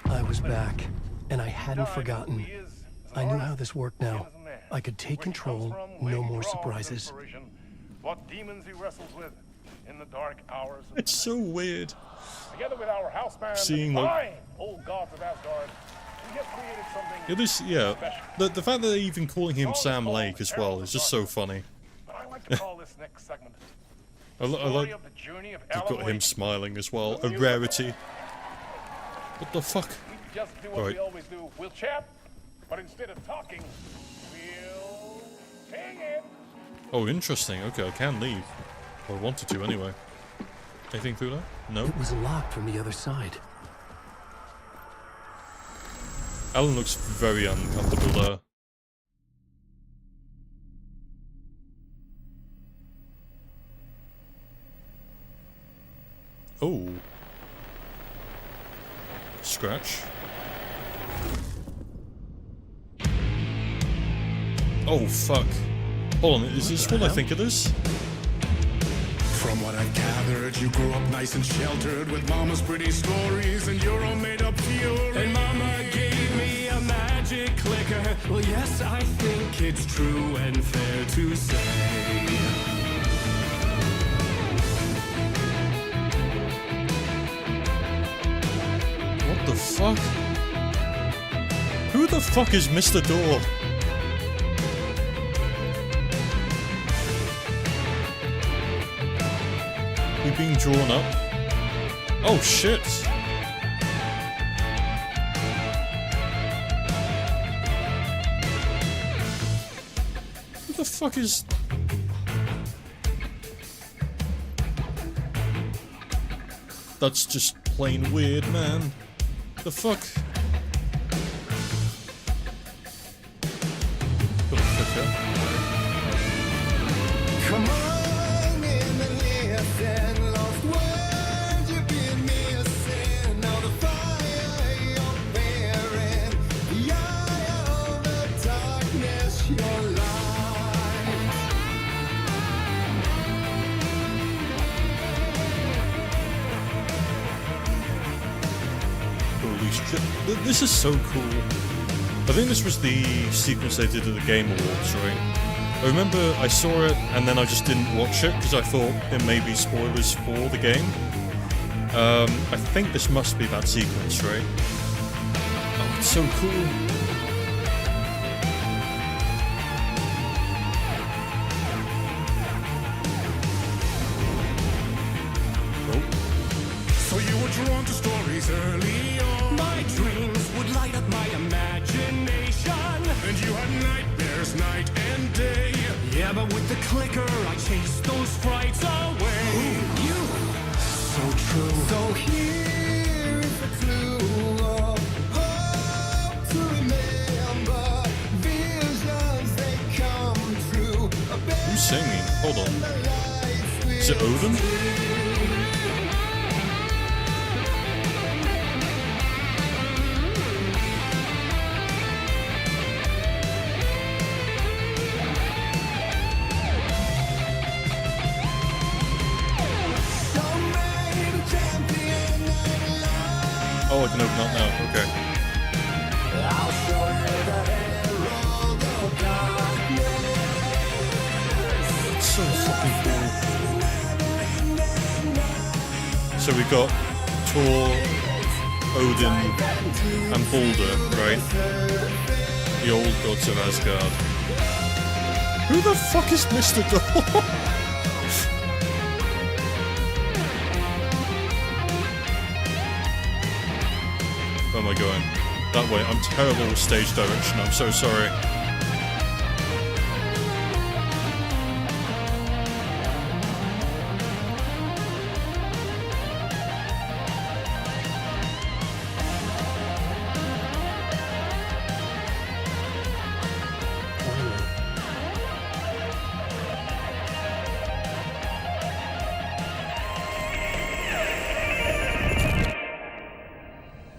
I was back, and I hadn't forgotten. I knew how this worked now. I could take control, no more surprises. What demons he wrestles with in the dark hours. It's so weird. Together with our house band, Seeing, the like, divine old gods of Asgard, we have created something. It is, yeah. The fact that they're even calling him Sam Lake as well is just so funny. But I like to call this next segment I like of the journey of they've Alan got him Wake. smiling as well. A rarity. What the fuck? We just do what Right. we always do. We'll chat, but instead of talking, we'll sing it. Oh, interesting. Okay, I can leave. Or I wanted to anyway. Anything through there? No. It was locked from the other side. Alan looks very uncomfortable there. Oh. Scratch. Oh, fuck. Hold on, is this what I think it is? From what I've gathered, you grew up nice and sheltered with mama's pretty stories, and you're all made up fury. And mama gave me a magic clicker. Well, yes, I think it's true and fair to say. What the fuck? Who the fuck is Mr. Door? We being drawn up? Oh shit! Who the fuck is... That's just plain weird, man. The fuck? Got a clicker. Come on in and listen, lost words you've been missing. Now the fire you're bearing, the eye of the darkness, your light. Holy shit. This is so cool. I think this was the sequence they did at the Game Awards, right? I remember I saw it and then I just didn't watch it because I thought it may be spoilers for the game. I think this must be that sequence, right? Oh, it's so cool. So you were drawn to stories early on. My dreams would light up my imagination. And you had nightmares night and day. Yeah, but with the clicker, I chased those frights away. Ooh, you, so true. So here is the clue of hope to remember. Visions, they come true. Who's singing? Hold on. Is it Odin? Oh, I can open up now. Okay. I'll show you the herald of darkness. It's so fucking cool. So we got Thor, Odin, and Balder, right? The old gods of Asgard. Who the fuck is Mr. Door? Where am I going? That way. I'm terrible with stage direction. I'm so sorry.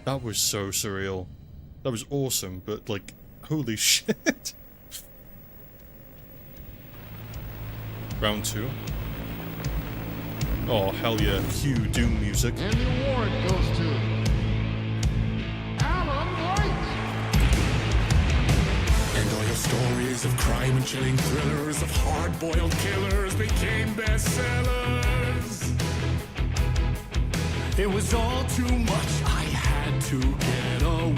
That was so surreal. That was awesome, but like, holy shit. Round 2. Oh, hell yeah. Cue Doom music. And the award goes to Alan White. And all your stories of crime and chilling thrillers of hard-boiled killers became bestsellers. It was all too much. I had to get away.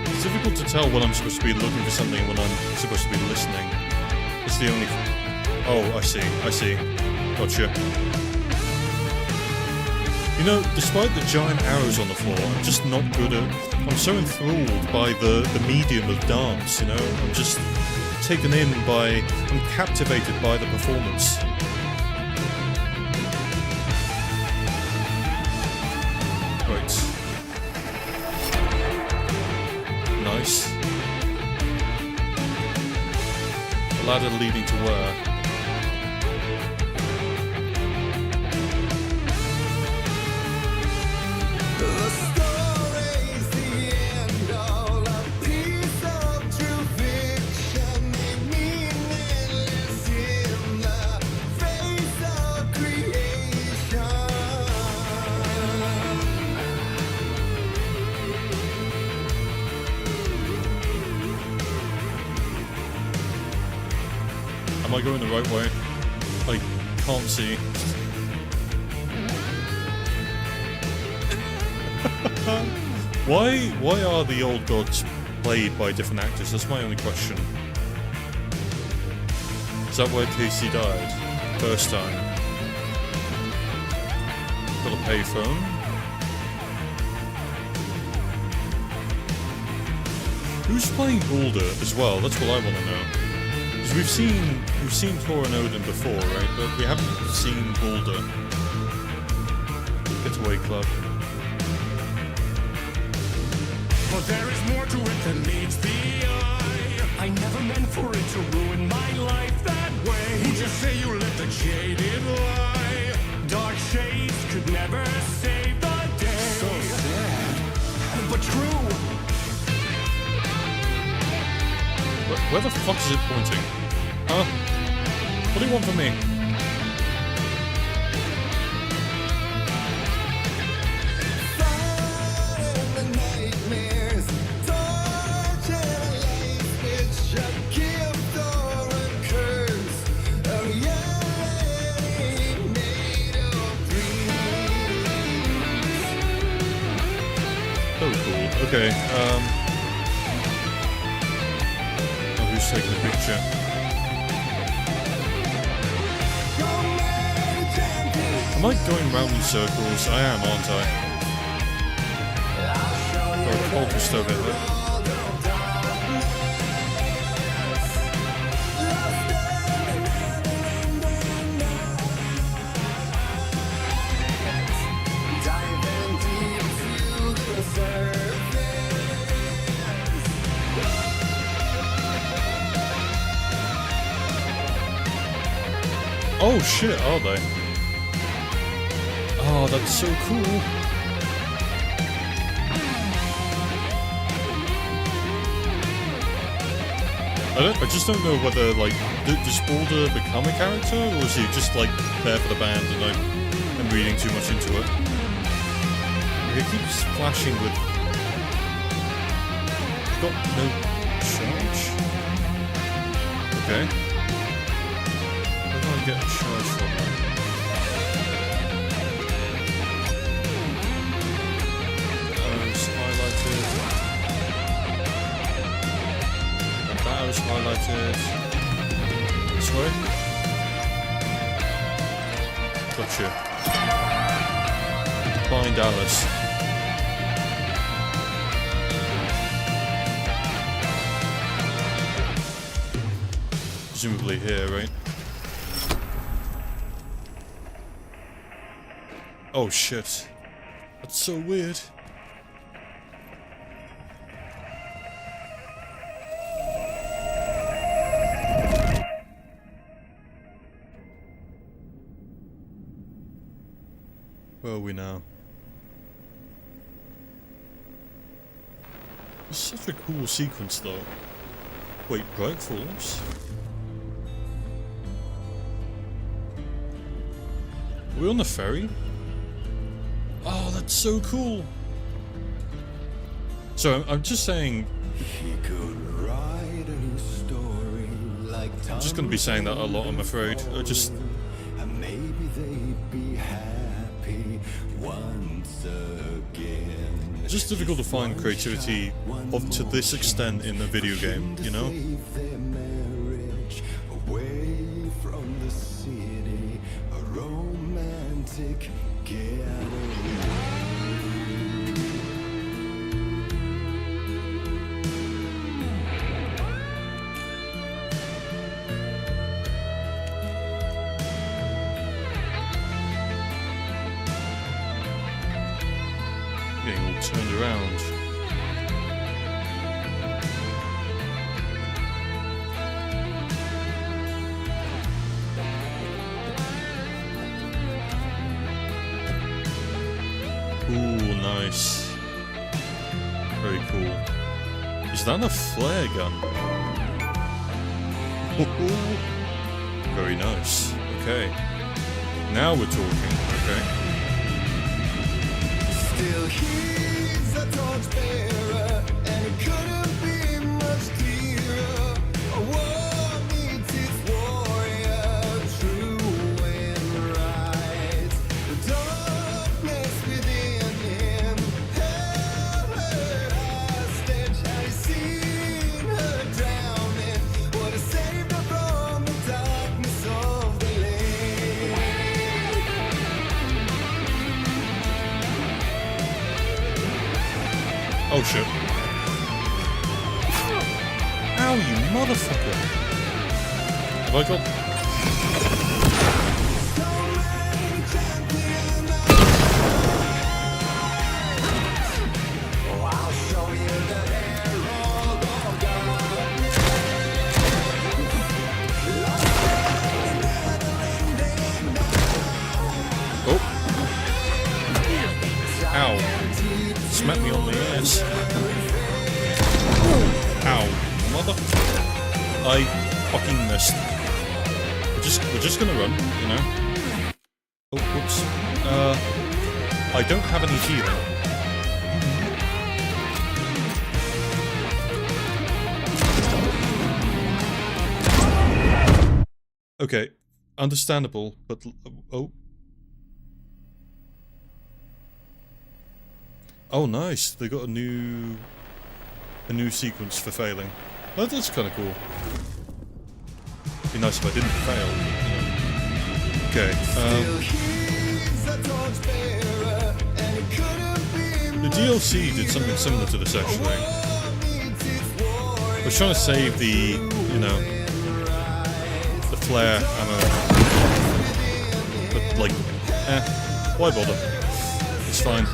It's difficult to tell when I'm supposed to be looking for something and when I'm supposed to be listening. It's the only... Oh, I see. Gotcha. You know, despite the giant arrows on the floor, I'm just not good at... I'm so enthralled by the medium of dance, you know? I'm just taken in by... I'm captivated by the performance. Right. Nice. A ladder leading to where? The story's the end, all a piece of true fiction, meaningless in the face of creation. Am I going the right way? I can't see. Why are the old gods played by different actors? That's my only question. Is that where Casey died? First time. Got a payphone. Who's playing Baldur as well? That's what I want to know. Because we've seen Thor and Odin before, right? But we haven't seen Baldur. Getaway Club. But there is more to it than meets the eye. I never meant for it to ruin my life that way. Who'd you say you lived a jaded lie? Dark shades could never save the day. So sad, but true. Where the fuck is it pointing? Huh? What do you want from me? Oh, cool. Okay, oh, who's taking the picture? Am I going round in circles? I am, aren't I? Got a cultist over there. Oh shit, are they? Oh, that's so cool. I just don't know whether, like, does Baldur become a character, or is he just, like, there for the band and I'm reading too much into it? He keeps flashing with... Got no charge? Okay. Where do I get a charge from that? That was highlighted. This way. Gotcha. Find Alice. Presumably here, right? Oh shit. That's so weird. Where are we now? It's such a cool sequence though. Wait, Bright Falls? Are we on the ferry? Oh, that's so cool! So I'm just saying... I'm just gonna be saying that a lot, I'm afraid. Maybe they'd be happy once again. It's just difficult to find creativity to this extent in a video game, you know? Their marriage away from the city, a romantic getaway. Getting all turned around. Ooh, nice. Very cool. Is that a flare gun? Ooh. Very nice. Okay. Now we're talking. Okay. Still he's a torchbearer, and it couldn't be much clearer. A war meets its warrior, true and right. The darkness within him held her hostage. Had he seen her drowning, would have saved her from the darkness of the lake. Oh shit. Ow, you motherfucker! Have I got... I'll show you the herald of God. Oh. Ow. Smack me on the ass. Ow, mother. I fucking missed. We're just gonna run, you know. Oh, whoops. I don't have any healing. Okay, understandable, but oh. Oh, nice! They got a new sequence for failing. Oh, that's kind of cool. Be nice if I didn't fail. You know. Okay. The DLC did something similar to this actually. I was trying to save the, you know, the flare ammo, but like, why bother? It's fine.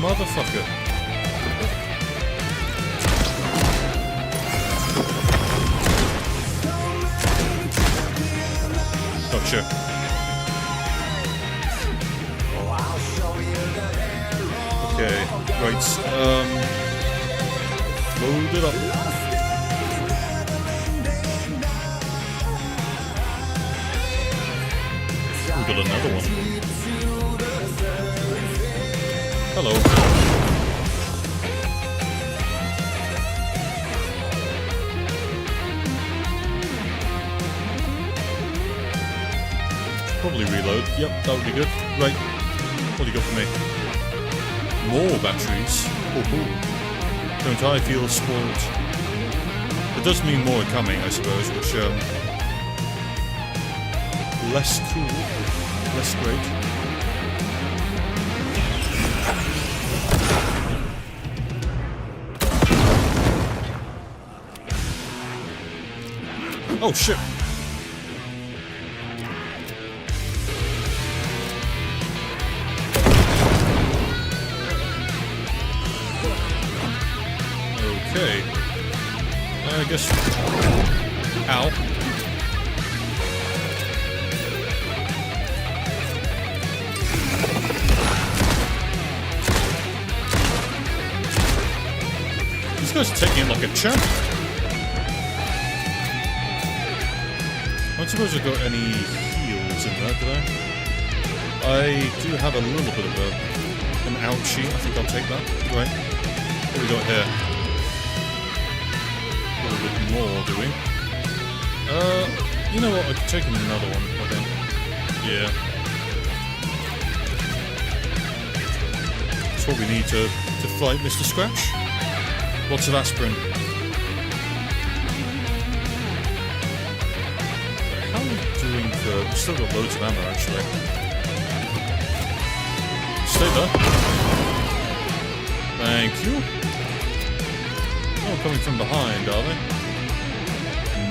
Motherfucker. Gotcha. Okay, right. Load it up. We got another one. Hello. Probably reload. Yep, that would be good. Right. What do you got for me? More batteries. Oh, don't I feel spoiled? It does mean more are coming, I suppose, which, less cool. Less great. Oh shit! I guess... Ow. This guy's taking it like a champ. I don't suppose I've got any heals in there, do I do have a little bit of an ouchie. I think I'll take that. Right. What do we got here? A little bit more, do we? You know what? I could take another one, I think. Yeah. That's what we need to fight Mr. Scratch. Lots of aspirin. How are we doing for... We've still got loads of ammo, actually. Stay there. Thank you. Oh, coming from behind, are they?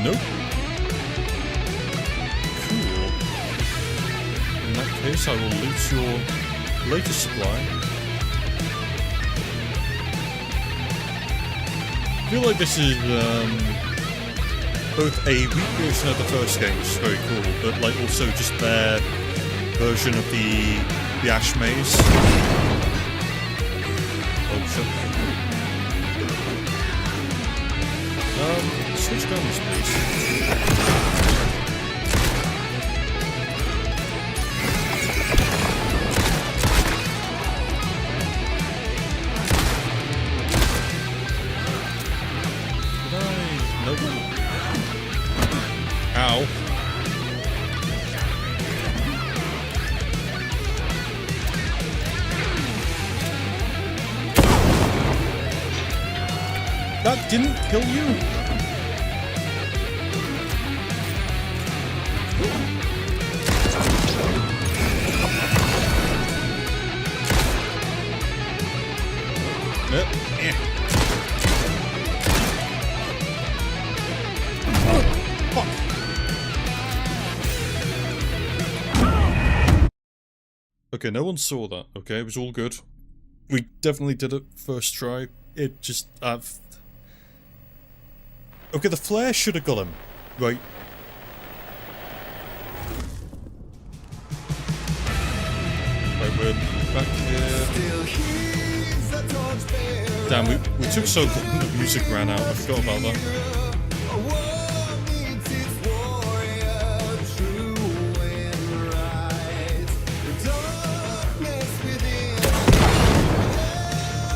Nope. Cool. In that case, I will loot your latest supply. I feel like this is both a weak version of the first game, which is very cool, but like also just their version of the Ash Maze. Oh shit. Switch guns, please. Ow. That didn't kill you? Okay, no one saw that, okay? It was all good. We definitely did it first try. It just... Okay, the flare should have got him. Right. Right, we're back here. Damn, we took so long, the music ran out. I forgot about that.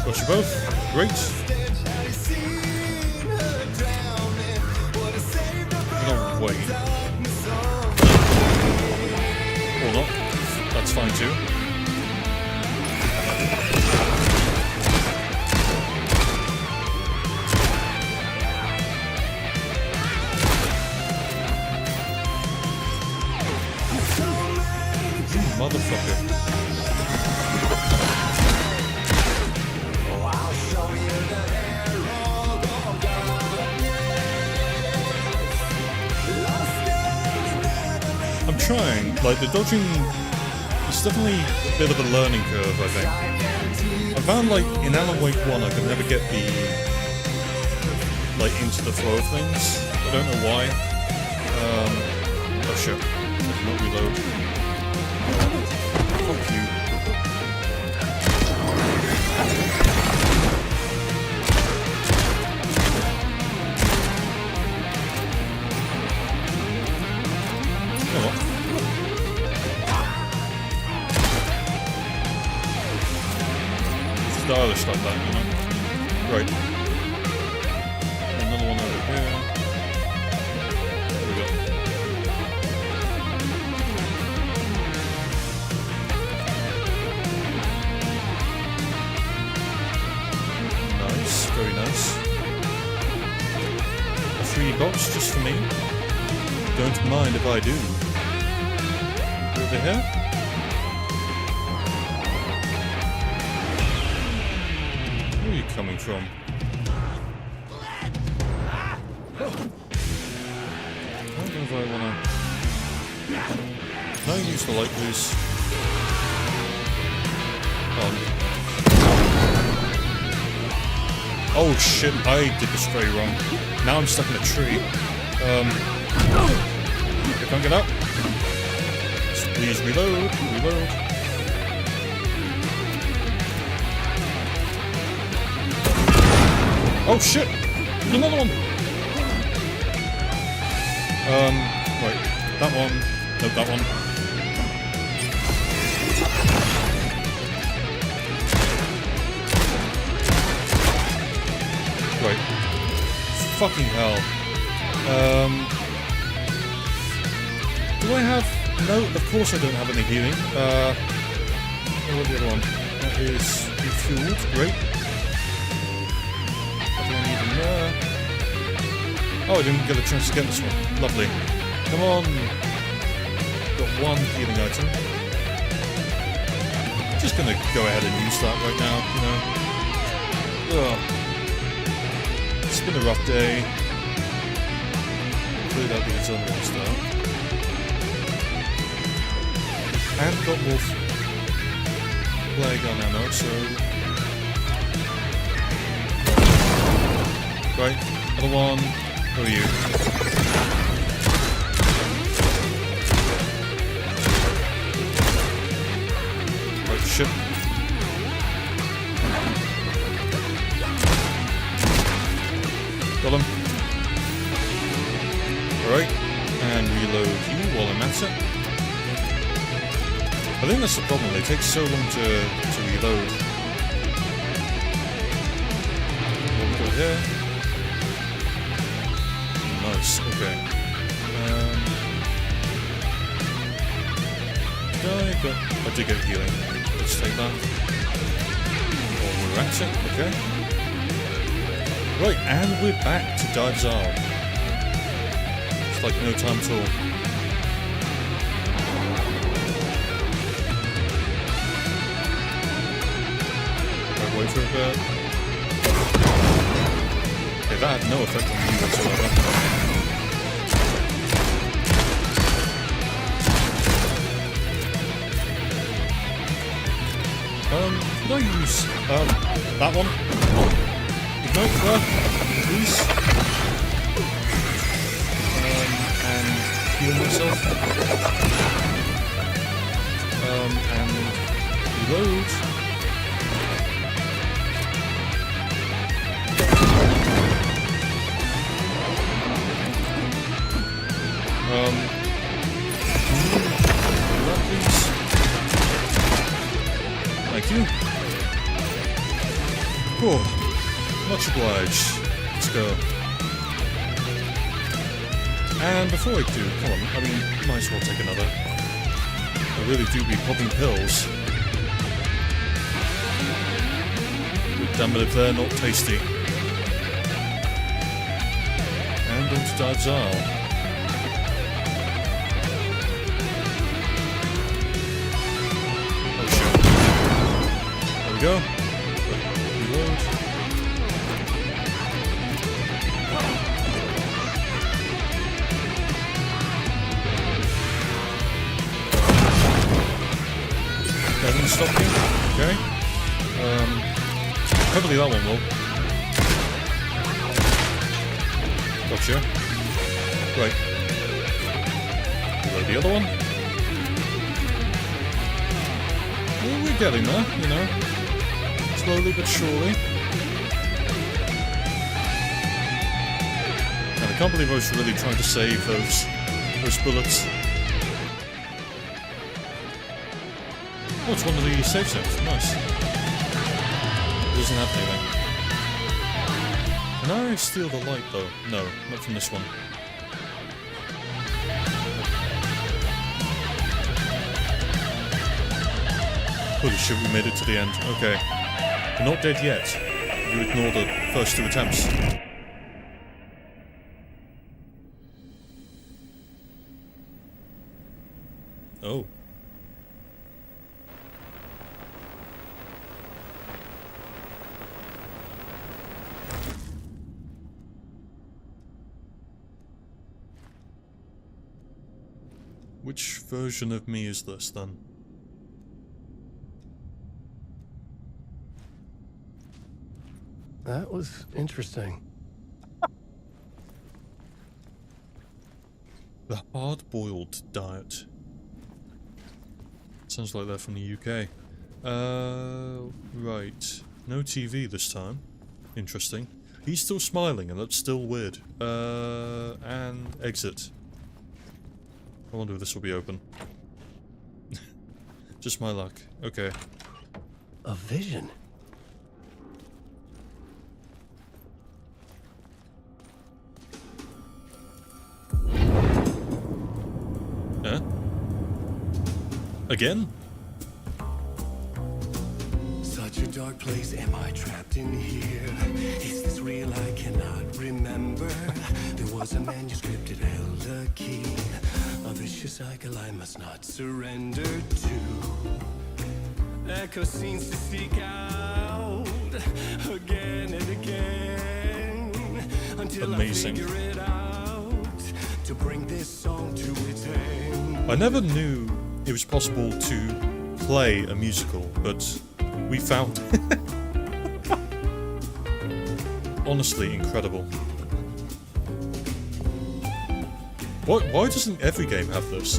Got you both. Great. No, wait. Or not. That's fine too. Motherfucker. I'm trying, like the dodging, it's definitely a bit of a learning curve, I think. I found like in Alan Wake 1 I could never get the, like into the flow of things. I don't know why. Oh shit, I cannot reload. Fuck you. Stylish like that, you know? Right. Another one over here. There we go. Nice, very nice. A free box just for me. Don't mind if I do. Over here. Coming from. I don't know if I wanna. Can I use the light, please? Oh shit, I did this very wrong. Now I'm stuck in a tree. I can't get up. So please reload, reload. Oh shit! There's another one! Right. That one. No, that one. Right. Fucking hell. Do I have... No, of course I don't have any healing. What's the other one? That is refueled. Great. I don't need them there. Oh, I didn't get a chance to get this one. Lovely. Come on. Got one healing item. Just gonna go ahead and use that right now, you know. Ugh. It's been a rough day. Hopefully that'll be its own one star. And got more flare gun ammo, so... Right, other one. Who are you? Right, ship. Got him. Alright, and reload you while I'm at it. I think that's the problem, they take so long to reload. What we got here? Nice, okay. I did get healing. Let's take that. While we're at it, okay. Right, and we're back to Dive's Arm. It's like no time at all. Right, wait for a bit. Okay, that had no effect on me whatsoever. Could I use that one? Ignite there, please. And heal myself. And reload. That please. Thank you. Cool. Much obliged. Let's go. And before I do, come on, I mean, might as well take another. I really do be popping pills. But damn it if they're not tasty. And onto Dive's Arm. There we go. Reload. That didn't stop you. Okay. Hopefully that one will. Gotcha. Right. Reload the other one. Well, we're getting there, you know. Slowly but surely. And I can't believe I was really trying to save those bullets. Oh, it's one of the save zones. Nice. It doesn't have anything. Can I steal the light though? No, not from this one. Holy shit, we made it to the end. Okay. We're not dead yet. You ignore the first 2 attempts. Oh. Which version of me is this then? That was interesting. The hard-boiled diet. Sounds like they're from the UK. Right. No TV this time. Interesting. He's still smiling, and that's still weird. And exit. I wonder if this will be open. Just my luck. Okay. A vision. Huh? Again? Such a dark place, am I trapped in here? Is this real? I cannot remember. There was a manuscript, it held a key. A vicious cycle I must not surrender to. Echo scenes to seek out again and again until Amazing. I figure it out to bring this song to its end. I never knew it was possible to play a musical, but we found it. Honestly, incredible. Why doesn't every game have this?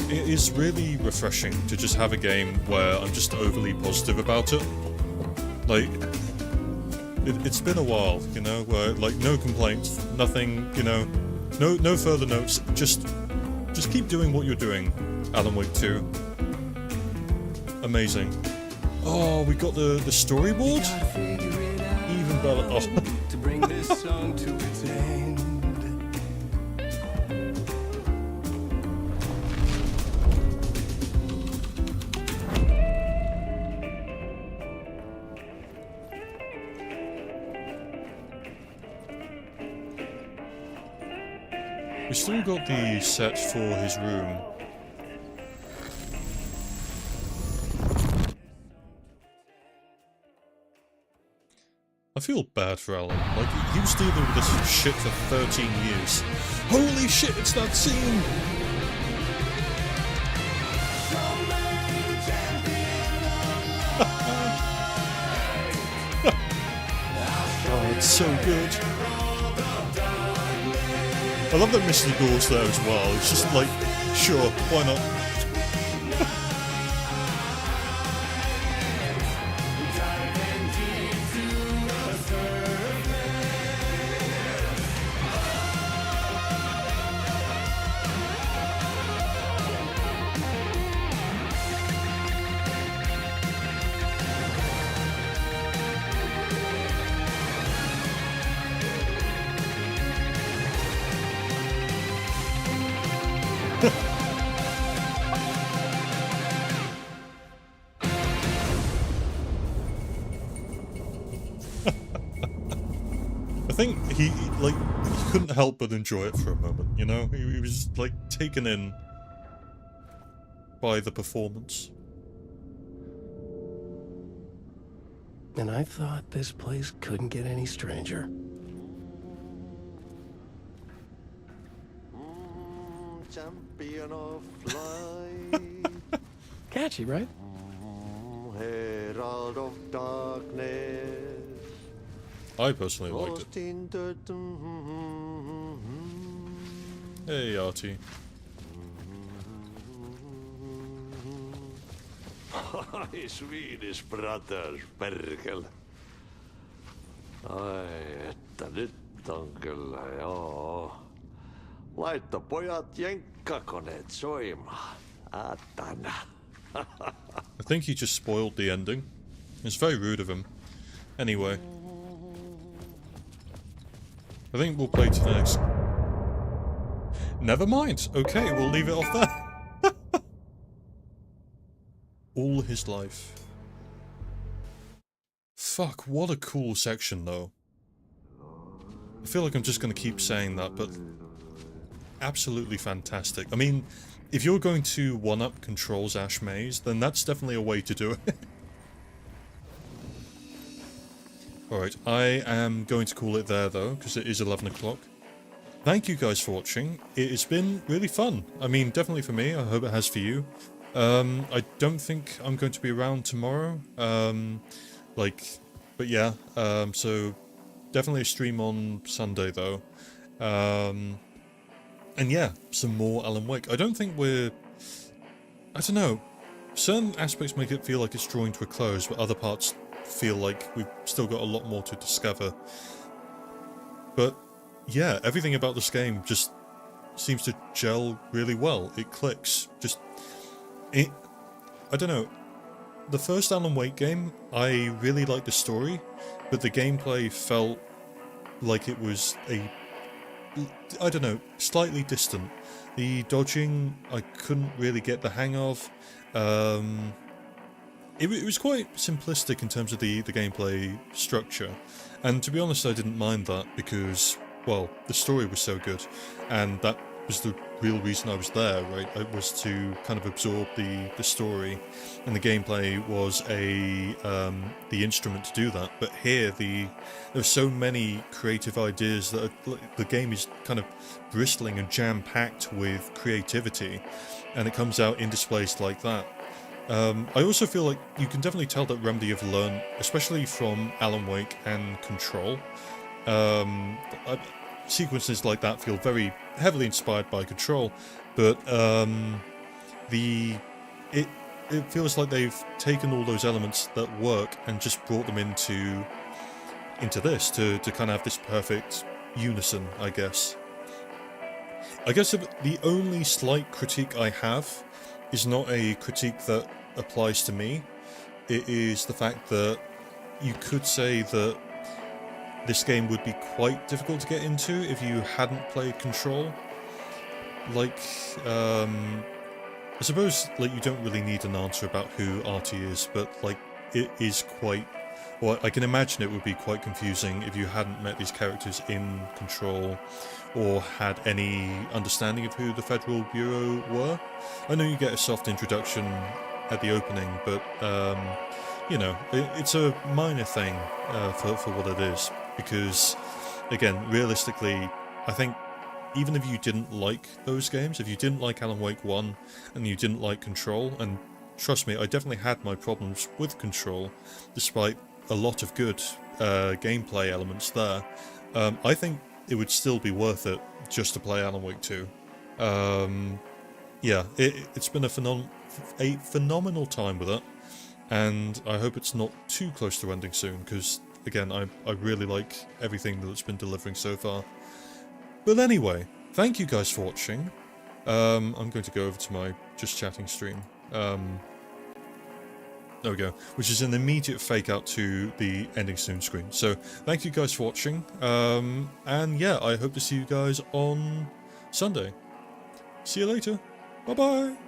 It is really refreshing to just have a game where I'm just overly positive about it. Like, it's been a while, you know, where, like, no complaints, nothing, you know, no further notes, just keep doing what you're doing, Alan Wake 2. Amazing. Oh, we got the storyboard? Even better. Oh. To bring this song to its end. We still got the set for his room. I feel bad for Alan. Like, he was dealing with this shit for 13 years. Holy shit, it's that scene! Oh, it's so good. I love that Mr. Gore's there as well. It's just like, sure, why not? I think he couldn't help but enjoy it for a moment, you know? He was, like, taken in by the performance. And I thought this place couldn't get any stranger. Champion of light. Catchy, right? Herald of darkness. I personally liked it. Hey, Artie. Ai, Swedish brothers, perkele. Ai, että nyt on kyllä, joo. Laittopojat jenkkakoneet soimaan. Atana. I think he just spoiled the ending. It's very rude of him. Anyway. I think we'll play to the next... Never mind. Okay, we'll leave it off there. All his life. Fuck, what a cool section, though. I feel like I'm just going to keep saying that, but... Absolutely fantastic. I mean, if you're going to one-up Control's Ash Maze, then that's definitely a way to do it. Alright, I am going to call it there, though, because it is 11 o'clock. Thank you guys for watching. It has been really fun. I mean, definitely for me. I hope it has for you. I don't think I'm going to be around tomorrow. But yeah, so definitely a stream on Sunday though. And yeah, some more Alan Wake. I don't think I don't know. Certain aspects make it feel like it's drawing to a close, but other parts feel like we've still got a lot more to discover. But yeah, everything about this game just seems to gel really well. It clicks. I don't know. The first Alan Wake game, I really liked the story, but the gameplay felt like it was I don't know, slightly distant. The dodging, I couldn't really get the hang of. It was quite simplistic in terms of the gameplay structure, and to be honest I didn't mind that because, well, the story was so good, and that was the real reason I was there, right? It was to kind of absorb the story, and the gameplay was the instrument to do that. But here, there's so many creative ideas that the game is kind of bristling and jam-packed with creativity, and it comes out in displays like that. I also feel like you can definitely tell that Remedy have learned, especially from Alan Wake and Control. Sequences like that feel very heavily inspired by Control, but it feels like they've taken all those elements that work and just brought them into this to kind of have this perfect unison, I guess. I guess the only slight critique I have is not a critique that applies to me. It is the fact that you could say that this game would be quite difficult to get into if you hadn't played Control. Like, I suppose, like, you don't really need an answer about who Artie is, but, like, it is quite... Well, I can imagine it would be quite confusing if you hadn't met these characters in Control or had any understanding of who the Federal Bureau were. I know you get a soft introduction at the opening, but, you know, it's a minor thing for what it is. Because, again, realistically, I think even if you didn't like those games, if you didn't like Alan Wake 1 and you didn't like Control, and trust me, I definitely had my problems with Control, despite a lot of good gameplay elements there, I think it would still be worth it just to play Alan Wake 2. Yeah, it's been a phenomenal time with it, and I hope it's not too close to ending soon, because again, I really like everything that it's been delivering so far. But anyway, thank you guys for watching. I'm going to go over to my Just Chatting stream. There we go. Which is an immediate fake out to the ending soon screen. So, thank you guys for watching. And yeah, I hope to see you guys on Sunday. See you later. Bye-bye.